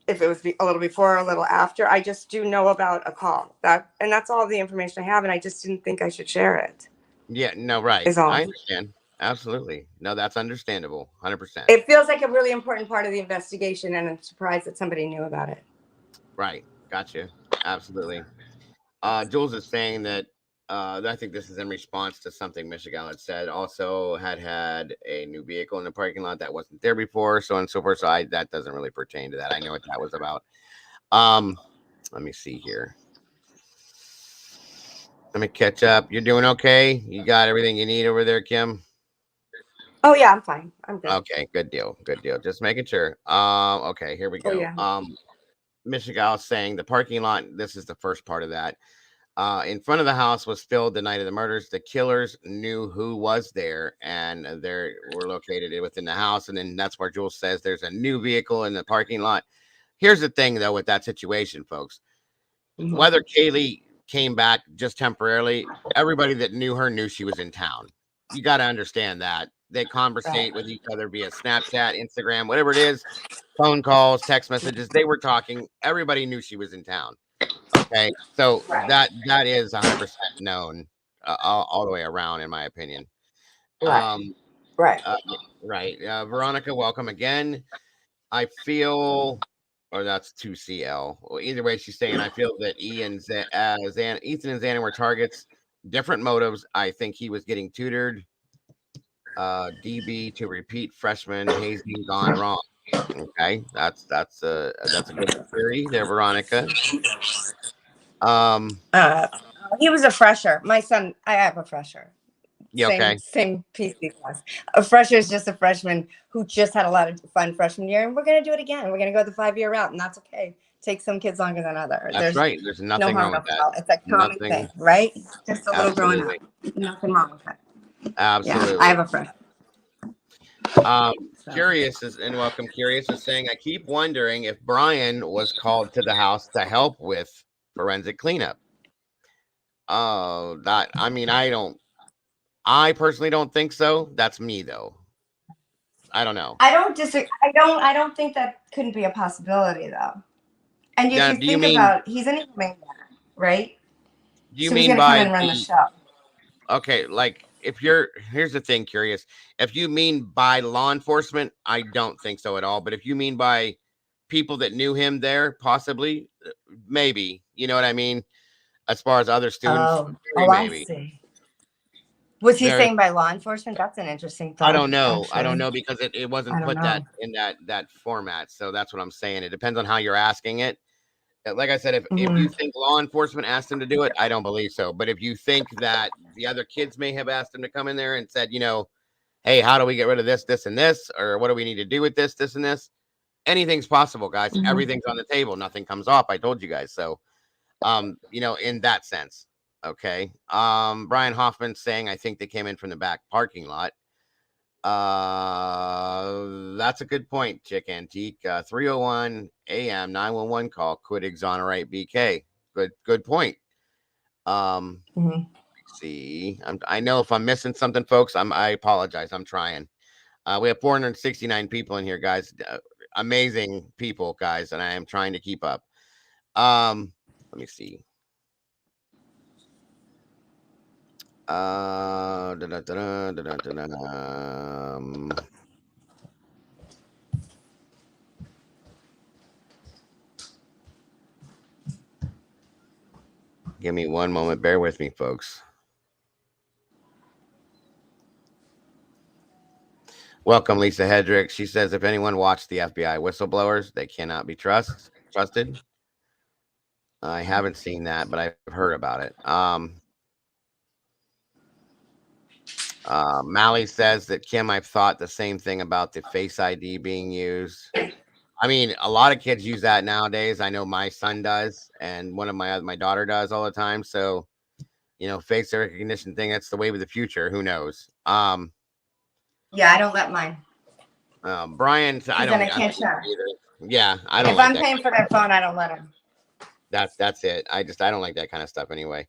if it was a little before or a little after. I just do know about a call and that's all the information I have. And I just didn't think I should share it. Yeah. No. Right. Is all. I understand. Absolutely. No, that's understandable. 100%. It feels like a really important part of the investigation, and I'm surprised that somebody knew about it. Right. Gotcha. Absolutely. Jules is saying that I think this is in response to something Michigan had said. Also, had a new vehicle in the parking lot that wasn't there before, so on and so forth. So that doesn't really pertain to that. I know what that was about. Um, Let me see here. Let me catch up. You're doing okay. You got everything you need over there, Kim. Oh yeah, I'm fine. I'm good. Okay, good deal. Good deal. Just making sure. Okay, here we Oh go. yeah. Michigan saying the parking lot. This is the first part of that. In front of the house was filled the night of the murders. The killers knew who was there, and they were located within the house. And then that's where Jules says there's a new vehicle in the parking lot. Here's the thing, though, with that situation, folks. Mhm. Whether Kaylee came back just temporarily, everybody that knew her knew she was in town. You got to understand that. They conversate with Right. each other via Snapchat, Instagram, whatever it is, phone calls, text messages. They were talking. Everybody knew she was in town. Okay, so Right. that is 100% known all the way around, in my opinion. Right. Um, Right. Right. Veronica, welcome again. I feel, or that's 2CL. Well, either way, she's saying, I feel that Ethan and Xana were targets, different motives. I think he was getting tutored. DB to repeat freshman hazing gone wrong. Okay, that's a good theory there, Veronica. Um, Uh, he was a fresher. My son, I have a fresher. yeah, okay, Same PC class. A fresher is just a freshman who just had a lot of fun freshman year, and we're gonna do it again. We're gonna go the 5 year route, and that's okay. Take some kids longer than other. that's There's right. There's no nothing harm, wrong no with that. foul. It's a common thing, Nothing. right? Just a little growing up. Absolutely. Nothing wrong with that. Yeah, I Absolutely. have a fresher. Um, So. Curious is and welcome. Curious is saying, I keep wondering if Brian was called to the house to help with forensic cleanup. Oh, that I mean, I personally don't think so. That's me though. I don't know. I don't disagree. I don't think that couldn't be a possibility though. And if Now, you do you think mean about, he's an man, right? do you So he's mean gonna come by and run the the show. okay, like if you're here's the thing, curious. If you mean by law enforcement, I don't think so at all. But if you mean by people that knew him there, possibly, maybe. You know what I mean? As far as other students, very I maybe. see. Was he Very saying by law enforcement? That's an interesting I thought, don't know. I don't actually. know because it I wasn't don't put that know. in that format. So that's what I'm saying. It depends on how you're asking it. Like I said, if you Hmm. think law enforcement asked him to do it, I don't believe so. But if you think that the other kids may have asked him to come in there and said, hey, how do we get rid of this, this, and this, or what do we need to do with this, this, and this? Anything's possible, guys. Hmm. Everything's on the table. Nothing comes off. I told you guys. So, in that sense, okay. Brian Hoffman saying, I think they came in from the back parking lot. That's a good point, Chick Antique. 301 AM 911 call could exonerate BK. Good point. Hmm. See, I know if I'm missing something, folks, I apologize. I'm trying. We have 469 people in here, guys. Amazing people, guys, and I am trying to keep up. Let me see. Give me one moment. Bear with me, folks. Welcome, Lisa Hedrick. She says, if anyone watched the FBI whistleblowers, they cannot be trusted. I haven't seen that, but I've heard about it. Mally says that Kim, I've thought the same thing about the Face ID being used. I mean, a lot of kids use that nowadays. I know my son does, and one of my daughter does all the time. So, face recognition thing, that's the wave of the future. Who knows? Yeah, I don't let mine, Brian, I because then don't I I don't can't use it share. either. Yeah, I don't If like I'm that. paying for their phone, I don't let him. That's it. I don't like that kind of stuff anyway.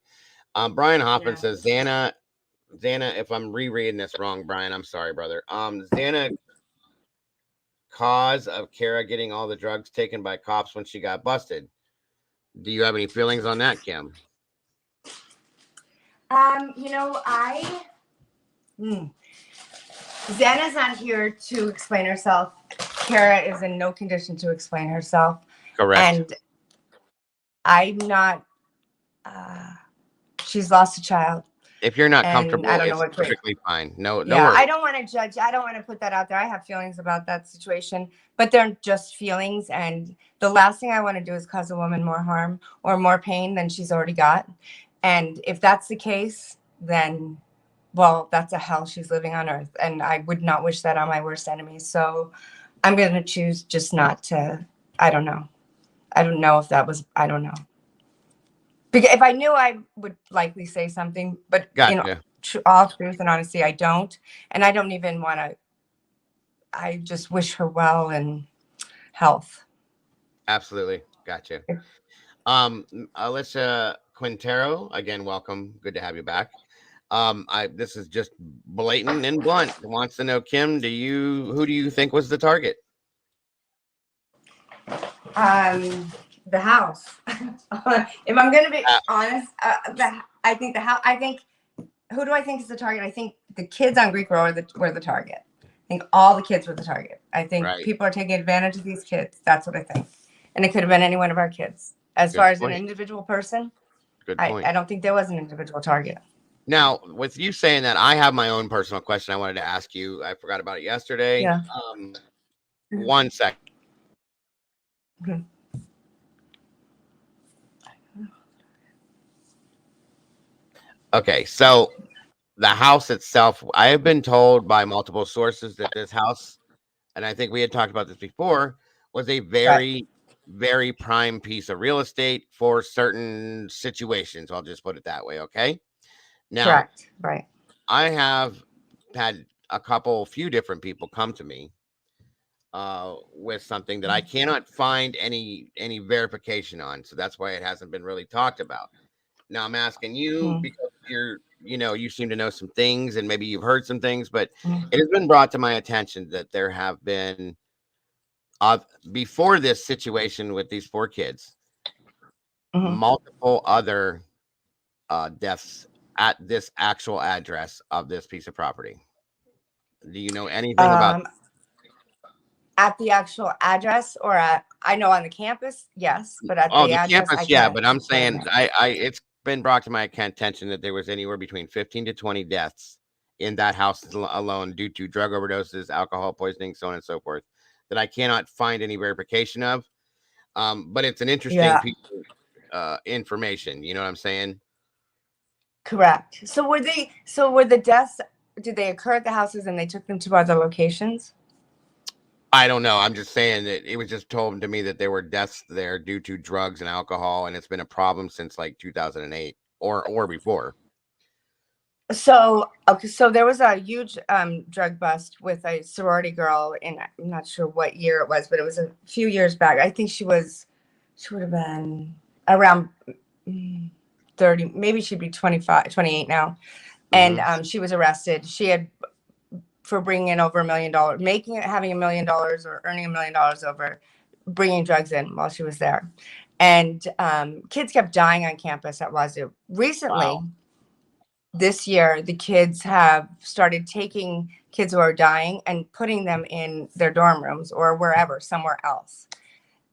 Brian Hoffman Yeah. says Xana, if I'm rereading this wrong, Brian, I'm sorry, brother. Xana, cause of Kara getting all the drugs taken by cops when she got busted. Do you have any feelings on that, Kim? I. Hmm. Xana's not here to explain herself. Kara is in no condition to explain herself, Correct. and I'm not. Uh, she's lost a child, If you're not and I comfortable, don't know it's what grade. perfectly fine. No Yeah, I worries. don't want to judge. I don't want to put that out there. I have feelings about that situation, but they're just feelings. And the last thing I want to do is cause a woman more harm or more pain than she's already got. And if that's the case, then, well, that's a hell she's living on earth. And I would not wish that on my worst enemy. So I'm going to choose just not to. I don't know. I don't know if that was, I don't know. Because if I knew, I would likely say something, but Gotcha. all truth and honesty, I don't, and I don't even want to. I just wish her well and health. Absolutely. Gotcha. Alicia Quintero, again, welcome. Good to have you back. This is just blatant and blunt. Wants to know, Kim, who do you think was the target? The house. If I'm going to be Uh, honest, I think the house. I think who do I think is the target? I think the kids on Greek Row were the target. I think all the kids were the target. I think Right. people are taking advantage of these kids. That's what I think. And it could have been any one of our kids. As far Good as an point. individual person, Good I point. don't think there was an individual target. Now, with you saying that, I have my own personal question I wanted to ask you. I forgot about it yesterday. Yeah. 1 second. Mhm. Okay, so the house itself, I have been told by multiple sources that this house, and I think we had talked about this before, was a Right. very, very prime piece of real estate for certain situations. I'll just put it that way. Okay. Now, Correct. Right. I have had few different people come to me with something that I cannot find any verification on. So that's why it hasn't been really talked about. Now I'm asking you Mm-hmm. because you seem to know some things and maybe you've heard some things, but Mm-hmm. it has been brought to my attention that there have been uh, before this situation with these 4 kids, Mm-hmm. multiple other deaths at this actual address of this piece of property. Do you know anything about? Um, at the actual address or at, I know on the campus, yes, but at Oh, the the address, I campus, yeah, can't but I'm put a saying name. it's been brought to my attention that there was anywhere between 15 to 20 deaths in that house alone due to drug overdoses, alcohol poisoning, so on and so forth, that I cannot find any verification of. But it's an interesting Yeah. piece of information. You know what I'm saying? Correct. So were the deaths, did they occur at the houses and they took them to other locations? I don't know. I'm just saying that it was just told to me that there were deaths there due to drugs and alcohol, and it's been a problem since like 2008 or before. So, okay, so there was a huge drug bust with a sorority girl in, I'm not sure what year it was, but it was a few years back. I think she would have been around 30, maybe she'd be 25, 28 now. And Hmm. she was arrested. She had, for bringing in over $1 million, making it, having $1 million or earning $1 million over bringing drugs in while she was there. And kids kept dying on campus at Wazoo. Recently, Wow. this year, the kids have started taking kids who are dying and putting them in their dorm rooms or wherever, somewhere else.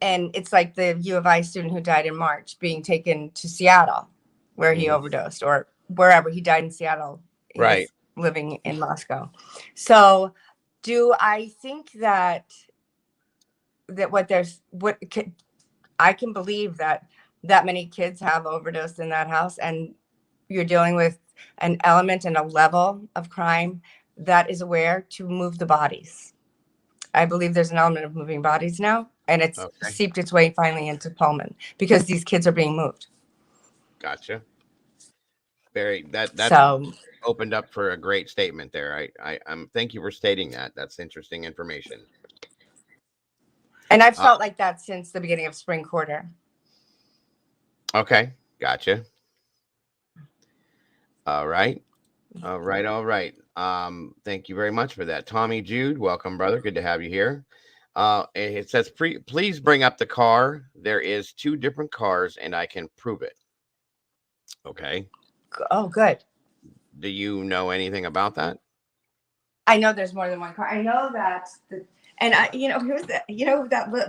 And it's like the U of I student who died in March being taken to Seattle, where he Hmm. overdosed, or wherever he died in Seattle. Right. He's living in Moscow. So, do I think that what there's what I can believe that many kids have overdosed in that house, and you're dealing with an element and a level of crime that is aware to move the bodies. I believe there's an element of moving bodies now, and it's Okay. seeped its way finally into Pullman because these kids are being moved. Gotcha. Very that's So, opened up for a great statement there. I'm thank you for stating that. That's interesting information. and I've Uh, felt like that since the beginning of spring quarter. okay, gotcha. All right, all right, all right. Thank you very much for that, Tommy Jude. Welcome, brother. Good to have you here. It says, please bring up the car. There is 2 different cars, and I can prove it. Okay. Oh, good. Do you know anything about that? I know there's more than one car. I know that, and who's that?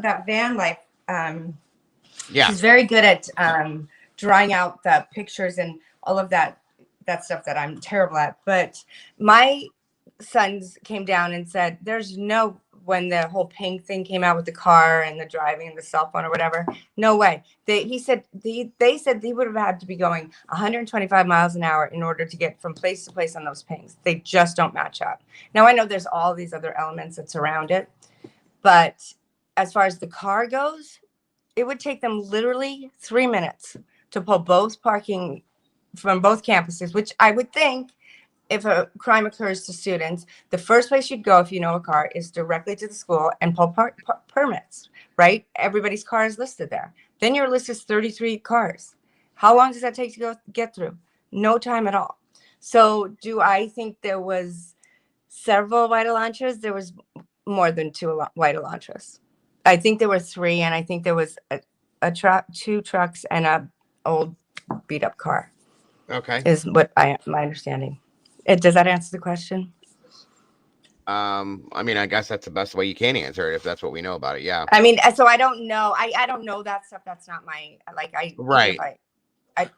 That van life. Yeah. She's very good at drawing out the pictures and all of that stuff that I'm terrible at. But my sons came down and said, "There's no." When the whole pink thing came out with the car and the driving and the cell phone or whatever, no way. They said they would have had to be going 125 miles an hour in order to get from place to place on those pings. They just don't match up. Now I know there's all these other elements that surround it, but as far as the car goes, it would take them literally 3 minutes to pull both parking from both campuses, which I would think if a crime occurs to students, the first place you'd go if you know a car is directly to the school and pull permits, right? Everybody's car is listed there. Then your list is 33 cars. How long does that take to get through? No time at all. So do I think there was several white Elantras? There was more than two white Elantras. I think there were three, and I think there was a truck, 2 trucks, and a old beat up car. Okay. Is what my understanding. Does that answer the question? I mean, I guess that's the best way you can answer it if that's what we know about it. Yeah. I mean, so I don't know. I don't know that stuff. That's not my like. I even if Right. I,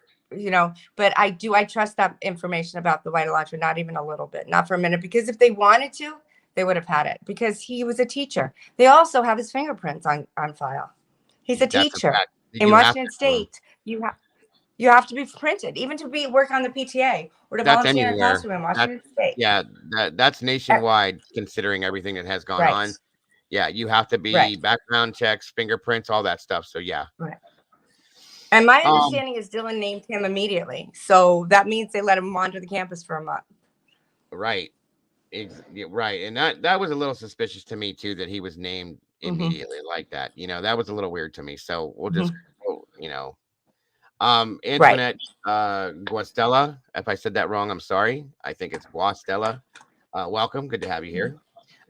but I trust that information about the White Lodge, not even a little bit, not for a minute. Because if they wanted to, they would have had it. Because he was a teacher. They also have his fingerprints on file. He's a That's a teacher fact. in You have to Washington have 'em. State. You have to be printed, even to be work on the PTA or to That's volunteer in a anywhere. classroom in That Washington State. yeah, that's Uh, nationwide considering everything that has gone Right, on. Yeah, you have to right, be background checks, fingerprints, all that stuff. So yeah. right. And my Um, understanding is Dylan named him immediately, so that means they let him onto the campus for a month. right. Yeah, right. And that was a little suspicious to me too that he was named Hmm. immediately like that. That was a little weird to me. So we'll just Hmm. Right. Antoinette Guastella, if I said that wrong, I'm sorry. I think it's Guastella. Welcome. Good to have you here.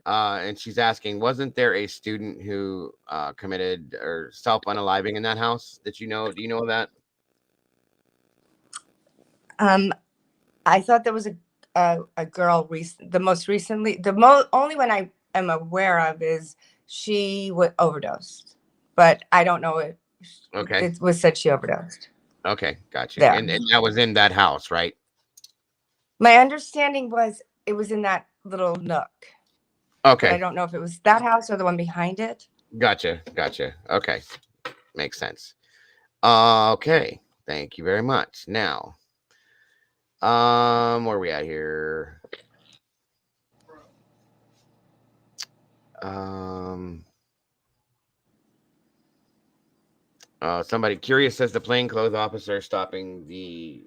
And she's asking, wasn't there a student who committed or self-unaliving in that house that you know? Do you know that? Um, I thought there was a girl the most recently only one I am aware of is she overdosed, but I don't know if Okay. it was said she overdosed Okay. Got you. there. And that was in that house, right? My understanding was it was in that little nook, but I Okay. don't know if it was that house or the one behind it. Gotcha. Gotcha. Okay. Makes sense. Okay. Thank you very much. Now, where are we at here? Um, Somebody curious says the plainclothes officer stopping the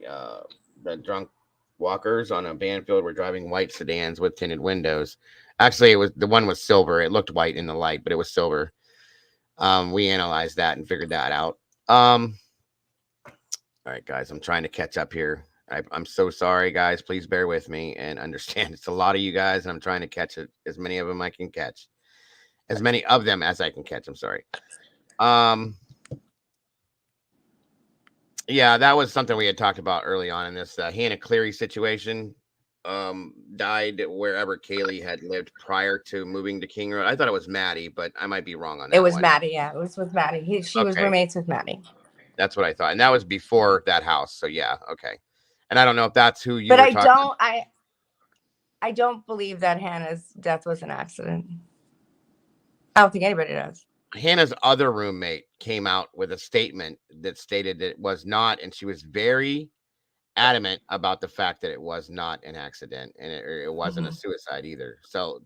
drunk walkers on a Banfield were driving white sedans with tinted windows. Actually, it was the one was silver. It looked white in the light, but it was silver. We analyzed that and figured that out. All right, guys, I'm trying to catch up here. I'm so sorry, guys. Please bear with me and understand it's a lot of you guys, and I'm trying to catch it as many of them I can catch, as many of them as I can catch. I'm sorry. Um, Yeah, that was something we had talked about early on in this Hannah Cleary situation. Died wherever Kaylee had lived prior to moving to King Road. I thought it was Maddie, but I might be wrong on It that was one. Maddie. Yeah, it was with Maddie. She was Okay, roommates with Maddie. that's what I thought, and that was before that house. So yeah, okay. And I don't know if that's who you But were talking. I don't believe that Hannah's death was an accident. I don't think anybody does. Hannah's other roommate came out with a statement that stated that it was not, and she was very adamant about the fact that it was not an accident and it wasn't a Hmm. suicide either. So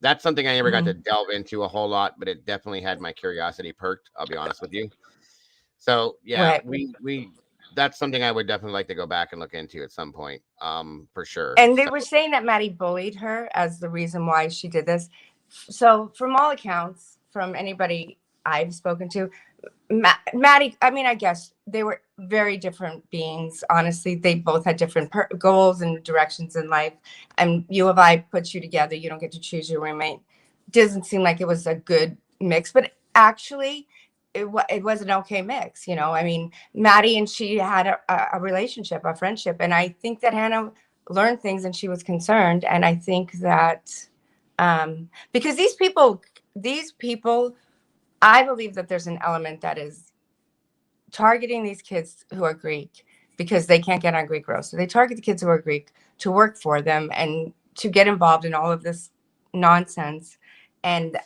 that's something I never got to Hmm. delve into a whole lot, but it definitely had my curiosity perked. I'll be honest with you. So yeah, Right. we that's something I would definitely like to go back and look into at some point, for sure. And they So were saying that Maddie bullied her as the reason why she did this. So, from all accounts, from anybody I've spoken to, Maddie, I mean, I guess they were very different beings. Honestly, they both had different goals and directions in life. And U of I puts you together. You don't get to choose your roommate. Doesn't seem like it was a good mix, but actually, it was an okay mix. I mean, Maddie and she had a relationship, a friendship, and I think that Hannah learned things and she was concerned. And I think that because these people, I believe that there's an element that is targeting these kids who are Greek because they can't get on Greek row. So they target the kids who are Greek to work for them and to get involved in all of this nonsense. And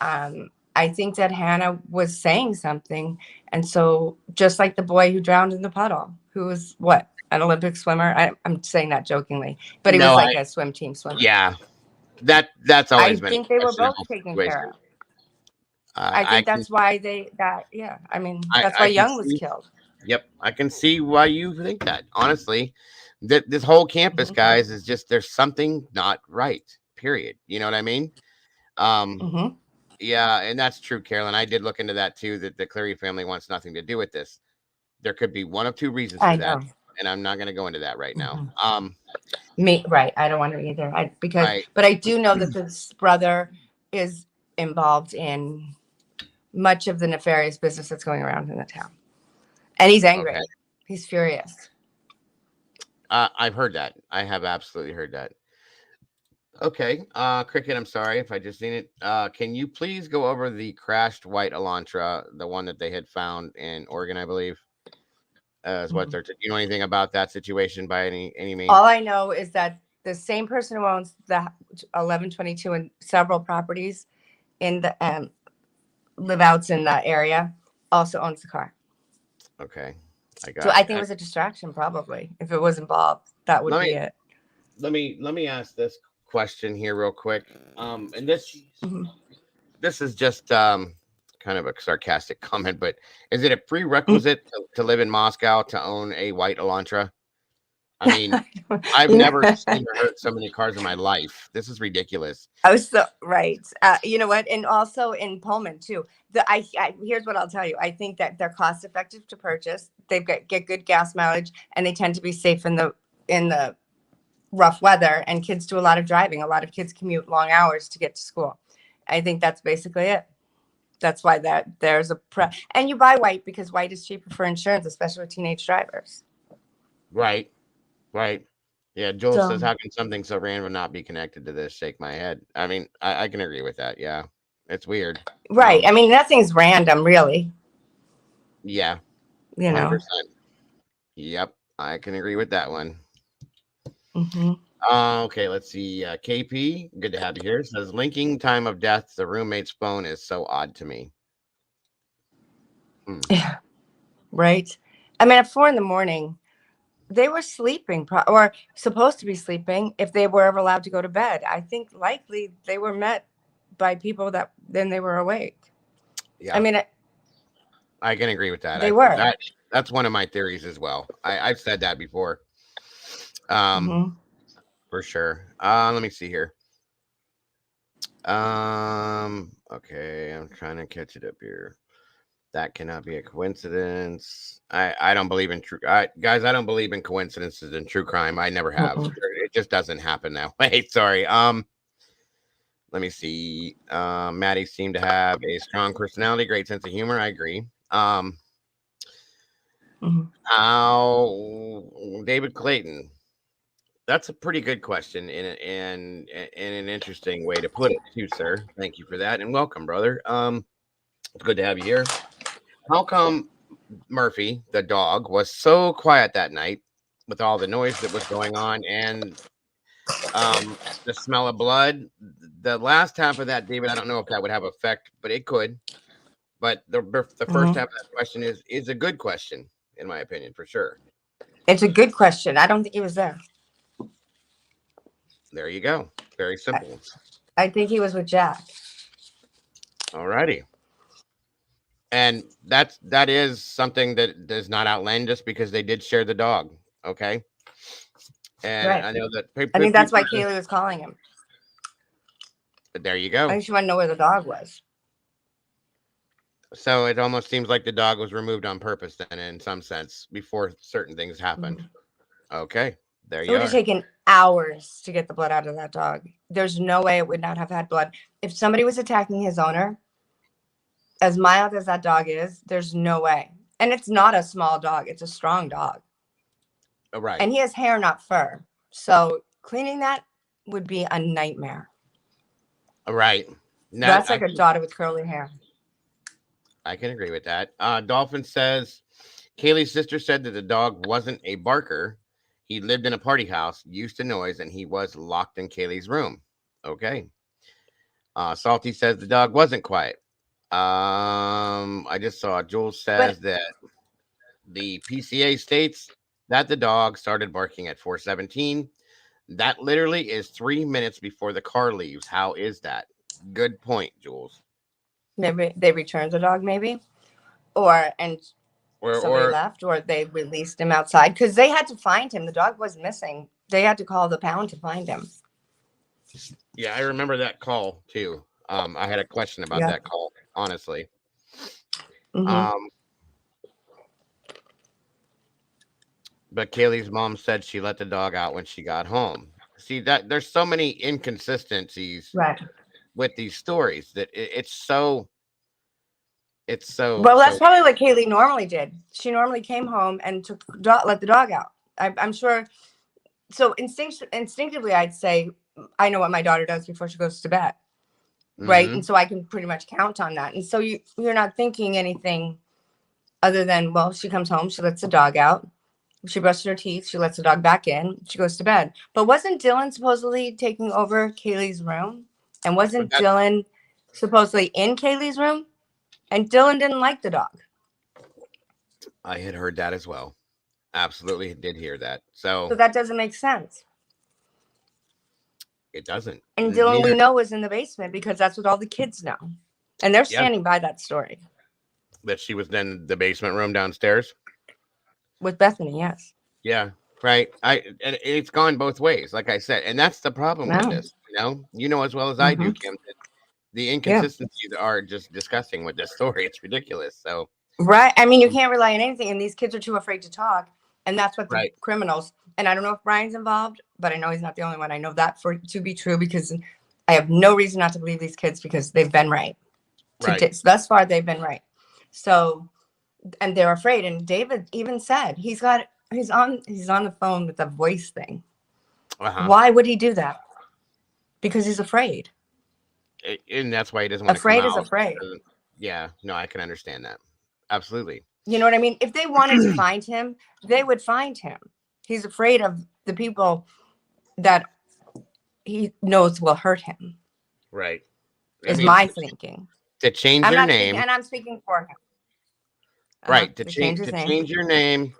I think that Hannah was saying something. And so just like the boy who drowned in the puddle, who was what? An Olympic swimmer. I'm saying that jokingly, but he was no, like a swim team swimmer. yeah, that's I always been think a they were both questionable taken care situation. of. I I think can that's why yeah. I mean, that's why I can Young was see. killed. Yep, I can see why you think that. Honestly, that this whole campus, Hmm. guys, is just there's something not right. Period. You know what I mean? Um, Hmm. yeah, and that's true, Carolyn. I did look into that too. That the Cleary family wants nothing to do with this. There could be one of two reasons I for that, know. and I'm not going to go into that right now. Hmm. Me, right. I don't want to either. Right. But I do know that this brother is involved in much of the nefarious business that's going around in the town. And he's Okay. angry. He's furious. I've heard that. I have absolutely heard that. Okay. Cricket, I'm sorry if I just seen it. Can you please go over the crashed white Elantra, the one that they had found in Oregon, I believe? Is what Mhm. they're. Do you know anything about that situation by any All means? I know is that the same person who owns the 1122 and several properties in the live outs in that area also owns the car. Okay. I So got. I think it was a distraction, probably. If it was involved, that would Let be me it. let me ask this question here real quick. And Mhm. this is just kind of a sarcastic comment, but is it a prerequisite to live in Moscow to own a white Elantra? I mean, I've You know, never seen or heard so many cars in my life. This is ridiculous. I was so right. You know what? And also in Pullman too. Here's what I'll tell you. I think that they're cost effective to purchase. They've get good gas mileage, and they tend to be safe in the rough weather. And kids do a lot of driving. A lot of kids commute long hours to get to school. I think that's basically it. That's why there's and you buy white because white is cheaper for insurance, especially with teenage drivers. Right, right. Yeah, Joel says, So how can something so random not be connected to this? Shake my head. I mean, I can agree with that. Yeah, it's weird. right. I mean, nothing's random, really. Yeah, You know. 100%. Yep, I can agree with that one. Hmm. Okay, let's see. KP, good to have you here. Says linking time of death to roommate's phone is so odd to me. Hmm. Yeah. Right. I mean, at 4 in the morning, they were sleeping or supposed to be sleeping if they were ever allowed to go to bed. I think likely they were met by people that then they were awake. I Yeah, mean, I can agree with that. they were. That's one of my theories as well. I've said that before. Um, Hmm. for sure. Let me see here. Okay, I'm trying to catch it up here. That cannot be a coincidence. I don't believe in guys. I don't believe in coincidences in true crime. I never have. Mm-mm. It just doesn't happen that way. Sorry. Let me see. Maddie seemed to have a strong personality, great sense of humor. I agree. Hmm. How David Clayton? That's a pretty good question in an interesting way to put it, too, sir. Thank you for that, and welcome, brother. It's good to have you here. How come Murphy, the dog, was so quiet that night with all the noise that was going on and the smell of blood? The last half of that, David, I don't know if that would have effect, but it could. But the first Hmm. half of that question is a good question, in my opinion, for sure. It's a good question. I don't think he was there. There you go. Very I, simple. I think he was with Jack. All righty. And that is something that does not outlandish because they did share the dog. Okay. And Right. I know that I think that's people. why Kaylee was calling him. There you I go. think she wanted to know where the dog was. So it almost seems like the dog was removed on purpose, then, in some sense, before certain things happened. Mhm. Okay, there It you would have are. taken hours to get the blood out of that dog. There's no way it would not have had blood. If somebody was attacking his owner, as mild as that dog is, there's no way. And it's not a small dog, it's a strong dog. Right, And he has hair, not fur. So cleaning that would be a nightmare. right. Now That's like a daughter with curly hair. I can agree with that. Dolphin says Kaylee's sister said that the dog wasn't a barker. He lived in a party house, used to noise, and he was locked in Kaylee's room. Okay. Salty says the dog wasn't quiet. I just saw Jules But says that the PCA states that the dog started barking at 4:17. That literally is 3 minutes before the car leaves. How is that? Good point, Jules. maybe they returned the dog, maybe. And somebody Or left, or they released him outside because they had to find him. The dog was missing. They had to call the pound to find him. yeah, I remember that call too. I had a question about Yeah. that call, honestly. Hmm. Um, but Kaylee's mom said she let the dog out when she got home. See that there's so many inconsistencies Right. with these stories that it's so Well, that's so. probably what Kaylee normally did. She normally came home and let the dog out. I'm sure so instinctively, I'd say I know what my daughter does before she goes to bed, right? Mm-hmm. And so I can pretty much count on that. And so you're not thinking anything other than, well, she comes home, she lets the dog out, she brushes her teeth, she lets the dog back in, she goes to bed. But wasn't Dylan supposedly taking over Kaylee's room? And wasn't That Dylan supposedly in Kaylee's room? And Dylan didn't like the dog. I had heard that as well. Absolutely did hear that. So So that doesn't make sense. it doesn't. And Dylan, we Neither. know, was in the basement because that's what all the kids know. And they're Yeah, standing by that story that she was in the basement room downstairs. with Bethany, yes. Yeah, right. And it's gone both ways, like I said, and that's the problem with No. this. You know as well as I do, Mm-hmm. Kim. That the Yeah. inconsistencies are just disgusting with this story. It's ridiculous. So, Right. I mean, you can't rely on anything. And these kids are too afraid to talk. And that's what the right, criminals, and I don't know if Brian's involved, but I know he's not the only one. I know that for to be true because I have no reason not to believe these kids because they've been right. right. Thus far, they've been right. So, and they're afraid. And David even said he's on the phone with the voice thing. Uh huh. Why would he do that? Because he's afraid. And that's why he doesn't want to come Afraid is out. afraid. Yeah, no, I can understand that. Absolutely. You know what I mean? If they wanted to find him, they would find him. He's afraid of the people that he knows will hurt him, Right. I is mean, my thinking. to change I'm your not speaking, name, and I'm speaking for him. right? To To change change his to name. change your name,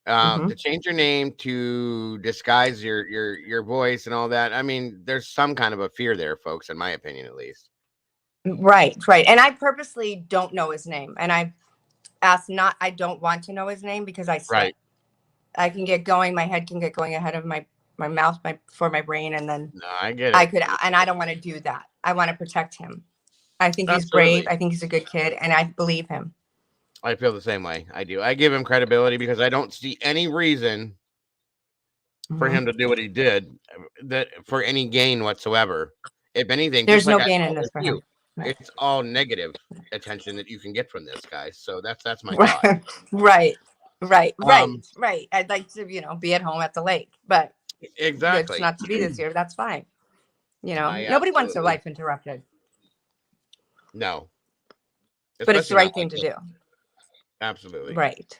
Hmm. to change your name to disguise your voice and all that. I mean, there's some kind of a fear there, folks, in my opinion, at least. Right, right. And I purposely don't know his name. And I asked not, I don't want to know his name because Right. I can get going. My head can get going ahead of my mouth, for my brain. And then No, I get I it. could, and I don't want to do that. I want to protect him. I think he's brave. Absolutely. I think he's a good kid. And I believe him. I feel the same way. I do. I give him credibility because I don't see any reason for Hmm. him to do what he did that for any gain whatsoever. If anything, just There's like no I gain said in this with for you, him. Right. it's all negative attention that you can get from this guy. So that's my thought. Right. Right. Right. Right. Um, Right. I'd like to, be at home at the lake, but it's exactly. not to be this year. That's fine. I Nobody wants their absolutely life interrupted, no, but it's the especially not right like thing to this. do. Absolutely. Right.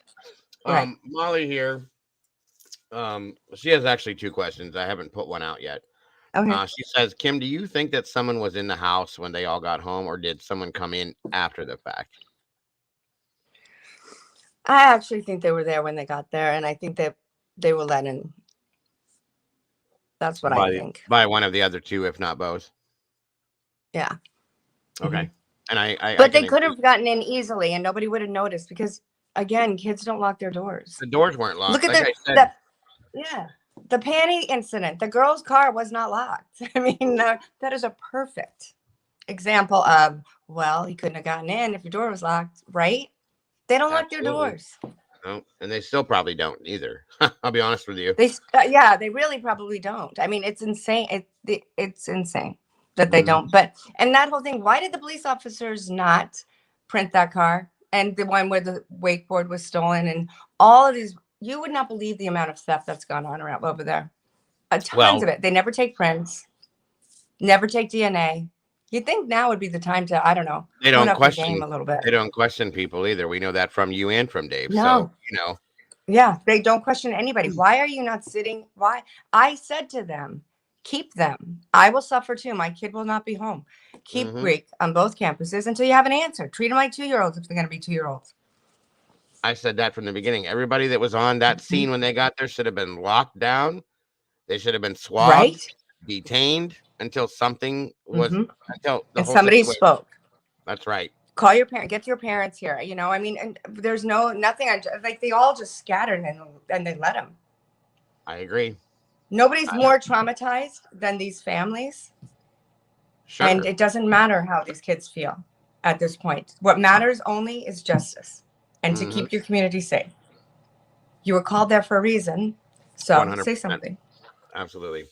Right. Molly here. She has actually two questions. I haven't put one out yet. Okay. She says, Kim, do you think that someone was in the house when they all got home, or did someone come in after the fact? I actually think they were there when they got there, and I think that they were let in. That's what I By think. by one of the other two, if not both. Yeah. Okay. Hmm. And I But they can could agree. have gotten in easily, and nobody would have noticed because, again, kids don't lock their doors. The doors weren't Look locked. at Like I said, yeah, the panty incident. The girl's car was not locked. I mean, that is a perfect example of, well, he couldn't have gotten in if your door was locked, right? They don't lock their absolutely. doors. No, and they still probably don't either. I'll be honest with you. Yeah, they really probably don't. I mean, it's insane. It's insane that they Mhm. don't. But and that whole thing. Why did the police officers not print that car and the one where the wakeboard was stolen and all of these? You would not believe the amount of theft that's gone on around over there. Tons Well, of it. They never take prints. Never take DNA. You'd think now would be the time to, I don't know, they hone don't up your game question a little bit. they don't question people either. We know that from you and from Dave. So, No. Yeah, they don't question anybody. Mm. Why are you not sitting? Why? I said to them, keep them. I will suffer too. My kid will not be home. Keep Mhm. Greek on both campuses until you have an answer. Treat them like 2-year-olds if they're going to be 2-year-olds. I said that from the beginning. Everybody that was on that Mhm. scene when they got there should have been locked down. They should have been swabbed, Right? detained until something was Hmm. until the And whole somebody situation. spoke. That's right. Call your parent. Get your parents here. I mean, and there's nothing. Like they all just scattered and they let them. I agree. Nobody's I, more traumatized than these families. And sure. it doesn't matter how these kids feel at this point. What matters only is justice and to Mhm. keep your community safe. You were called there for a reason. So say 100%. something. Absolutely.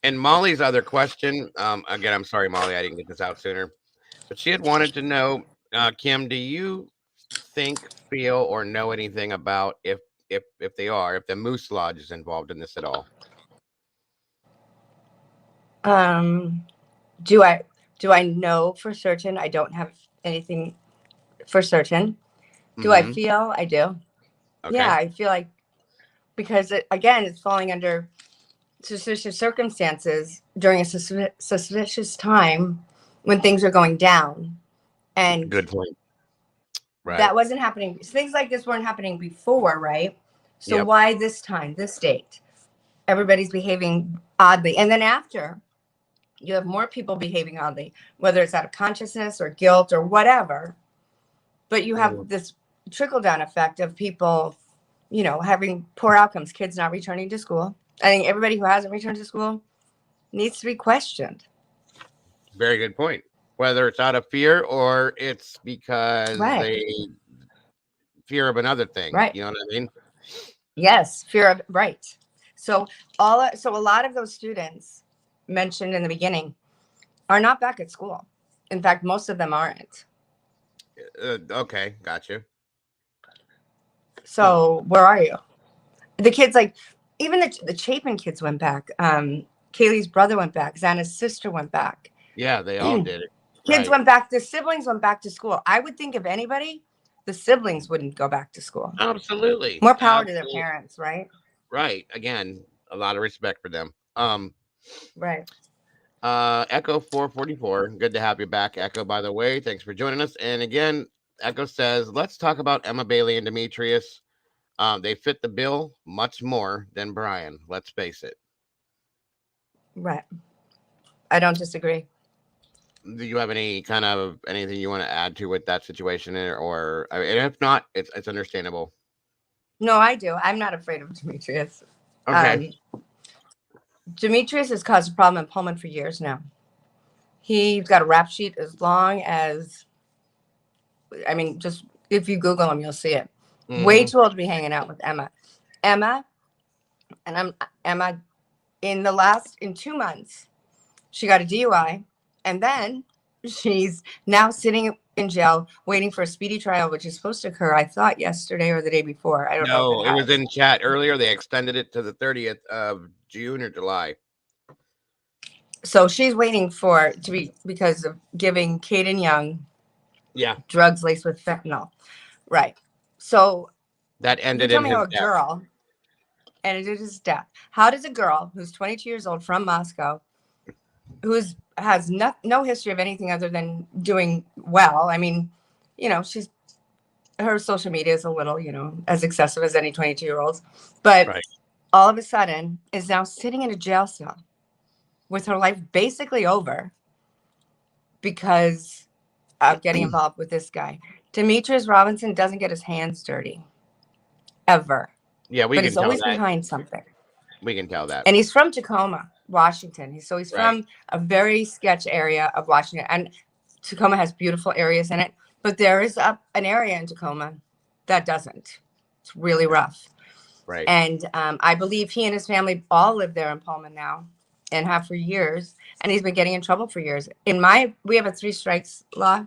And Molly's other question, again, I'm sorry, Molly, I didn't get this out sooner, but she had wanted to know, Kim, do you think, feel, or know anything about if the Moose Lodge is involved in this at all? Um, do I do I know for certain? I don't have anything for certain. Do I Mm-hmm. feel? I do. Yeah, Okay. I feel like because again, it's falling under suspicious circumstances during a suspicious time when things are going down, and Good point. Right. that wasn't happening. Things like this weren't happening before, right? So Yep. why this time, this date? Everybody's behaving oddly, and then after you have more people behaving oddly, whether it's out of consciousness or guilt or whatever. But you Mm. have this trickle down effect of people, having poor outcomes, kids not returning to school. I think everybody who hasn't returned to school needs to be questioned. Very good point. Whether it's out of fear or it's because Right. they fear of another thing. Right. You know what I mean? Yes. Fear of right. So so a lot of those students mentioned in the beginning are not back at school. In fact, most of them aren't. Okay, got you. Hmm. So where are you? The kids, like, even the Chapin kids went back. Kaylee's brother went back. Xana's sister went back. Yeah, they all did it. Kids Right. went back. The siblings went back to school. I would think if anybody, the siblings wouldn't go back to school. Absolutely. More power to their Absolutely. parents, right? Right. Again, a lot of respect for them. Right. Echo 444. Good to have you back, Echo, by the way. Thanks for joining us. And again, Echo says, let's talk about Emma Bailey and Demetrius. They fit the bill much more than Brian. Let's face it. Right. I don't disagree. Do you have any kind of anything you want to add to with that situation, or I mean, if not, it's understandable. No, I do. I'm not afraid of Demetrius. Okay. Um, Demetrius has caused a problem in Pullman for years now. He's got a rap sheet as long as, I mean, just if you Google him, you'll see it. Way Mm-hmm. too old to be hanging out with Emma. Emma, and Emma, in 2 months, she got a DUI, and then she's now sitting in jail waiting for a speedy trial, which is supposed to occur, I thought, yesterday or the day before. I don't know if it No, it was has. in chat earlier. They extended it to the 30th of June or July. So she's waiting for to be because of giving Caden Young Yeah, drugs laced with fentanyl. Right. So that you ended tell in me his how a death. girl, and it is his death. How does a girl who's 22 years old from Moscow, has no history of anything other than doing well? I mean, she's her social media is a little, as excessive as any 22-year-old's, but Right. all of a sudden is now sitting in a jail cell with her life basically over because of getting involved with this guy. Demetrius Robinson doesn't get his hands dirty ever, Yeah, we but can he's tell always that. behind something. We can tell that. And he's from Tacoma, Washington. He's Right. from a very sketch area of Washington, and Tacoma has beautiful areas in it, but there is an area in Tacoma that doesn't. It's really rough. Right. And I believe he and his family all live there in Pullman now and have for years. And he's been getting in trouble for years. We have a 3 strikes law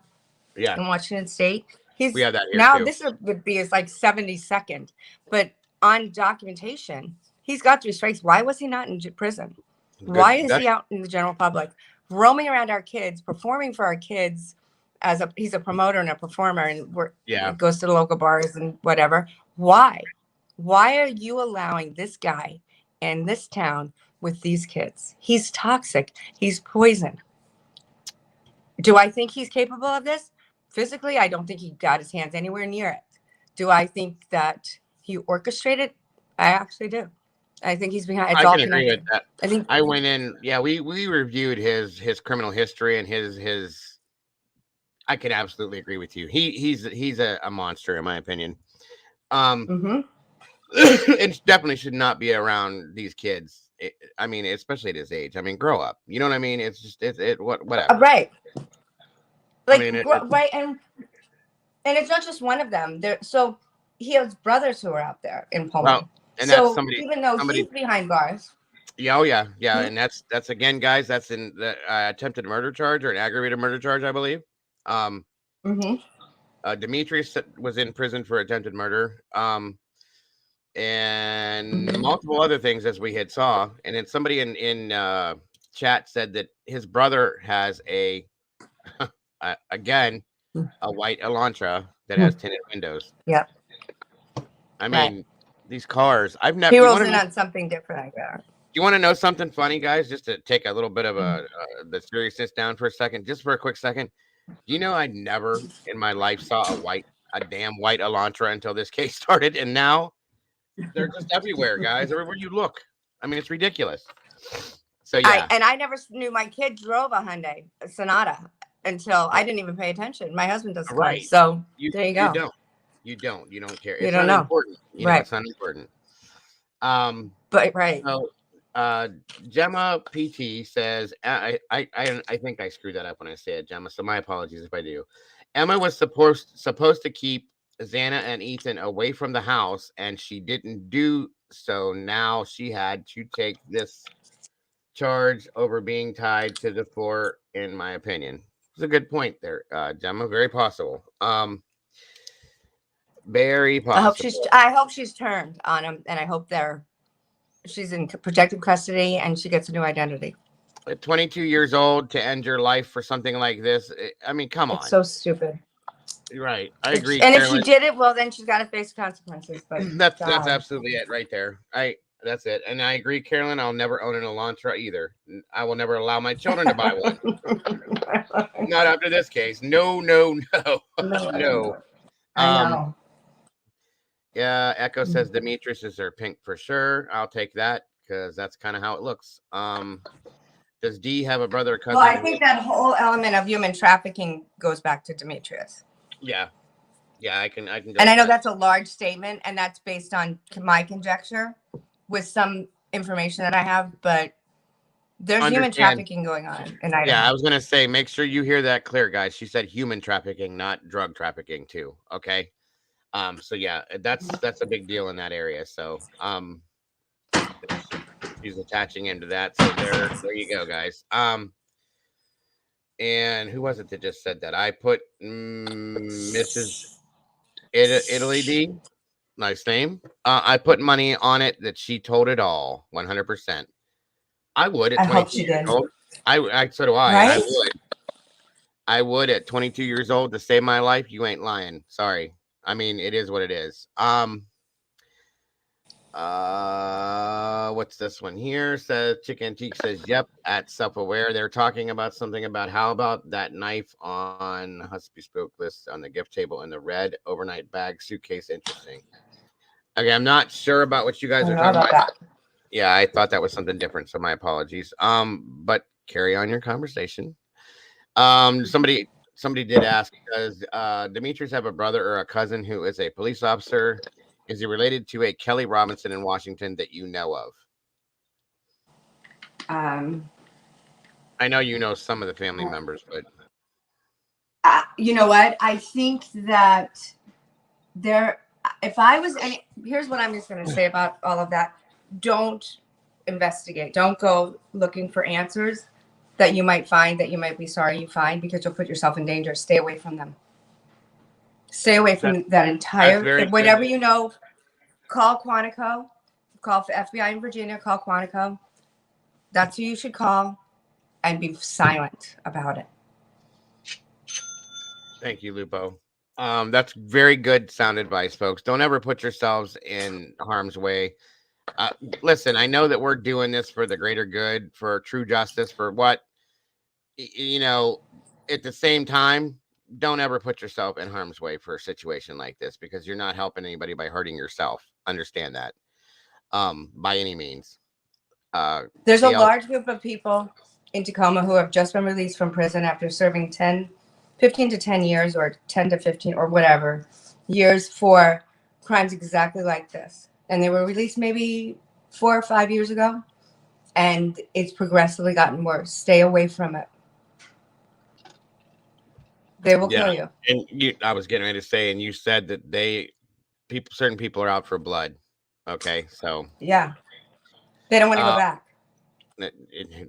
Yeah, in Washington State. we He's have that here now, too. this would be his like 72nd, but on documentation, he's got 3 strikes. Why was he not in prison? Why Good. is That he out in the general public, roaming around our kids, performing for our kids? He's a promoter and a performer, and yeah. goes to the local bars and whatever. Why are you allowing this guy in this town with these kids? He's toxic. He's poison. Do I think he's capable of this? Physically, I don't think he got his hands anywhere near it. Do I think that he orchestrated? I actually do. I think he's behind. It's I all can agree with connected. that. I think. I went in. Yeah, we reviewed his criminal history and his. I can absolutely agree with you. He's a monster in my opinion. Um, Mm-hmm. it definitely should not be around these kids. I mean, especially at his age. I mean, grow up. You know what I mean? It's just whatever. Right. I Like mean, right, and it's not just one of them. So he has brothers who are out there in well, Pullman. and that's So even though somebody. he's behind bars, Yeah, oh yeah, hmm, and that's again, guys. That's in the attempted murder charge or an aggravated murder charge, I believe. Um, mm-hmm, Demetrius was in prison for attempted murder. And multiple other things as we had saw, and then somebody in chat said that his brother has again a white Elantra that has tinted windows. Yep. I Right. mean, these cars. I've never. He You rolls want to in know? on something different, I guess. You want to know something funny, guys? Just to take a little bit of the seriousness down for a second, just for a quick second. Do you know I never in my life saw a damn white Elantra until this case started, and now they're just everywhere, guys. Everywhere you look. I mean, it's ridiculous. So yeah, I never knew my kid drove a Hyundai Sonata until I didn't even pay attention. My husband does cars, right. so You there you you go. don't. You don't. You don't care. You It's don't not know, important. You know, right? it's not important. Um. But right. So, uh, Gemma PT says, I think I screwed that up when I said Gemma. So my apologies if I do. Emma was supposed to keep Xana and Ethan away from the house, and she didn't do so. Now she had to take this charge over being tied to the floor. In my opinion, it's a good point there, Gemma. Very possible. Very possible. I hope she's turned on him, and I hope she's in protective custody and she gets a new identity. At 22 years old to end your life for something like this. I mean, come It's on. so stupid. You're right. I agree, And if Carolyn. she did it, well, then she's got to face consequences. But That's God. absolutely it right there. That's it. And I agree, Carolyn. I'll never own an Elantra either. I will never allow my children to buy one. Not after this case. No, no, no, no. I know. Yeah, Echo says Demetrius's are pink for sure. I'll take that because that's kind of how it looks. Does D have a brother or cousin? Well, I think that whole element of human trafficking goes back to Demetrius. Yeah. Yeah, I can. And I know that's a large statement, and that's based on my conjecture with some information that I have, but there's human trafficking going on in Idaho. Yeah, I was gonna say, make sure you hear that clear, guys. She said human trafficking, not drug trafficking, too. Okay. So yeah, that's a big deal in that area. So she's attaching into that. So there you go, guys. And who was it that just said that? I put Mrs. Italy D. Nice name. I put money on it that she told it all, 100%. I would at 22 I hope she years did. old. So do I. Right? I would at 22 years old to save my life. You ain't lying. Sorry. I mean, it is what it is. What's this one here? Says Chick Antique says, yep, at self-aware. They're talking about something about how about that knife on Husky Spoke list on the gift table in the red overnight bag suitcase. Interesting. Okay, I'm not sure about what you guys are talking about. That. Yeah, I thought that was something different, so my apologies. But carry on your conversation. Somebody did ask, does Demetrius have a brother or a cousin who is a police officer? Is he related to a Kelly Robinson in Washington that you know of? I know you know some of the family members, but you know what? I think that if I was here's what I'm just going to say about all of that. Don't investigate. Don't go looking for answers that you might find that you might be sorry you find, because you'll put yourself in danger. Stay away from them. Stay away from that entire, whatever you know. Call Quantico. Call the FBI in Virginia. Call Quantico. That's who you should call, and be silent about it. Thank you, Lupo. That's very good sound advice, folks. Don't ever put yourselves in harm's way. Listen, I know that we're doing this for the greater good, for true justice, for what, you know, at the same time, don't ever put yourself in harm's way for a situation like this, because you're not helping anybody by hurting yourself. Understand that. By any means. There's a large group of people in Tacoma who have just been released from prison after serving 15 to 10 years or 10 to 15 or whatever years for crimes exactly like this. And they were released maybe 4 or 5 years ago, and it's progressively gotten worse. Stay away from it. They will kill you. And I was getting ready to say, and you said that certain people are out for blood. Okay, so yeah, they don't want to go back.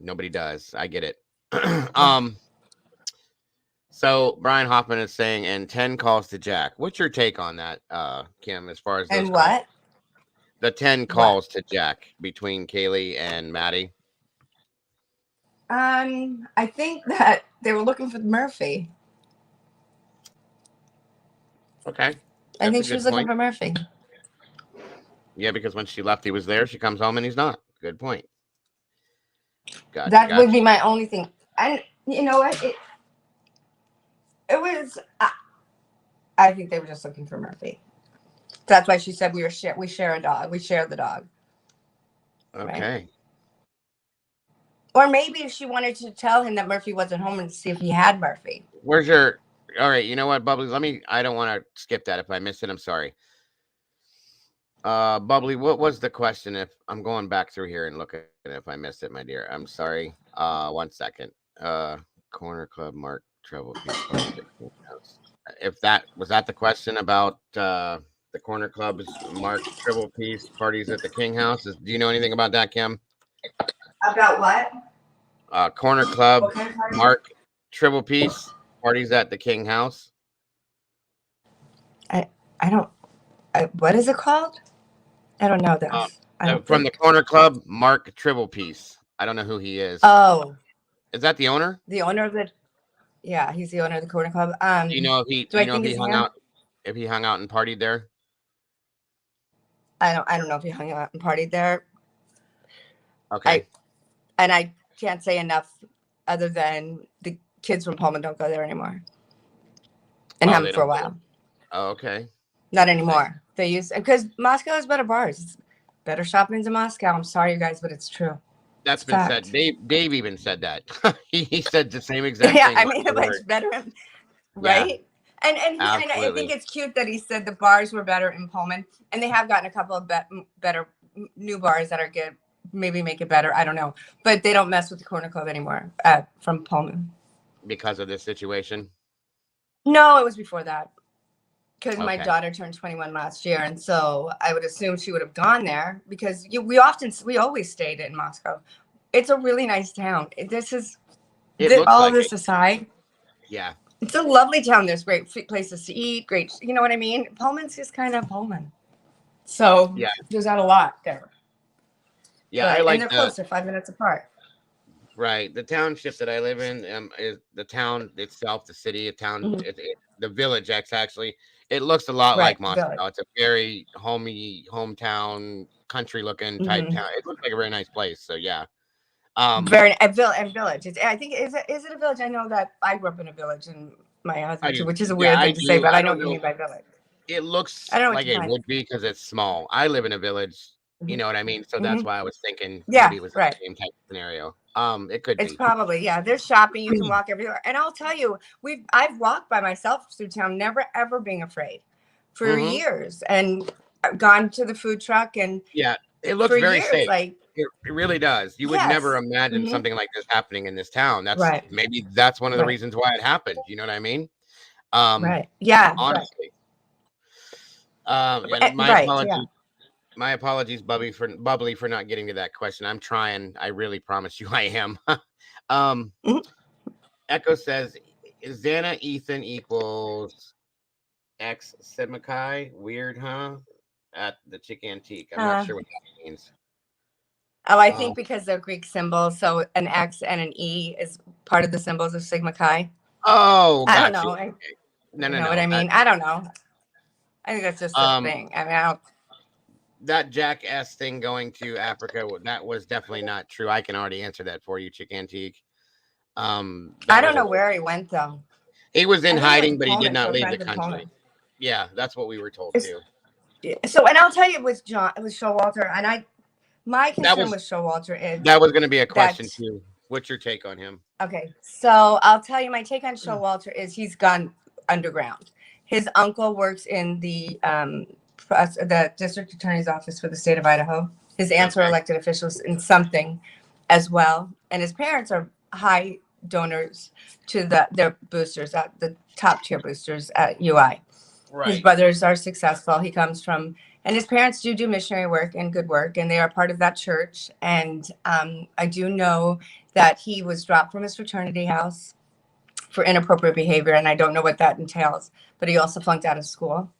Nobody does. I get it. So Brian Hoffman is saying, and 10 calls to Jack. What's your take on that, Kim? As far as those and what the 10 calls to Jack between Kaylee and Maddie? I think that they were looking for Murphy. Okay, I that's a think she was good looking point. for Murphy. Yeah, because when she left, he was there. She comes home and he's not. Good point. Gotcha, That would gotcha. be my only thing. And you know what? It was. I think they were just looking for Murphy. That's why she said we share a dog. We share the dog, right? Okay. Or maybe she wanted to tell him that Murphy wasn't home and see if he had Murphy. Where's your? All right. You know what, Bubbly? Let me. I don't want to skip that. If I missed it, I'm sorry. Bubbly, what was the question? If I'm going back through here and looking, if I missed it, my dear, I'm sorry. 1 second. Uh, Corner Club, Mark, Treble Piece Party at the King House. If that was that the question about the Corner Club's Mark Treble Piece parties at the King House? Do you know anything about that, Kim? About what? Corner Club, What kind of party? Mark Triple Piece parties at the King House. I don't. What is it called? I don't know Um, this. I don't from the think. Corner Club, Mark Triple Piece. I don't know who he is. Oh, Is that the owner? the owner of the. Yeah, he's the owner of the Corner Club. Do you know if he? Do Do you I know if think he it's hung him? out? If he hung out and partied there? I don't know if he hung out and partied there. Okay. I can't say enough other than the kids from Pullman don't go there anymore. And Oh, haven't they for a don't go there. while. Oh, okay. Not Interesting. anymore. They use because Moscow has better bars. It's better shopping in Moscow. I'm sorry, you guys, but it's true. That's It's a been said. fact. Dave even said that. He said the same exact Yeah, thing I word mean, for it's word. better, Yeah, right? And I think absolutely. it's cute that he said the bars were better in Pullman, and they have gotten a couple of better new bars that are good. Maybe make it better. I don't know, but they don't mess with the Corner Club anymore from Pullman. Because of this situation. No, it was before that. Because my Okay. daughter turned 21 last year, and so I would assume she would have gone there because we always stayed in Moscow. It's a really nice town. It looks All of like it. this aside, Yeah. it's a lovely town. There's great places to eat, great, you know what I mean? Pullman's just kind of Pullman. So Yeah. there's not a lot there, Yeah. I and like they're close. They're 5 minutes apart. right. The township that I live in is the town itself, the city, a town, Hmm. the village. Actually, it looks a lot Right, like the village. Moscow. It's a very homey, hometown, country looking type Hmm. town. It looks like a very nice place. So yeah. Um, Very and village. I think is it a village? I know that I grew up in a village, and my I husband too, do. which is a Yeah, weird I thing to say, do. but I I know don't what you know. mean by village. It I looks know what like you it mean. would be because it's small. I live in a village. You Hmm. know what I mean? So that's Hmm. why I was thinking maybe Yeah, it was right. the same type of scenario. It could It's be. probably, yeah. There's shopping. You can walk everywhere, and I'll tell you, I've walked by myself through town, never ever being afraid, for Hmm. years, and I've gone to the food truck, and Yeah, it looks for very years, safe. like It really does. You would never yes, imagine hmm, something like this happening in this town. right, That's one of the right, reasons why it happened. You know what I mean? Um, right, yeah, right, honestly. And right, yeah. my apologies, Bubbly, for not getting to that question. I'm trying. I really promise you, I am. um, Mhm. Echo says, "Is Xana Ethan equals X Sigma Chi? Weird, huh?" At the Chick Antique. I'm not Uh, sure what that means. oh, I Um, think because they're Greek symbols, so an X and an E is part of the symbols of Sigma Chi. oh, I don't got you. know. Okay. No, You no, know what I no. mean? I don't know. I think that's just a Um, thing. I mean, I don't. that Jackass thing going to Africa, that was definitely not true. I can already answer that for you, Chick Antique. I That don't was a know where he went though. he was in I think he went hiding, to but he did Pullman, not so leave the friends in country. Pullman. Yeah, that's what we were told It's, too. so, and I'll tell you, it was Showalter, and my That concern was with Showalter is that was going to be a that question too. What's your take on him? okay. So I'll tell you, my take on Showalter is he's gone underground. His uncle works in the district attorney's office for the state of Idaho. His aunts are Okay, elected officials in something as well, and his parents are high donors to their boosters at the top tier boosters at UI. His right. brothers are successful. He comes from, and his parents do missionary work and good work, and they are part of that church. And I do know that he was dropped from his fraternity house for inappropriate behavior, and I don't know what that entails. But he also flunked out of school.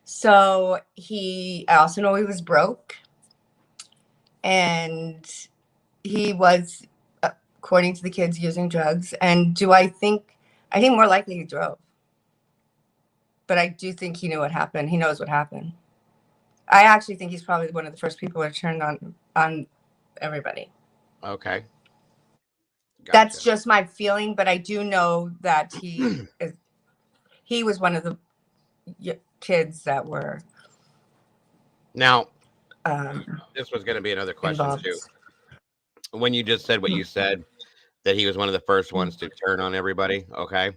So I also know he was broke, and he was according to the kids, using drugs. And I think more likely he drove. But I do think he knew what happened. He knows what happened. I actually think he's probably one of the first people that turned on everybody. Okay, That's gotcha. just my feeling, but I do know that he was one of the kids that were Now, um, this was going to be another question involved. too. When you just said what you said, that he was one of the first ones to turn on everybody. Okay.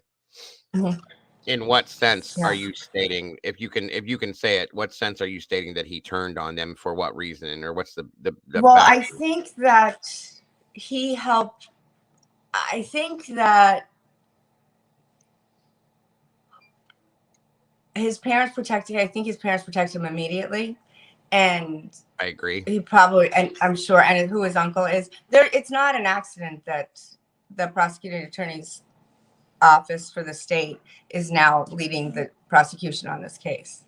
Mhm. In what sense are Yeah. you stating, if you can say it, what sense are you stating that he turned on them, for what reason, or what's the Well, back? I think that he helped. I think that his parents protected. I think his parents protected him immediately, and I agree. he probably, and I'm sure, and who his uncle is. There, it's not an accident that the prosecuting attorney's office for the state is now leading the prosecution on this case.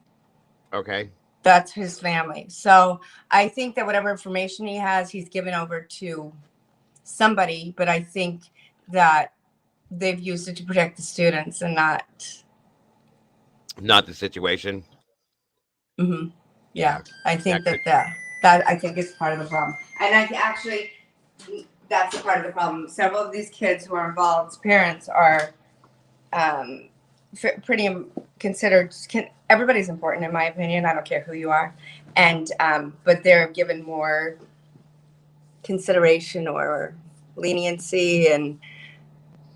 Okay. That's his family. So I think that whatever information he has, he's given over to somebody, but I think that they've used it to protect the students and not. Not the situation. Mhm. Yeah, Yeah. I That think could. that I think is part of the problem, and I actually that's part of the problem. Several of these kids who are involved, parents are um, pretty considered. Everybody's important in my opinion. I don't care who you are, and but they're given more consideration or leniency, and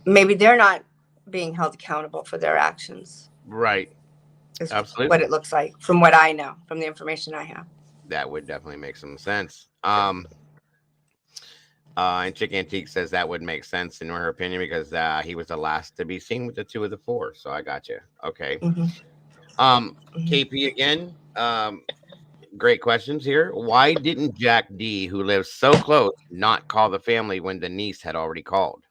maybe they're not being held accountable for their actions. Right. Is what Absolutely. it looks like from what I know, from the information I have. That would definitely make some sense. And Chick Antique says that would make sense in her opinion, because he was the last to be seen with the two of the four. So I got you. Okay. Mm-hmm. Um, Mm-hmm. KP again. Great questions here. Why didn't Jack D, who lives so close, not call the family when the niece had already called?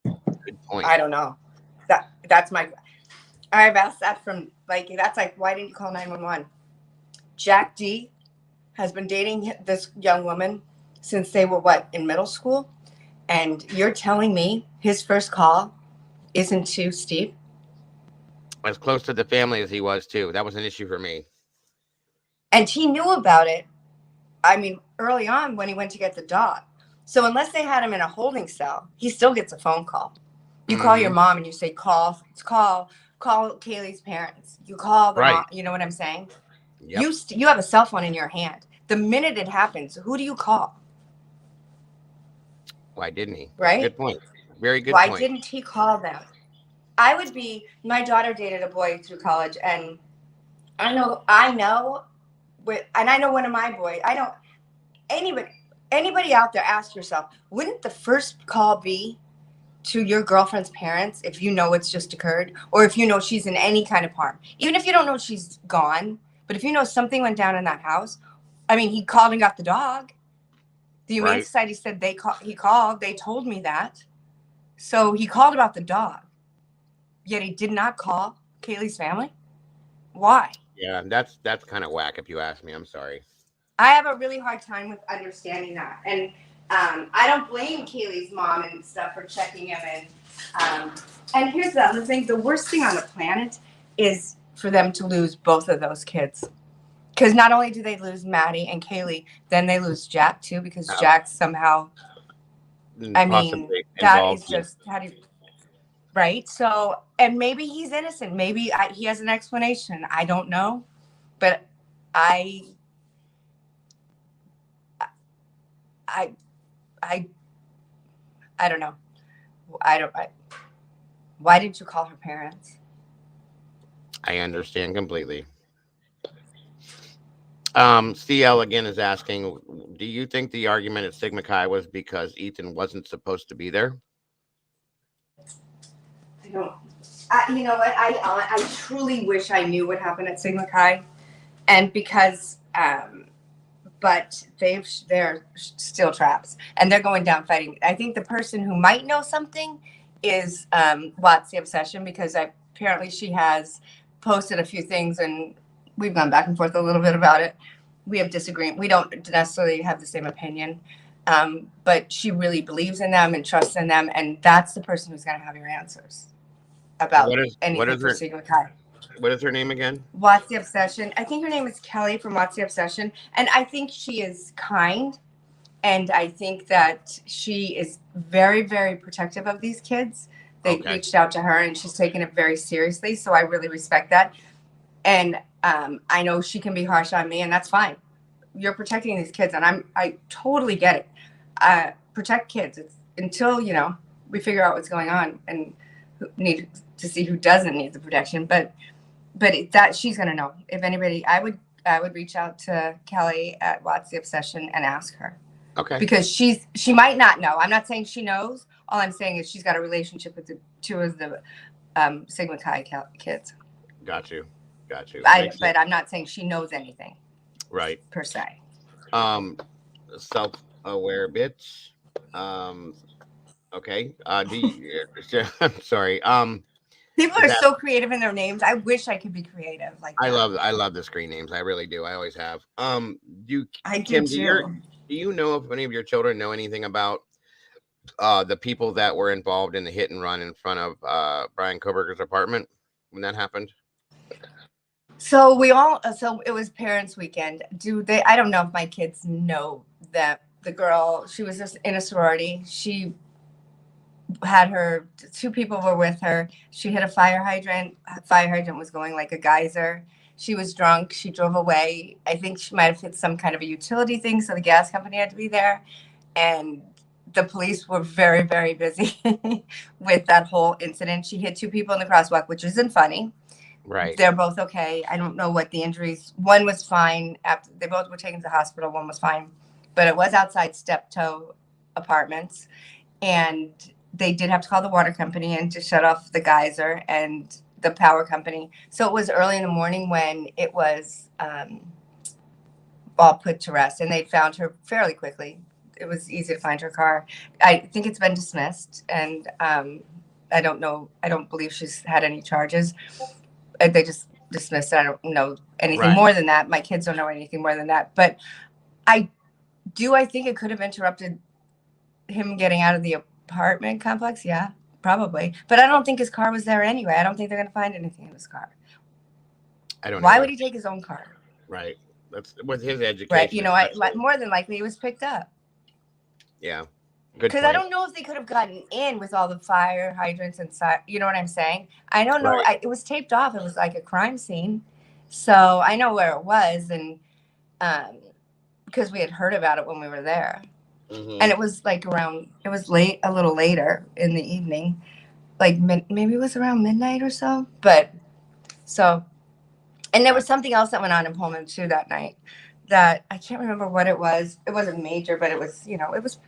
Good point. I don't know. That's my. I've asked that from like that's like why didn't you call 911? Jack D has been dating this young woman since they were what in middle school, and you're telling me his first call isn't to Steve? As close to the family as he was too. That was an issue for me. And he knew about it. I mean, early on when he went to get the dog. So unless they had him in a holding cell, he still gets a phone call. You call your Hmm. mom and you say, call Kaylee's parents. You call the mom. Right. You know what I'm saying? Yep. You have a cell phone in your hand. The minute it happens, who do you call? Why didn't he? That's a Right? good point. Very good Why point. didn't he call them? I would be. My daughter dated a boy through college, and I know, and I know one of my boys. I don't anybody anybody out there. Ask yourself: wouldn't the first call be to your girlfriend's parents if you know it's just occurred, or if you know she's in any kind of harm, even if you don't know she's gone, but if you know something went down in that house? I mean, he called and got the dog. The Humane Right. Society said he called. They told me that. So he called about the dog, yet he did not call Kaylee's family. Why? Yeah, that's kind of whack if you ask me. I'm sorry. I have a really hard time with understanding that, and I don't blame Kaylee's mom and stuff for checking him. And here's the other thing: the worst thing on the planet is for them to lose both of those kids. Because not only do they lose Maddie and Kaylee, then they lose Jack too. Because Uh, Jack somehow, I mean, Possibly that is involved. Yeah. just how do you, right? So, and maybe he's innocent. Maybe he has an explanation. I don't know, but I, I, I, I don't know. I don't. Why didn't you call her parents? I understand completely. CL again is asking, do you think the argument at Sigma Chi was because Ethan wasn't supposed to be there? I don't. You know what? I truly wish I knew what happened at Sigma Chi, and because but they're still traps and they're going down fighting. I think the person who might know something is Watts the Obsession, because apparently she has posted a few things and we've gone back and forth a little bit about it. We have disagreement. We don't necessarily have the same opinion. But she really believes in them and trusts in them, and that's the person who's going to have your answers And about anything for Sigma Chi. what is her name again? What's the Obsession? I think her name is Kelly from What's the Obsession, and I think she is kind, and I think that she is very, very protective of these kids. They Okay. reached out to her, and she's taken it very seriously. So I really respect that, and I know she can be harsh on me, and that's fine. You're protecting these kids, and I totally get it. Protect kids. It's until we figure out what's going on and need to see who doesn't need the protection. But that she's gonna know. If anybody, I would reach out to Kelly at What's the Obsession and ask her Okay. because she might not know. I'm not saying she knows. All I'm saying is she's got a relationship with the two of the Sigma Chi kids. Got you. Got you. Makes sense. But I'm not saying she knows anything Right. per se. Um, self-aware bitch. Um, okay. Do you, I'm sorry. People Is are that so creative in their names. I wish I could be creative like that. I love the screen names. I really do. I always have. Do I do Kim, too. do you know if any of your children know anything about the people that were involved in the hit and run in front of Brian Koberger's apartment when that happened? So it was parents weekend. Do they, I don't know if my kids know that the girl, she was just in a sorority. She had her, two people were with her. She hit a fire hydrant. Fire hydrant was going like a geyser. She was drunk. She drove away. I think she might have hit some kind of a utility thing, so the gas company had to be there. And the police were very, very busy with that whole incident. She hit two people in the crosswalk, which isn't funny. Right. They're both okay. I don't know what the injuries. One was fine. After they both were taken to the hospital. One was fine, but it was outside Steptoe Apartments, and they did have to call the water company in to shut off the geyser and the power company. So it was early in the morning when it was all put to rest, and they found her fairly quickly. It was easy to find her car. I think it's been dismissed, and I don't know. I don't believe she's had any charges. They just dismissed it. I don't know anything Right. more than that. My kids don't know anything more than that. But I do. I think it could have interrupted him getting out of the apartment complex. Yeah, probably. But I don't think his car was there anyway. I don't think they're going to find anything in his car. I don't Why either. would he take his own car? Right. That's with his Right. education, More than likely he was picked up. yeah. Good Because I point. don't know if they could have gotten in with all the fire hydrants inside. You know what I'm saying? I don't know. Right. It was taped off. It was like a crime scene. So I know where it was. And um, because we had heard about it when we were there. And Hmm. it was like it was late, a little later in the evening, like maybe it was around midnight or so. But so, and there was Gotcha. something else that went on in Pullman too that night that I can't remember what it was. It wasn't major, but it was, it was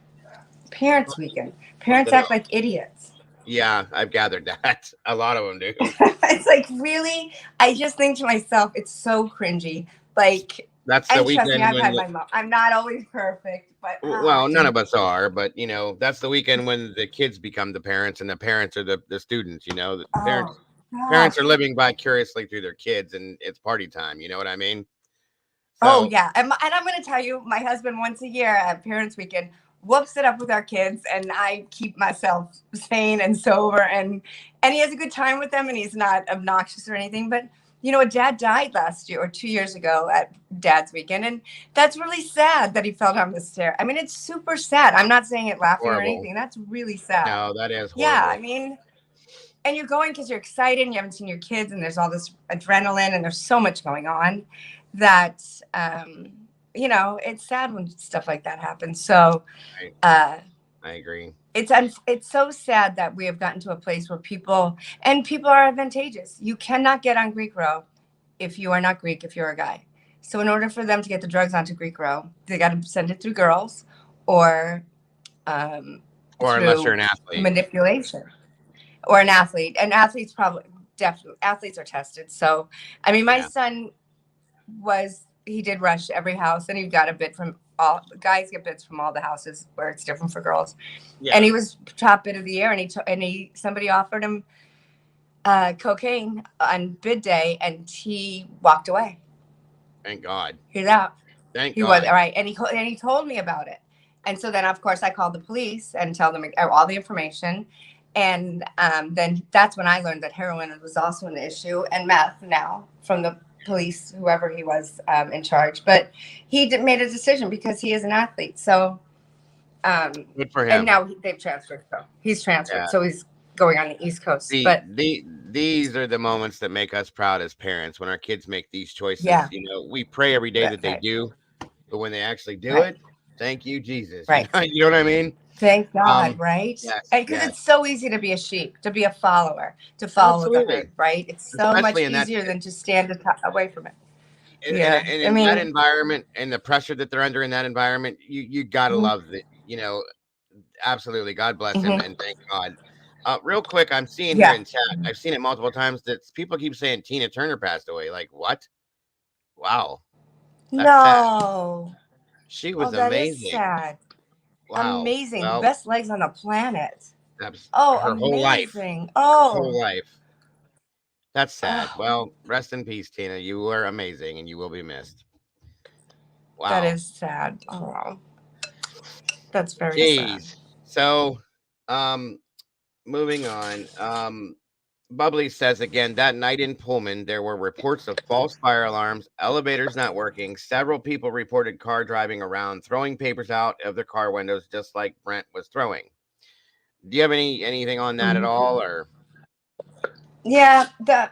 parents' weekend. Parents Something act else. like idiots. Yeah, I've gathered that. A lot of them do. It's like, really? I just think to myself, it's so cringy. Like, That's the and trust me, weekend I've when had my mom. I'm not always perfect, but well, none of dude. us are, but that's the weekend when the kids become the parents and the parents are the students. The Oh, parents gosh. are living vicariously through their kids, and it's party time. You know what I mean? Oh So yeah, and I'm going to tell you, my husband once a year at Parents Weekend whoops it up with our kids, and I keep myself sane and sober, and he has a good time with them, and he's not obnoxious or anything. But a dad died last year or 2 years ago at Dad's Weekend, and that's really sad that he fell down the stair. I mean, it's super sad. I'm not saying it laughing or horrible. anything. That's really sad. No, that is Yeah, I horrible. mean, and you're going because you're excited and you haven't seen your kids and there's all this adrenaline and there's so much going on that it's sad when stuff like that happens. So I, uh I agree. it's so sad that we have gotten to a place where people are advantageous. You cannot get on Greek Row if you are not Greek, if you're a guy. So in order for them to get the drugs onto Greek Row, they got to send it through girls or Or unless you're through an athlete. manipulation or an athlete. And athletes probably definitely athletes are tested. So I mean, my Yeah. son he did rush every house, and he got a bid from all guys get bids from all the houses where it's different for girls. And Yeah. he was top bid of the year, and he somebody offered him cocaine on bid day, and he walked away. Thank God. He's out. Thank He was God. all right, and he told me about it. And so then, of course, I called the police and tell them all the information. And then that's when I learned that heroin was also an issue, and meth now from the police, whoever he was in charge. But he made a decision because he is an athlete. So, Good for and him. now they've transferred. So he's transferred. Yeah. So he's going on the East Coast. The But the these are the moments that make us proud as parents when our kids make these choices. yeah, You know, we pray every day that they right, do, but when they actually do right, it, thank you, Jesus. You right. know, you know what I mean? Thank God, Um, right? yes, And because yes, it's so easy to be a sheep, to be a follower, to follow the absolutely. herd, right? It's so much Especially in that easier than to stand away from it. Yeah, and I in that mean, environment and the pressure that they're under in that environment, you gotta mhm, love that. You know, absolutely. God bless him mhm. and thank God. Real quick, I'm seeing here Yeah. in chat. I've seen it multiple times that people keep saying Tina Turner passed away. Like what? Wow, that's sad. No. She Oh, was that is amazing. sad. Wow. Amazing. The Well, best legs on the planet. that's Oh, her whole life. amazing. Her Oh, whole life. That's sad. oh, Well, rest in peace, Tina. You were amazing and you will be missed. that Wow. is sad. Oh, that's very sad. Jeez. So, um, moving on. Bubbly says again that night in Pullman, there were reports of false fire alarms, elevators not working. Several people reported car driving around, throwing papers out of their car windows, just like Brent was throwing. Do you have anything on that at Mhm. all, or Yeah, the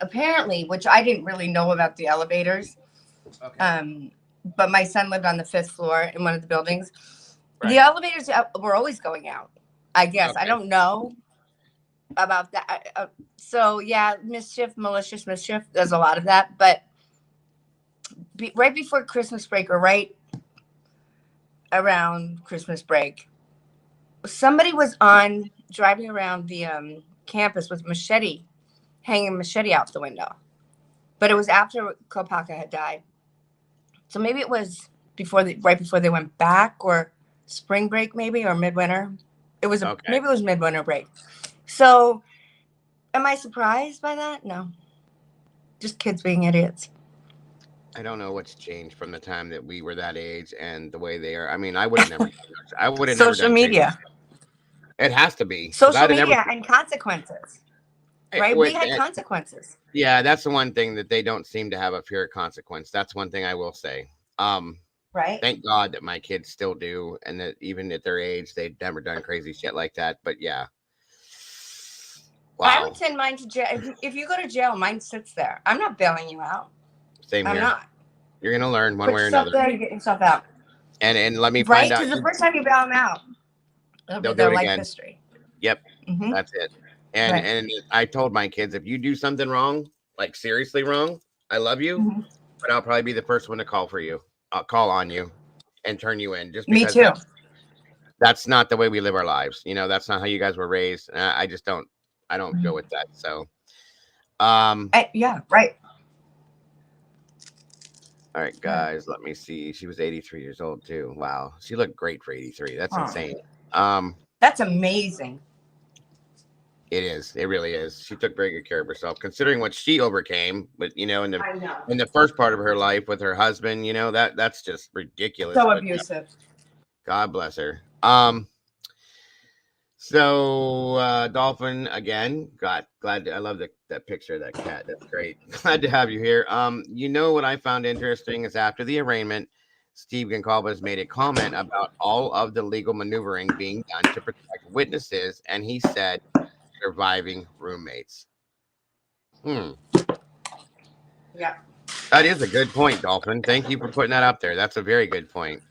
apparently, which I didn't really know about the elevators. okay, Um, but my son lived on the fifth floor in one of the buildings. The right? elevators were always going out. I guess I Okay, don't know about that. So yeah, mischief, malicious mischief. There's a lot of that, but right before Christmas break, or right around Christmas break, somebody was on driving around the campus with machete, hanging machete out the window. But it was after Kopaka had died, so maybe it was right before they went back, or spring break, maybe, or midwinter. okay. Maybe it was midwinter break. So, am I surprised by that? No, just kids being idiots. I don't know what's changed from the time that we were that age and the way they are. I mean, I would have never done. I would have never Social done crazy media, stuff. It has to be because social I'd have never. media, and consequences. Right? We had consequences. Yeah, that's the one thing that they don't seem to have a fear of consequence. That's one thing I will say. Right? Thank God that my kids still do, and that even at their age, they've never done crazy shit like that. But yeah, I would wow, send mine to jail. If you go to jail, mine sits there. I'm not bailing you out. same I'm here. not. You're gonna learn one Put way or yourself another, there, you get yourself out. and let me find Right? out. Because the first time you bail them out, it'll be They'll do their it life again. history. Yep, Mm-hmm. that's it. And Right. and I told my kids, if you do something wrong, like seriously wrong, I love you, Mm-hmm. but I'll probably be the first one to call for you. I'll call on you and turn you in, just Me because too. that's not the way we live our lives. You know, that's not how you guys were raised. And I just don't. I don't go with that. So, Yeah, right. all right, Right. guys, let me see. She was 83 years old too. Wow, she looked great for 83. That's Huh. insane. Um, That's amazing. it is. It really is. She took very good care of herself, considering what she overcame. But you know, I know. in the first part of her life with her husband, you know that's just ridiculous. So But abusive. God bless her. So Dolphin again. Glad I love that picture of that cat. That's great. Glad to have you here. You know what I found interesting is after the arraignment, Steve Goncalves made a comment about all of the legal maneuvering being done to protect witnesses, and he said surviving roommates. Hmm. Yeah. That is a good point, Dolphin. Thank you for putting that up there. That's a very good point.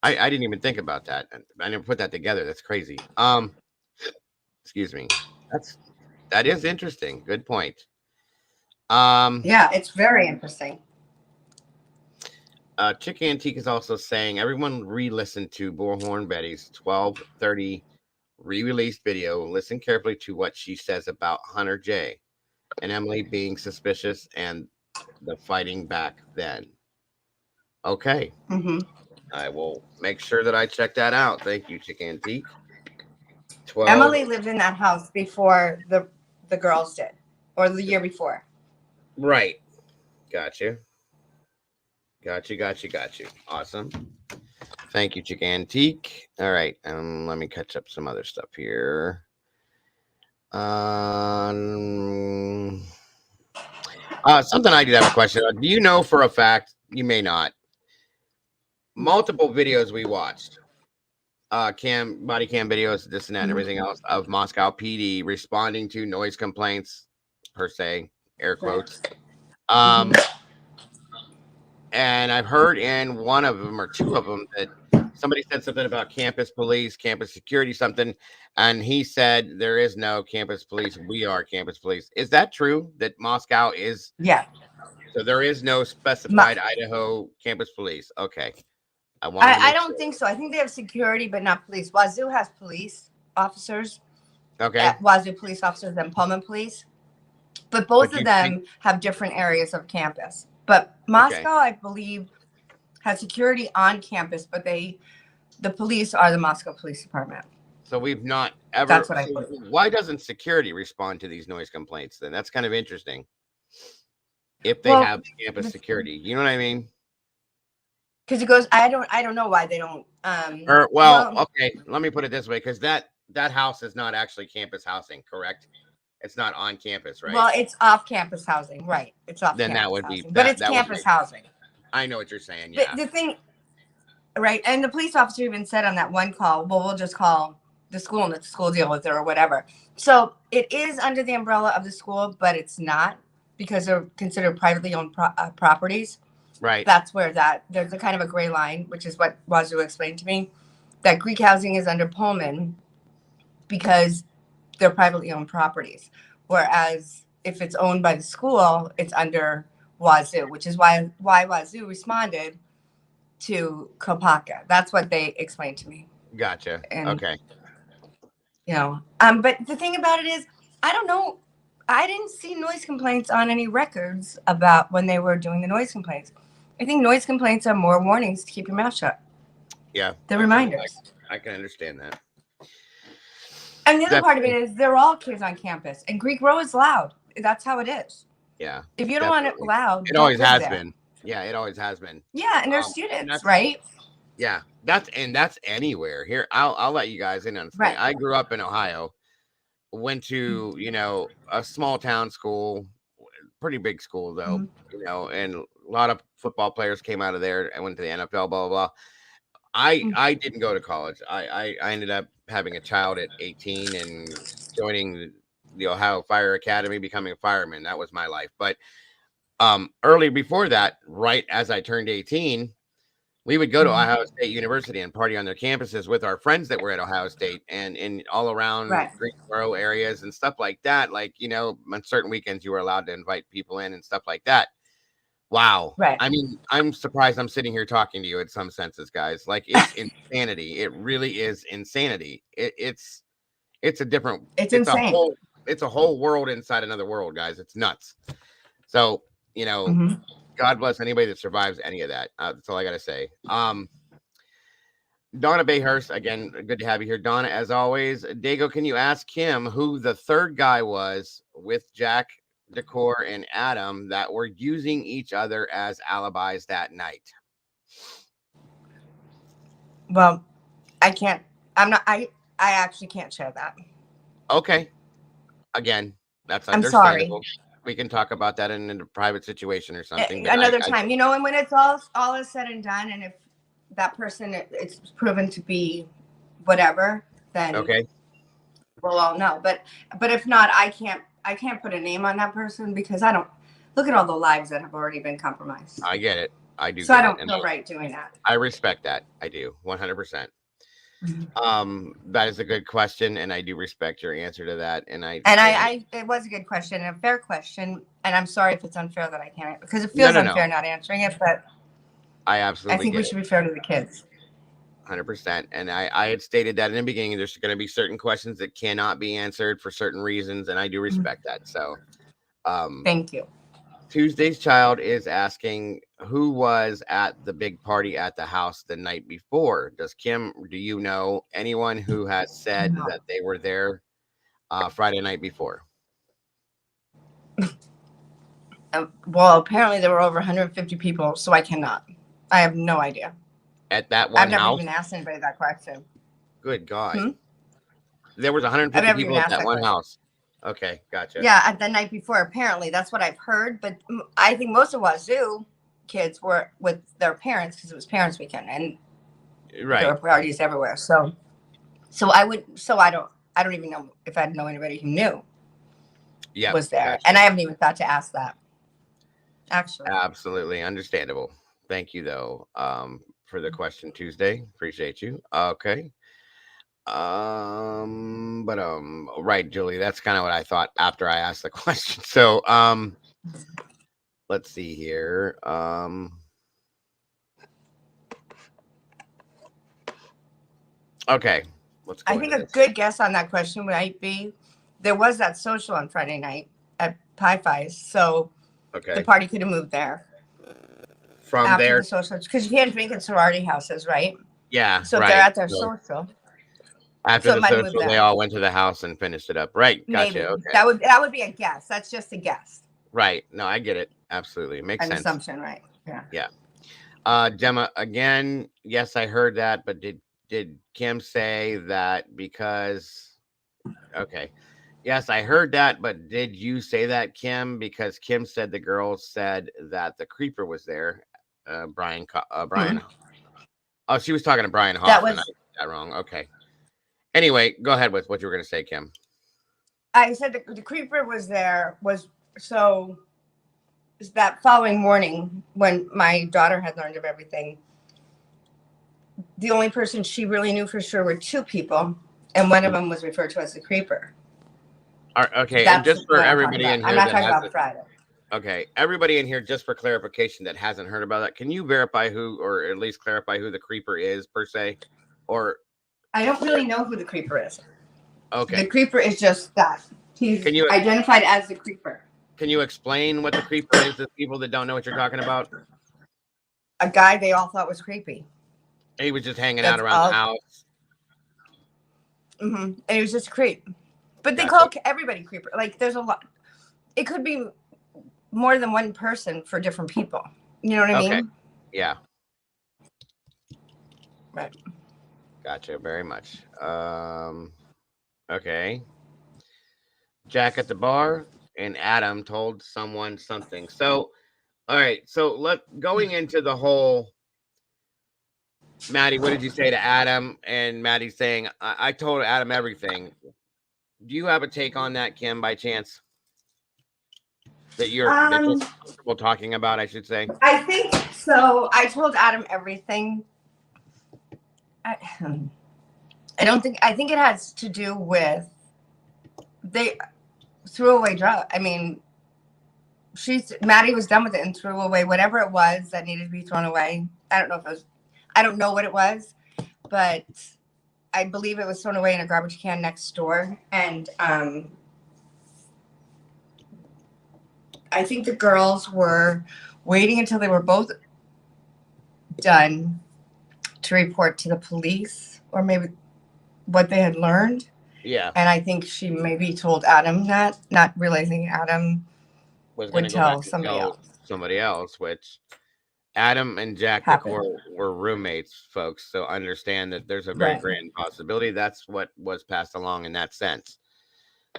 I didn't even think about that. I never put that together. That's crazy. Excuse me. That is interesting. Good point. Um, Yeah, it's very interesting. Chick Antique is also saying everyone re-listen to Bullhorn Betty's 12:30 re-released video. Listen carefully to what she says about Hunter J and Emily being suspicious and the fighting back then. Okay. Mm-hmm. I will make sure that I check that out. Thank you, Chick Antique. 12. Emily lived in that house before the girls did, or the year before. Right. Got you. Got you. Got you. Got you. Awesome. Thank you, Gigantique. All right, let me catch up some other stuff here. Um, Something I did have a question on. Do you know for a fact, you may not, multiple videos we watched, body cam videos, this and that, and Mhm. everything else of Moscow PD responding to noise complaints, per se, air quotes. Mhm. And I've heard in one of them or two of them that somebody said something about campus police, campus security, something, and he said there is no campus police. We are campus police. Is that true? That Moscow is Yeah. so there is no Ma- specified Idaho campus police. Okay, I wanted to I make don't sure. think so. I think they have security, but not police. Wazoo has police officers, Okay, Wazoo police officers and Pullman police, but but both of you think them have different areas of campus. But okay? Moscow, I believe, has security on campus, but the police are the Moscow Police Department. So we've not ever. That's what I So believe. why doesn't security respond to these noise complaints? Then that's kind of interesting. If they Well, have campus security, you know what I mean? because it goes. I don't know why they don't. Or well, Well, okay, let me put it this way, because that house is not actually campus housing, correct? It's not on campus, right? well, it's off campus housing, right? It's off Then that campus would be housing, but it's that would campus make. housing. I know what you're saying. But Yeah, the thing, right? And the police officer even said on that one call, well, we'll just call the school and let the school deal with it or whatever. So it is under the umbrella of the school, but it's not because they're considered privately owned properties. right. That's where there's a kind of a gray line, which is what Wazoo explained to me. That Greek housing is under Pullman because they're privately owned properties. Whereas if it's owned by the school, it's under Wazoo, which is why Wazoo responded to Kopaka. That's what they explained to me. Gotcha. And Okay. but the thing about it is, I don't know. I didn't see noise complaints on any records about when they were doing the noise complaints. I think noise complaints are more warnings to keep your mouth shut. Yeah, They're reminders. I can understand that. And the other part of it Definitely. is they're all kids on campus, and Greek Row is loud. That's how it is. Yeah, If you don't want it definitely. loud, It don't always live has there. been. Yeah, it always has been. Yeah, and they're And students, that's right? yeah, that's anywhere here. I'll let you guys in on something. Right. I grew up in Ohio. Went to a small town school, pretty big school though, Mhm. and a lot of football players came out of there and went to the NFL. Blah blah blah. I didn't go to college. I ended up having a child at 18 and joining the Ohio Fire Academy, becoming a fireman. That was my life. But early before that, right as I turned 18, we would go to Mhm. Ohio State University and party on their campuses with our friends that were at Ohio State and in all around Right. Greensboro areas and stuff like that. Like, on certain weekends you were allowed to invite people in and stuff like that. Wow. Right. I mean, I'm surprised I'm sitting here talking to you in some senses, guys. Like it's insanity. It really is insanity. It's a different It's it's a insane. whole world inside another world, guys. It's nuts. So, Hmm. God bless anybody that survives any of that. That's all I gotta say. Donna Bayhurst, again, good to have you here. Donna, as always. Dago, can you ask him who the third guy was with Jack Decor and Adam that were using each other as alibis that night? Well, I can't. I'm not. I actually can't share that. Okay. Again, that's I'm sorry. understandable. We can talk about that in a private situation or something, but Another I time, and when it's all is said and done, and if that person it's proven to be whatever, then okay. we'll all know. But if not, I can't put a name on that person because I don't look at all the lives that have already been compromised. I get it. I do So I get it. don't And feel right doing that. I respect that. I do 100%. That is a good question, and I do respect your answer to that. And It was a good question and a fair question. And I'm sorry if it's unfair that I can't, because it no, feels no, no. unfair not answering it. But I I absolutely think we get it. should be fair to the kids. 100%. And I had stated that in the beginning. There's going to be certain questions that cannot be answered for certain reasons, and I do respect that. So, Thank you. Tuesday's Child is asking who was at the big party at the house the night before. Do you know anyone who has said No. that they were there Friday night before? Well, apparently there were over 150 people, so I cannot. I have no idea. at that I've one never house? even asked anybody that question. Good God. Hmm? There was I've 150 never even people at asked that that one question. house. Okay, gotcha. Yeah, at the night before, apparently. That's what I've heard. But I think most of Wazoo kids were with their parents because it was parents' weekend and there were Right. parties everywhere. I don't even know if I know anybody who knew Yep, was there. And gotcha. I haven't even thought to ask that, actually. Absolutely understandable. Thank you though, for the question Tuesday. Appreciate you. Okay. Right, Julie. That's kind of what I thought after I asked the question. So, let's see here. Okay, let's I go into think a this. good guess on that question might be there was that social on Friday night at Pie Fi's. So the Okay, party could have moved there from after there. the social because you can't drink in sorority houses, right? Yeah, So if they're right. at their So social, after so it the might have moved social, they there. all went to the house and finished it up. Right. Gotcha. Maybe Okay. that would be a guess. That's just a guess, Right. No, I get it. Absolutely. Makes an sense. assumption, right? Yeah. Yeah. Gemma, again, yes, I heard that, but did Kim say that because okay. Yes, I heard that, but did you say that, Kim? Because Kim said the girls said that the creeper was there. Brian. Hmm. Oh, she was talking to Brian That Hoffman. I was. got that wrong. Okay. Anyway, go ahead with what you were going to say, Kim. I said the creeper was there. Was so that following morning when my daughter had learned of everything. The only person she really knew for sure were two people, and one of them was referred to as the creeper. Okay, and That's just for what I'm talking everybody about. in I'm here not that talking about hasn't, Friday. okay, everybody in here, just for clarification that hasn't heard about that, can you verify who, or at least clarify who the creeper is per se, or I don't really know who the creeper is. The okay, creeper is just that. He's can you identified as the creeper. explain what the creeper is to people that don't know what you're talking about? A guy they all thought was creepy. He was just hanging out That's around the all. house. And he was just a creep. But they Gotcha. call everybody creeper. Like there's a lot. It could be more than one person for different people. You know what I Okay. mean? Yeah. Right. Gotcha. Very much. Okay. Jack at the bar and Adam told someone something. So, all right. So going into the whole Maddie, what did you say to Adam? And Maddie saying, I told Adam everything. Do you have a take on that, Kim, by chance? That you're Um, comfortable talking about, I should say. I think so. I told Adam everything. I, I don't think. I think it has to do with they threw away drug. I mean, Maddie was done with it and threw away whatever it was that needed to be thrown away. I don't know if it was. I don't know what it was, but I believe it was thrown away in a garbage can next door. And I think the girls were waiting until they were both done to report to the police or maybe what they had learned. Yeah. And I think she maybe told Adam that, not realizing Adam Was going would to go back tell and somebody tell else. somebody else, which Adam and Jack Happened. were roommates, folks. So understand that there's a very Right. grand possibility that's what was passed along in that sense.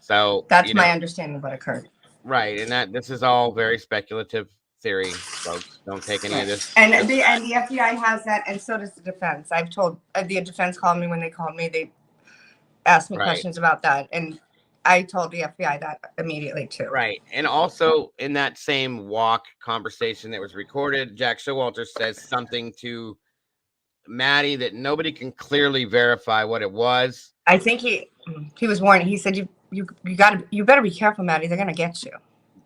So, That's my understanding of what occurred. right. And that this is all very speculative theory, folks. Don't take any of Right. this. And the FBI has that, and so does the defense. I've told the defense called me when they called me. They asked me Right. questions about that, and I told the FBI that immediately too. Right. And also in that same walk conversation that was recorded, Jack Showalter says something to Maddie that nobody can clearly verify what it was. I think he was warning. He said you better be careful, Maddie. They're gonna get you.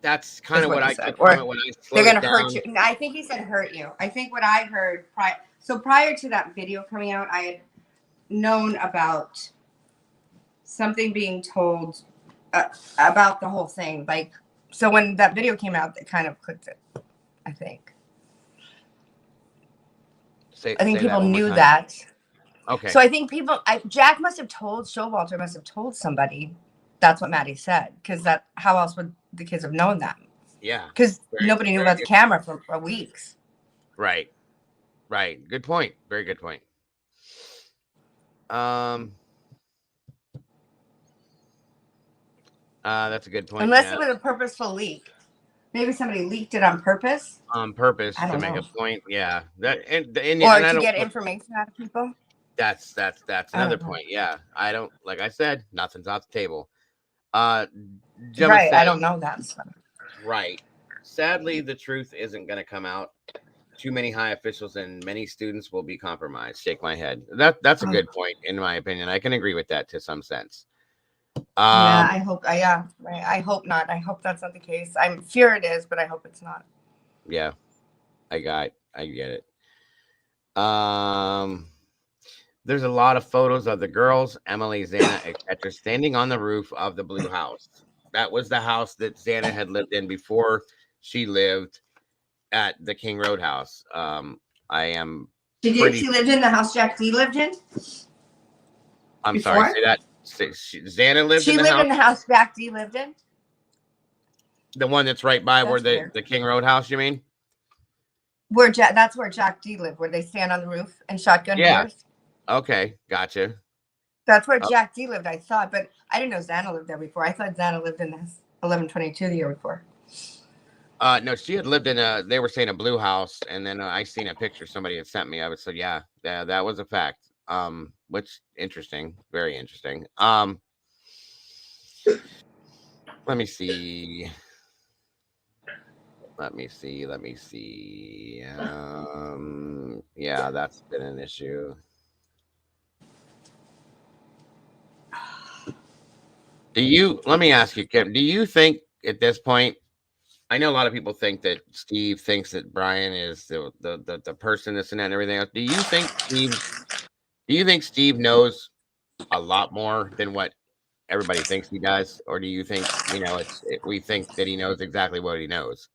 That's kind Is of what what he I said. took from it Or when I they're slowed gonna it hurt down. you. I think he said hurt you. I think what I heard prior to that video coming out, I had known about something being told about the whole thing. Like, so when that video came out, it kind of clicked it. I think. Say I think that people one more knew time. that. Okay. So I think Jack must have told Showalter must have told somebody. That's what Maddie said, because how else would the kids have known that? Yeah. Because Very, nobody knew very about the good. camera for weeks. Right. Right. Good point. Very good point. Um, that's a good point. Unless Yeah, it was a purposeful leak. Maybe somebody leaked it on purpose. on purpose I to don't make know. a point. Yeah, that and Or and I to don't. get information out of people. That's I another don't know. point. Yeah, I don't. Like I said, nothing's off the table. Uh, Gemma Right. I says, don't know that stuff. right. Sadly, the truth isn't going to come out. Too many high officials and many students will be compromised. Shake my head. That's a Oh, good point, in my opinion. I can agree with that to some sense. yeah, Um, I hope. Yeah, right. I hope not. I hope that's not the case. I'm fear it is, but I hope it's not. yeah, I get it. Um, there's a lot of photos of the girls, Emily, Xana, etc., standing on the roof of the blue house. That was the house that Xana had lived in before she lived at the King Road house. I am She did. pretty. She lived in the house Jack D lived in I'm sorry. before. Say that. Xana lived in She the lived house, in the house Jack D lived in. the one that's right by where That's weird. the King Road house. You mean? That's where Jack D lived, where they stand on the roof and shotgun Yeah. beers. Okay. Gotcha. That's where Oh, Jack D lived, I thought, but I didn't know Xana lived there before. I thought Xana lived in this 1122 the year before. no, she had lived in a. They were saying a blue house, and then I seen a picture somebody had sent me. I would say, yeah, that was a fact. Which interesting, very interesting. Let me see. Let me see. Yeah, that's been an issue. Do you? Let me ask you, Kim. Do you think at this point? I know a lot of people think that Steve thinks that Brian is the person, this and that, and everything else. Do you think Steve knows a lot more than what everybody thinks he does, or do you think we think that he knows exactly what he knows?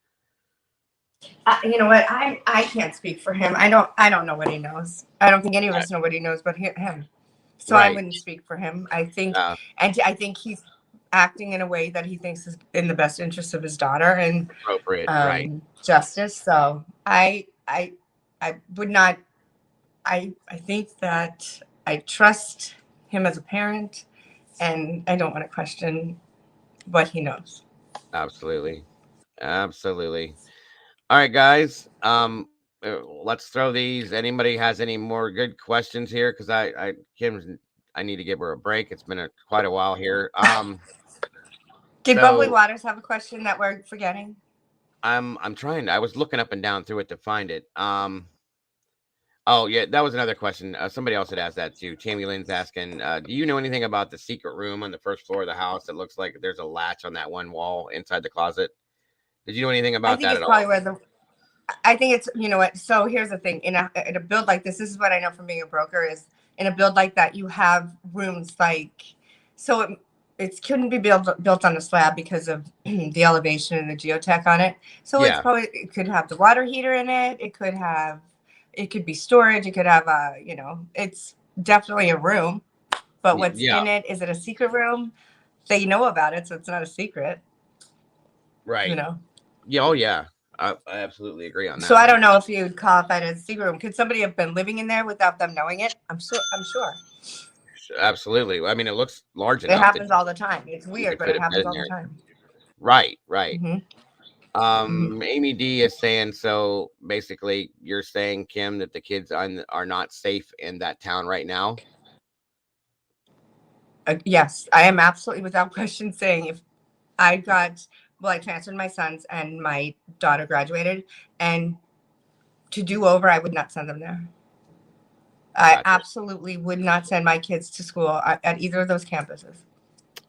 You know what? I can't speak for him. I don't know what he knows. I don't think any of Right. us know what he knows, but him. So I Right. wouldn't speak for him. I think, Uh, and I think he's acting in a way that he thinks is in the best interest of his daughter and appropriate. Right. justice. So I would not. I think that I trust him as a parent, and I don't want to question what he knows. Absolutely. Absolutely. All right, guys. Let's throw these. Anybody has any more good questions here? Because Kim's. I need to give her a break. It's been quite a while here. Did Bubbly So Waters have a question that we're forgetting? I'm trying. I was looking up and down through it to find it. Oh yeah, that was another question. Somebody else had asked that too. Tammy Lynn's asking, do you know anything about the secret room on the first floor of the house? It looks like there's a latch on that one wall inside the closet. Did you know anything I about think that at it's probably all? where the. I think it's, you know what. So here's the thing: in a build like this is what I know from being a broker is in a build like that you have rooms like, so it couldn't be built on a slab because of the elevation and the geotech on it. So it's Yeah, probably, it could have the water heater in it. It could be storage. It could have it's definitely a room. But what's yeah, in it? Is it a secret room? They know about it, so it's not a secret. You right. know. Yeah, oh yeah. I absolutely agree on So that I one. don't know if you'd call that a secret room. Could somebody have been living in there without them knowing it? I'm sure. I'm sure Absolutely. I mean, it looks large it enough that happens all the time. It's you weird, but could it have been happens in all the there. time. Right, right. Hmm. Hmm. Amy D is saying, so basically you're saying, Kim, that the kids are not safe in that town right now. Yes, I am absolutely without question saying if I got, well, I transferred my sons and my daughter graduated, and to do over, I would not send them there. I Gotcha. absolutely would not send my kids to school at either of those campuses.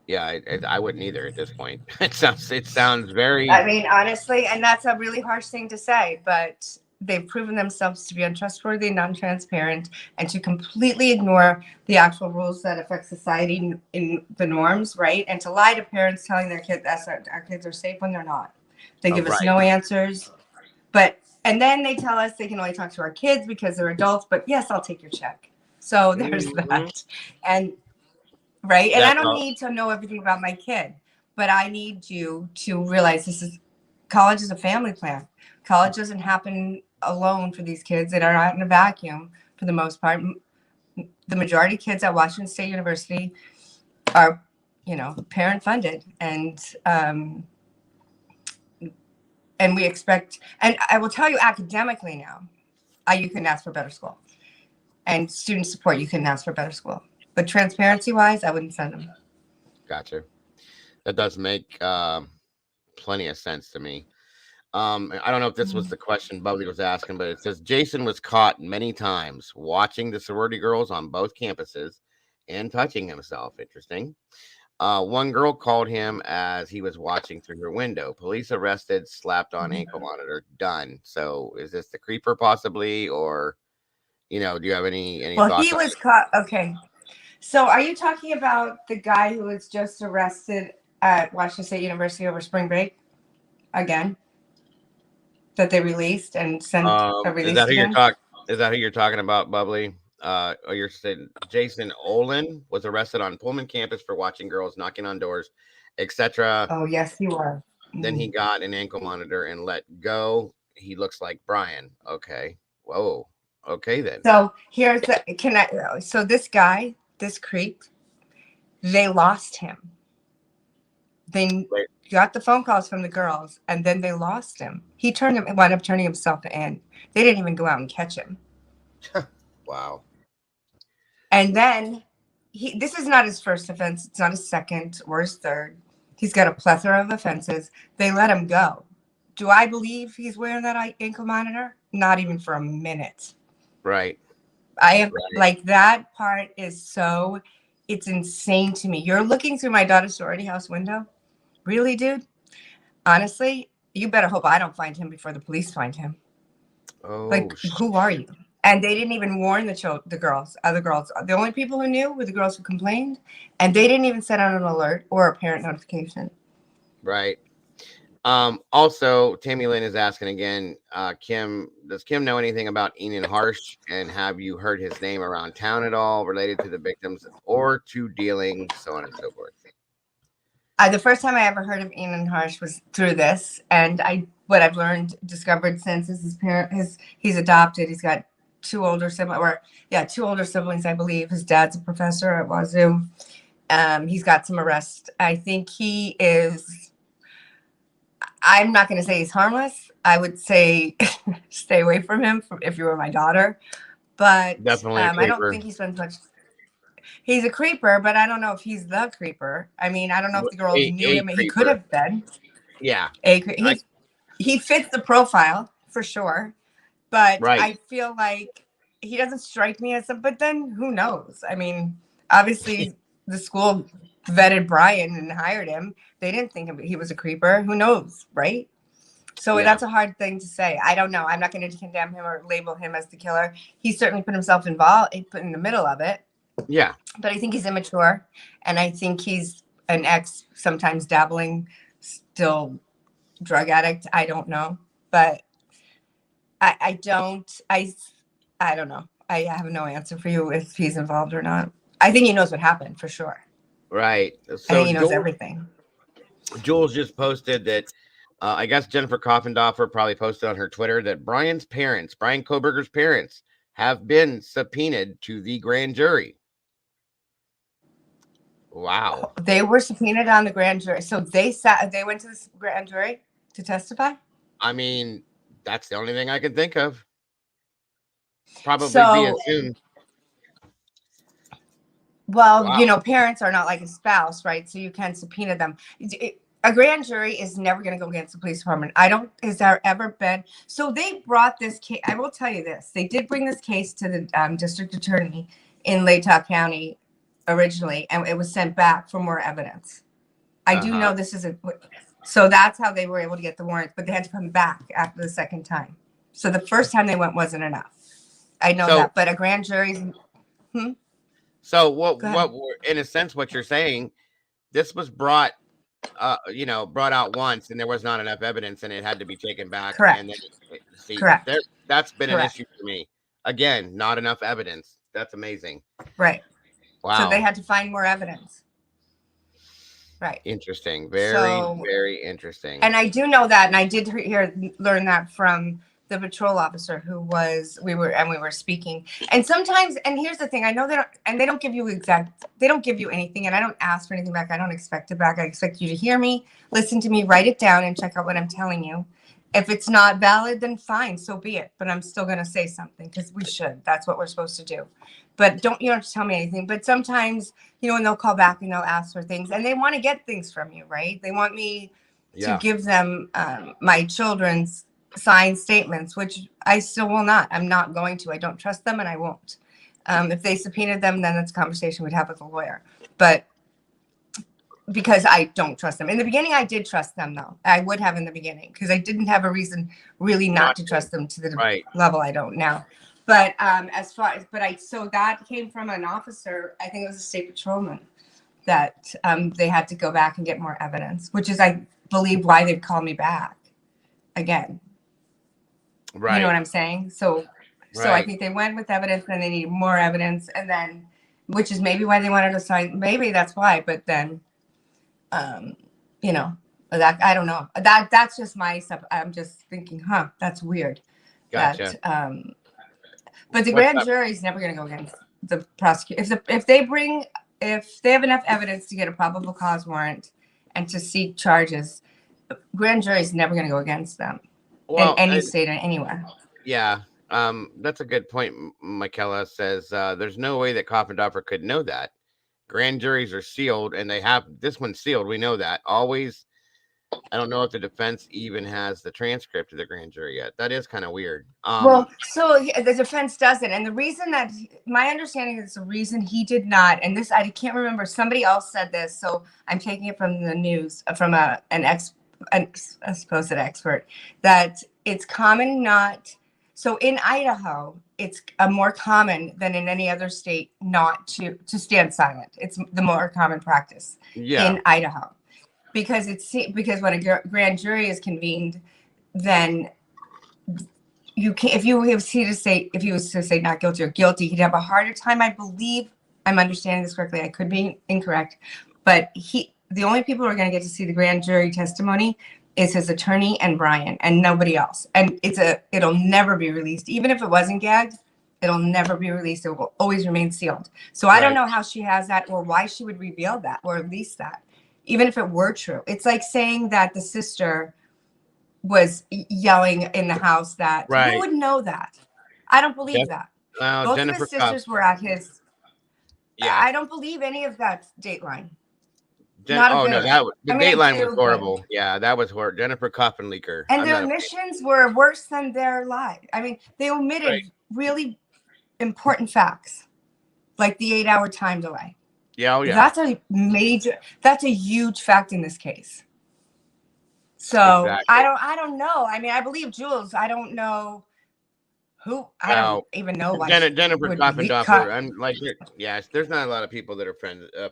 Yeah, I wouldn't either at this point. It sounds I very mean, honestly, and that's a really harsh thing to say, but they've proven themselves to be untrustworthy, non-transparent, and to completely ignore the actual rules that affect society in the norms, right? And to lie to parents telling their kids that our kids are safe when they're not. They give us right. no answers, but and then they tell us they can only talk to our kids because they're adults. But yes, I'll take your check. So there's Hmm. that, and right? And I That's don't all. need to know everything about my kid, but I need you to realize this is college is a family plan. College doesn't happen alone for these kids that are not in a vacuum for the most part. The majority of kids at Washington State University are, parent funded, and we expect. And I will tell you, academically now, you can ask for better school, and student support, you can ask for better school. But transparency wise, I wouldn't send them. Gotcha. That does make plenty of sense to me. I don't know if this was the question Bubbly was asking, but it says Jason was caught many times watching the sorority girls on both campuses and touching himself. Interesting. One girl called him as he was watching through her window. Police arrested, slapped on ankle monitor, done. So is this the creeper possibly, or do you have any Well, thoughts he on was caught. Okay. So are you talking about the guy who was just arrested at Washington State University over spring break again? That they released and sent a Is release that who you're again? talking? Is that who you're talking about, Bubbly? Or you're saying Jason Olin was arrested on Pullman campus for watching girls knocking on doors, etc. Oh, yes, you are. Then he Mhm. got an ankle monitor and let go. He looks like Brian. Okay. Whoa. Okay then. So here's the so this guy, this creep, they lost him. They Wait. got the phone calls from the girls, and then they lost him. He wound up turning himself in. They didn't even go out and catch him. Wow. And then this is not his first offense. It's not his second or his third. He's got a plethora of offenses. They let him go. Do I believe he's wearing that ankle monitor? Not even for a minute. Right. I am Right. like, that part is so, it's insane to me. You're looking through my daughter's sorority house window. Really, dude? Honestly, you better hope I don't find him before the police find him. Oh. Like, who are you? And they didn't even warn the girls, other girls. The only people who knew were the girls who complained, and they didn't even send out an alert or a parent notification. Right. Also, Tammy Lynn is asking again, does Kim know anything about Enan Harsh? And have you heard his name around town at all related to the victims or to dealing, so on and so forth? The first time I ever heard of Enan Harsh was through this, and what I've discovered since is he's adopted. He's got two older siblings, I believe. His dad's a professor at Wazoo. He's got some arrests. I think he is. I'm not going to say he's harmless. I would say stay away from him if you were my daughter. But Definitely a I don't creeper. think he spends much. He's a creeper, but I don't know if he's the creeper. I mean, I don't know if the girls knew A him. He could creeper. have been Yeah. I he fits the profile for sure, but right. I feel like he doesn't strike me as a. But then who knows? I mean, obviously the school vetted Brian and hired him. They didn't think he was a creeper. Who knows, right? So Yeah. that's a hard thing to say. I don't know. I'm not going to condemn him or label him as the killer. He certainly put himself involved, put in the middle of it. Yeah. But I think he's immature, and I think he's an sometimes dabbling, still drug addict. I don't know, but I don't know. I have no answer for you if he's involved or not. I think he knows what happened for sure. Right. I So think he knows everything. Jules just posted that I guess Jennifer Koffendorfer probably posted on her Twitter that Brian Koberger's parents, have been subpoenaed to the grand jury. Wow. They were subpoenaed on the grand jury. So they went to the grand jury to testify? I mean, that's the only thing I can think of. Probably via So, Zoom. well, Wow. parents are not like a spouse, right? So you can subpoena them. A grand jury is never going to go against the police department. Has there ever been? So they brought this case. I will tell you this. They did bring this case to the district attorney in Latah County originally, and it was sent back for more evidence. I do know this is so that's how they were able to get the warrants, but they had to come back after the second time. So the first time they went wasn't enough. I know that, but a grand jury's. So what in a sense what you're saying, this was brought out once and there was not enough evidence and it had to be taken back. Correct. And then Correct. That's been an issue for me. Again, not enough evidence. That's amazing. Right. Wow. So they had to find more evidence. Right. Interesting. Very interesting. And I do know that, and I did learn that from the patrol officer who was we were speaking. And sometimes, and here's the thing, I know they don't, and they don't give you anything, and I don't ask for anything back. I don't expect it back. I expect you to hear me, listen to me, write it down, and check out what I'm telling you. If it's not valid, then fine, so be it. But I'm still going to say something because we should. That's what we're supposed to do. But you don't have to tell me anything. But sometimes, and they'll call back and they'll ask for things, and they want to get things from you, right? They want me to give them my children's signed statements, which I still will not. I'm not going to. I don't trust them, and I won't. If they subpoenaed them, then that's a conversation we'd have with a lawyer. But because I don't trust them. In the beginning, I did trust them, though. I would have in the beginning because I didn't have a reason really not to trust them to the level I don't now. But so that came from an officer. I think it was a state patrolman that they had to go back and get more evidence, which is, I believe, why they'd call me back again. Right. You know what I'm saying? So I think they went with evidence, and they needed more evidence, and then, which is maybe why they wanted to sign. Maybe that's why. But then, that I don't know. That's just my stuff. I'm just thinking, that's weird. Gotcha. That, but the grand jury is never going to go against the prosecutor. If they have enough evidence to get a probable cause warrant and to seek charges, grand jury is never going to go against them in any state or anywhere. Yeah. That's a good point. Michaela says there's no way that Coffindorfer could know that. Grand juries are sealed, and they have this one sealed. We know that. Always. I don't know if the defense even has the transcript of the grand jury yet. That is kind of weird. Well, so the defense doesn't. And the reason that my understanding is the reason he did not, and this, I can't remember, somebody else said this, so I'm taking it from the news, from a supposed expert, that it's common not. So in Idaho, it's more common than in any other state not to stand silent. It's the more common practice in Idaho, because when a grand jury is convened, then you can't. If you was to say not guilty or guilty, he'd have a harder time. I believe I'm understanding this correctly. I could be incorrect, but the only people who are going to get to see the grand jury testimony is his attorney and Brian, and nobody else. And it'll never be released. Even if it wasn't gagged, it'll never be released. It will always remain sealed. So I don't know how she has that, or why she would reveal that or release that, even if it were true. It's like saying that the sister was yelling in the house that who would know that? I don't believe that. Both Jennifer of his sisters were at his. Yeah, I don't believe any of that Dateline. The Dateline was horrible. Good. Yeah, that was horrible. Jennifer Coffin leaker. And their omissions were worse than their lies. I mean, they omitted really important facts, like the 8-hour time delay. Yeah, That's a huge fact in this case. So exactly. I don't know. I mean, I believe Jules. I don't know who. I don't even know why. Jennifer Coffindorfer. I'm like, there's not a lot of people that are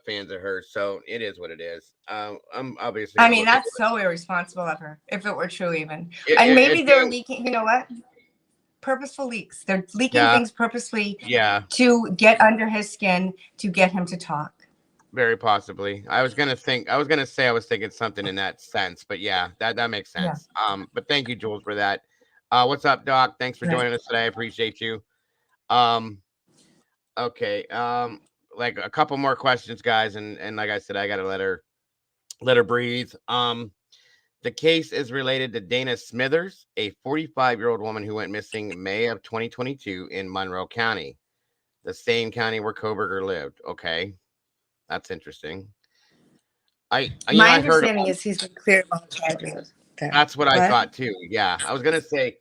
fans of her, so it is what it is. I'm obviously. I mean, that's so irresponsible of her. If it were true, even, and maybe they're leaking. You know what? Purposeful leaks. They're leaking things purposely. Yeah. To get under his skin, to get him to talk. Very possibly. I was thinking something in that sense, but yeah, that makes sense. Yeah. But thank you, Jules, for that. What's up, Doc? Thanks for joining us today. I appreciate you. Okay. Like a couple more questions, guys, and like I said, I gotta let her breathe. The case is related to Dana Smithers, a 45-year-old woman who went missing May of 2022 in Monroe County, the same county where Koberger lived. Okay. That's interesting. My understanding is he's been cleared of all charges. That's what I thought too. Yeah, I was gonna say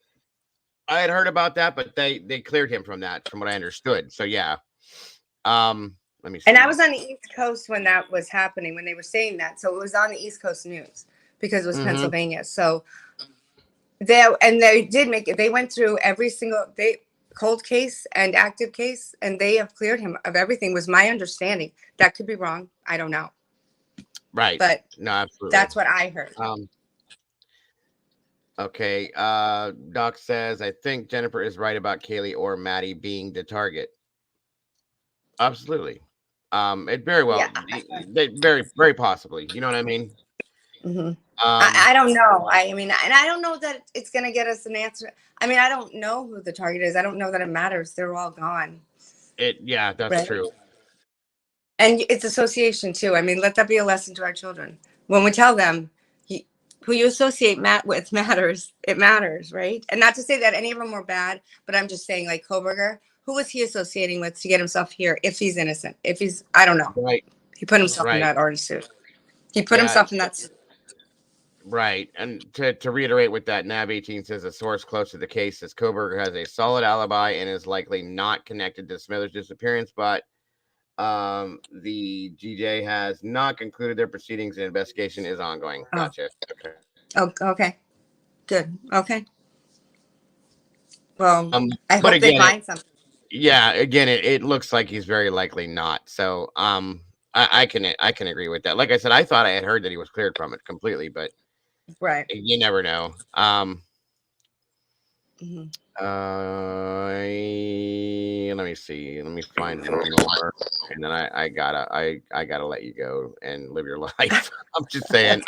I had heard about that, but they cleared him from that, from what I understood. So yeah. Let me see. And I was on the East Coast when that was happening, when they were saying that. So it was on the East Coast news because it was Pennsylvania. So they did make it. They went through every single cold case and active case, and they have cleared him of everything, was my understanding. That could be wrong. I don't know. Right. But no, absolutely. That's what I heard. Okay. Doc says, I think Jennifer is right about Kaylee or Maddie being the target. Absolutely. It very well, very, very possibly. You know what I mean? Hmm. Um, I don't know. I mean, and I don't know that it's going to get us an answer. I mean, I don't know who the target is. I don't know that it matters. They're all gone, yeah, that's right? true. And it's association too. I mean, let that be a lesson to our children. When we tell them who you associate with matters, it matters, right? And not to say that any of them were bad, but I'm just saying, like Koberger, who was he associating with to get himself here? If he's innocent, if he's, I don't know. Right, He put himself in right. that orange suit. He put Yeah, himself in that suit. right. And to reiterate what that Nav 18 says, a source close to the case says Koberger has a solid alibi and is likely not connected to Smithers' disappearance, but the GJ has not concluded their proceedings and investigation is ongoing. Oh, Gotcha. Okay. oh, okay, good, okay. Well, Um, I but hope they again, find something. it looks like he's very likely not. So I can agree with that. Like I said, I thought I had heard that he was cleared from it completely, but Right. you never know. Hmm. Let me see. Let me find one more, and then I gotta let you go and live your life. I'm just saying.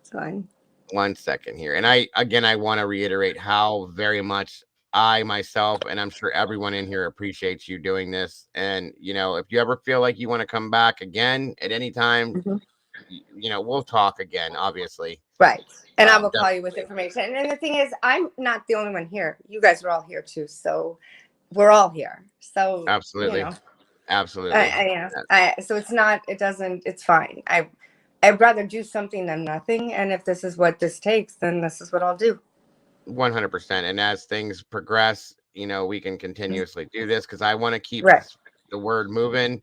It's fine. 1 second here, and I want to reiterate how very much I myself, and I'm sure everyone in here appreciates you doing this. And if you ever feel like you want to come back again at any time, Hmm. we'll talk again. Obviously, Right. And I will def- call you with information. And the thing is, I'm not the only one here. You guys are all here too. So we're all here. So, absolutely, absolutely. so it's not, it doesn't, it's fine. I'd rather do something than nothing. And if this is what this takes, then this is what I'll do. 100%. And as things progress, we can Mhm. continuously do this because I want to keep Right. the word moving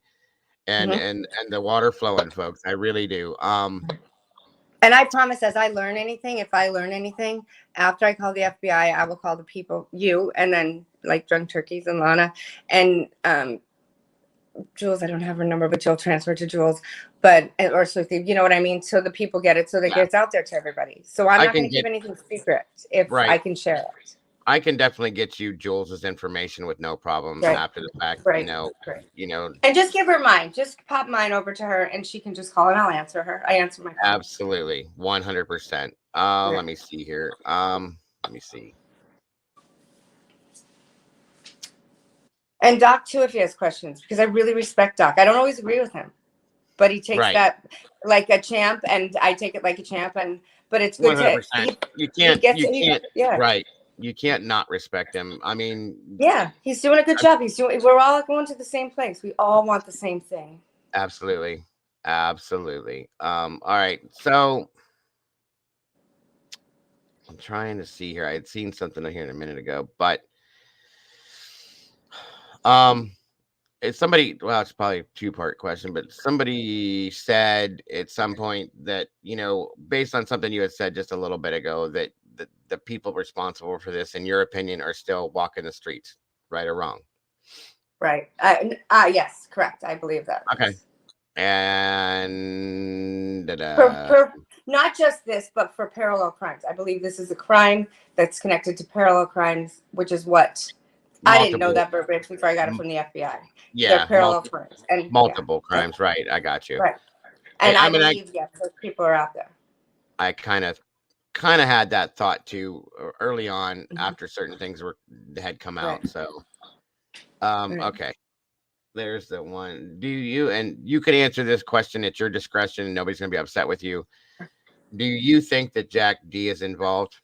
and Hmm. and the water flowing, folks. I really do. And I promise, as I learn anything, if I learn anything after I call the FBI, I will call the people, you, and then like Drunk Turkeys and Lana, and Jules. I don't have her number, but you'll transfer to Jules, but or so you know what I mean. So the people get it, so that it Yeah, gets out there to everybody. So I'm I not can going to keep get anything secret if I right. can share it. I can definitely get you Jules's information with no problem Right, after the fact. right, right. You know, And just give her mine. Just pop mine over to her, and she can just call, and I'll answer her. I answer my phone. absolutely, 100%. Yeah. Let me see here. Let me see. And Doc too, if he has questions, because I really respect Doc. I don't always agree with him, but he takes Right, that like a champ, and I take it like a champ. And but it's good to 100%. he gets You he, can't, yeah. right. You can't not respect him. I mean, Yeah, he's doing a good job. He's doing. We're all going to the same place. We all want the same thing. absolutely, absolutely. All right. So I'm trying to see here. I had seen something here a minute ago, but um, it's somebody. Well, it's probably a two-part question, but somebody said at some point that based on something you had said just a little bit ago, that the people responsible for this, in your opinion, are still walking the streets, right or wrong. Right. Yes, correct. I believe that. Okay. Yes. And For not just this, but for parallel crimes. I believe this is a crime that's connected to parallel crimes, which is what I didn't know multiple, that verbiage before I got it m- from the FBI. They're yeah, parallel crimes, and yeah, multiple crimes. Right. I got you. right. And And I I mean, believe yes, those people are out there. I kind of had that thought too early on Hmm. after certain things had come Right. out. So, Right. okay. There's the one. Do you, and you can answer this question at your discretion, and nobody's going to be upset with you. Do you think that Jack D is involved?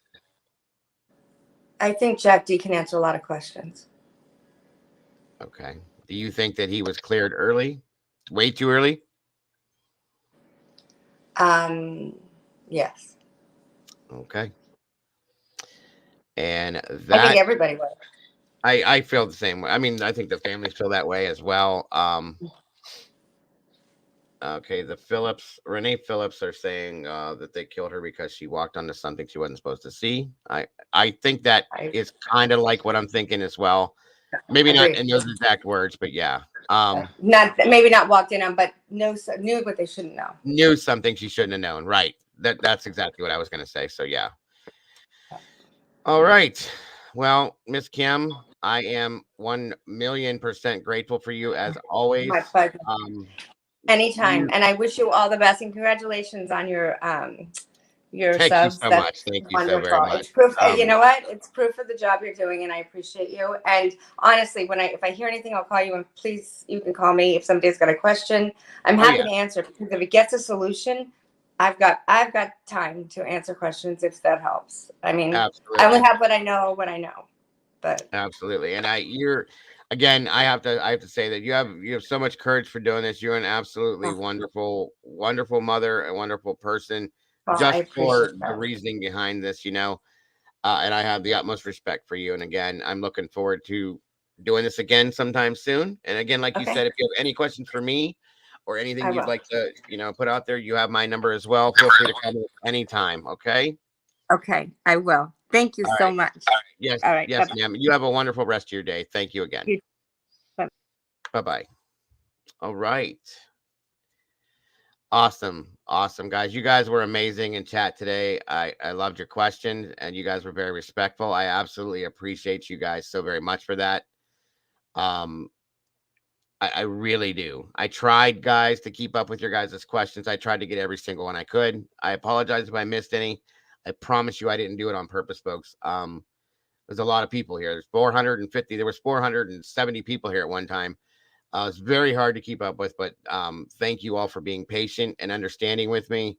I think Jack D can answer a lot of questions. Okay. Do you think that he was cleared early? Way too early? Um, yes, Okay. And I think that everybody would. I feel the same way. I mean, I think the families feel that way as well. Okay, the Renee Phillips are saying that they killed her because she walked onto something she wasn't supposed to see. I think that I is kind of like what I'm thinking as well. Maybe not agree. in those exact words, but yeah. Not maybe not walked in on, but knew what they shouldn't know. Knew something she shouldn't have known. Right. That's exactly what I was going to say. So yeah. All right. Well, Miss Kim, I am 1,000,000% grateful for you as My always. pleasure. Um, Anytime. You And I wish you all the best and congratulations on your thank you subs. so That's much. Thank you so very wonderful. much. It's proof. You know what? It's proof of the job you're doing, and I appreciate you. And honestly, if I hear anything, I'll call you. And please, you can call me if somebody's got a question. I'm Oh happy yeah, to answer because if it gets a solution, I've got time to answer questions if that helps. I mean, I only absolutely. have what I know, but Absolutely. And you're again, I have to say that you have so much courage for doing this. You're an absolutely oh, wonderful, wonderful mother, a wonderful person, well, I just appreciate for the that. reasoning behind this, you know. And I have the utmost respect for you. And again, I'm looking forward to doing this again sometime soon. And again, like you Okay, said, if you have any questions for me or anything I you'd will. like to, you know, put out there, you have my number as well. Feel free to call me anytime. Okay. Okay, I will. Thank you All so right. much. Yes. All right, bye Yes, bye. ma'am. You have a wonderful rest of your day. Thank you again. You bye. Bye bye. All right. Awesome. Awesome, guys. You guys were amazing in chat today. I loved your questions and you guys were very respectful. I absolutely appreciate you guys so very much for that. Um, I really do. I tried, guys, to keep up with your guys' questions. I tried to get every single one I could. I apologize if I missed any. I promise you I didn't do it on purpose, folks. There's a lot of people here. There's 450. There was 470 people here at one time. It's very hard to keep up with, but thank you all for being patient and understanding with me.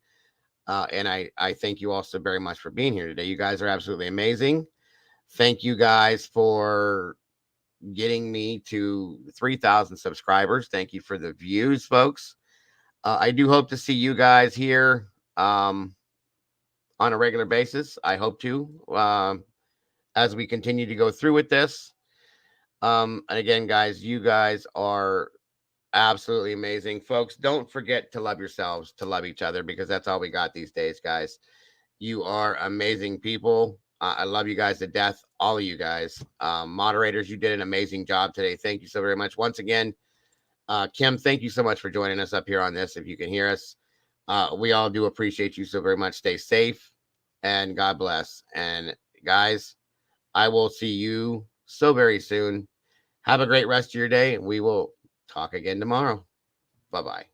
And I thank you also very much for being here today. You guys are absolutely amazing. Thank you guys for getting me to 3,000 subscribers. Thank you for the views, folks. I do hope to see you guys here on a regular basis. I hope to as we continue to go through with this. And again, guys, you guys are absolutely amazing. Folks, don't forget to love yourselves, to love each other, because that's all we got these days, guys. You are amazing people. I love you guys to death, all of you guys. Moderators, you did an amazing job today. Thank you so very much. Once again, Kim, thank you so much for joining us up here on this. If you can hear us, we all do appreciate you so very much. Stay safe and God bless. And guys, I will see you so very soon. Have a great rest of your day, and we will talk again tomorrow. Bye bye.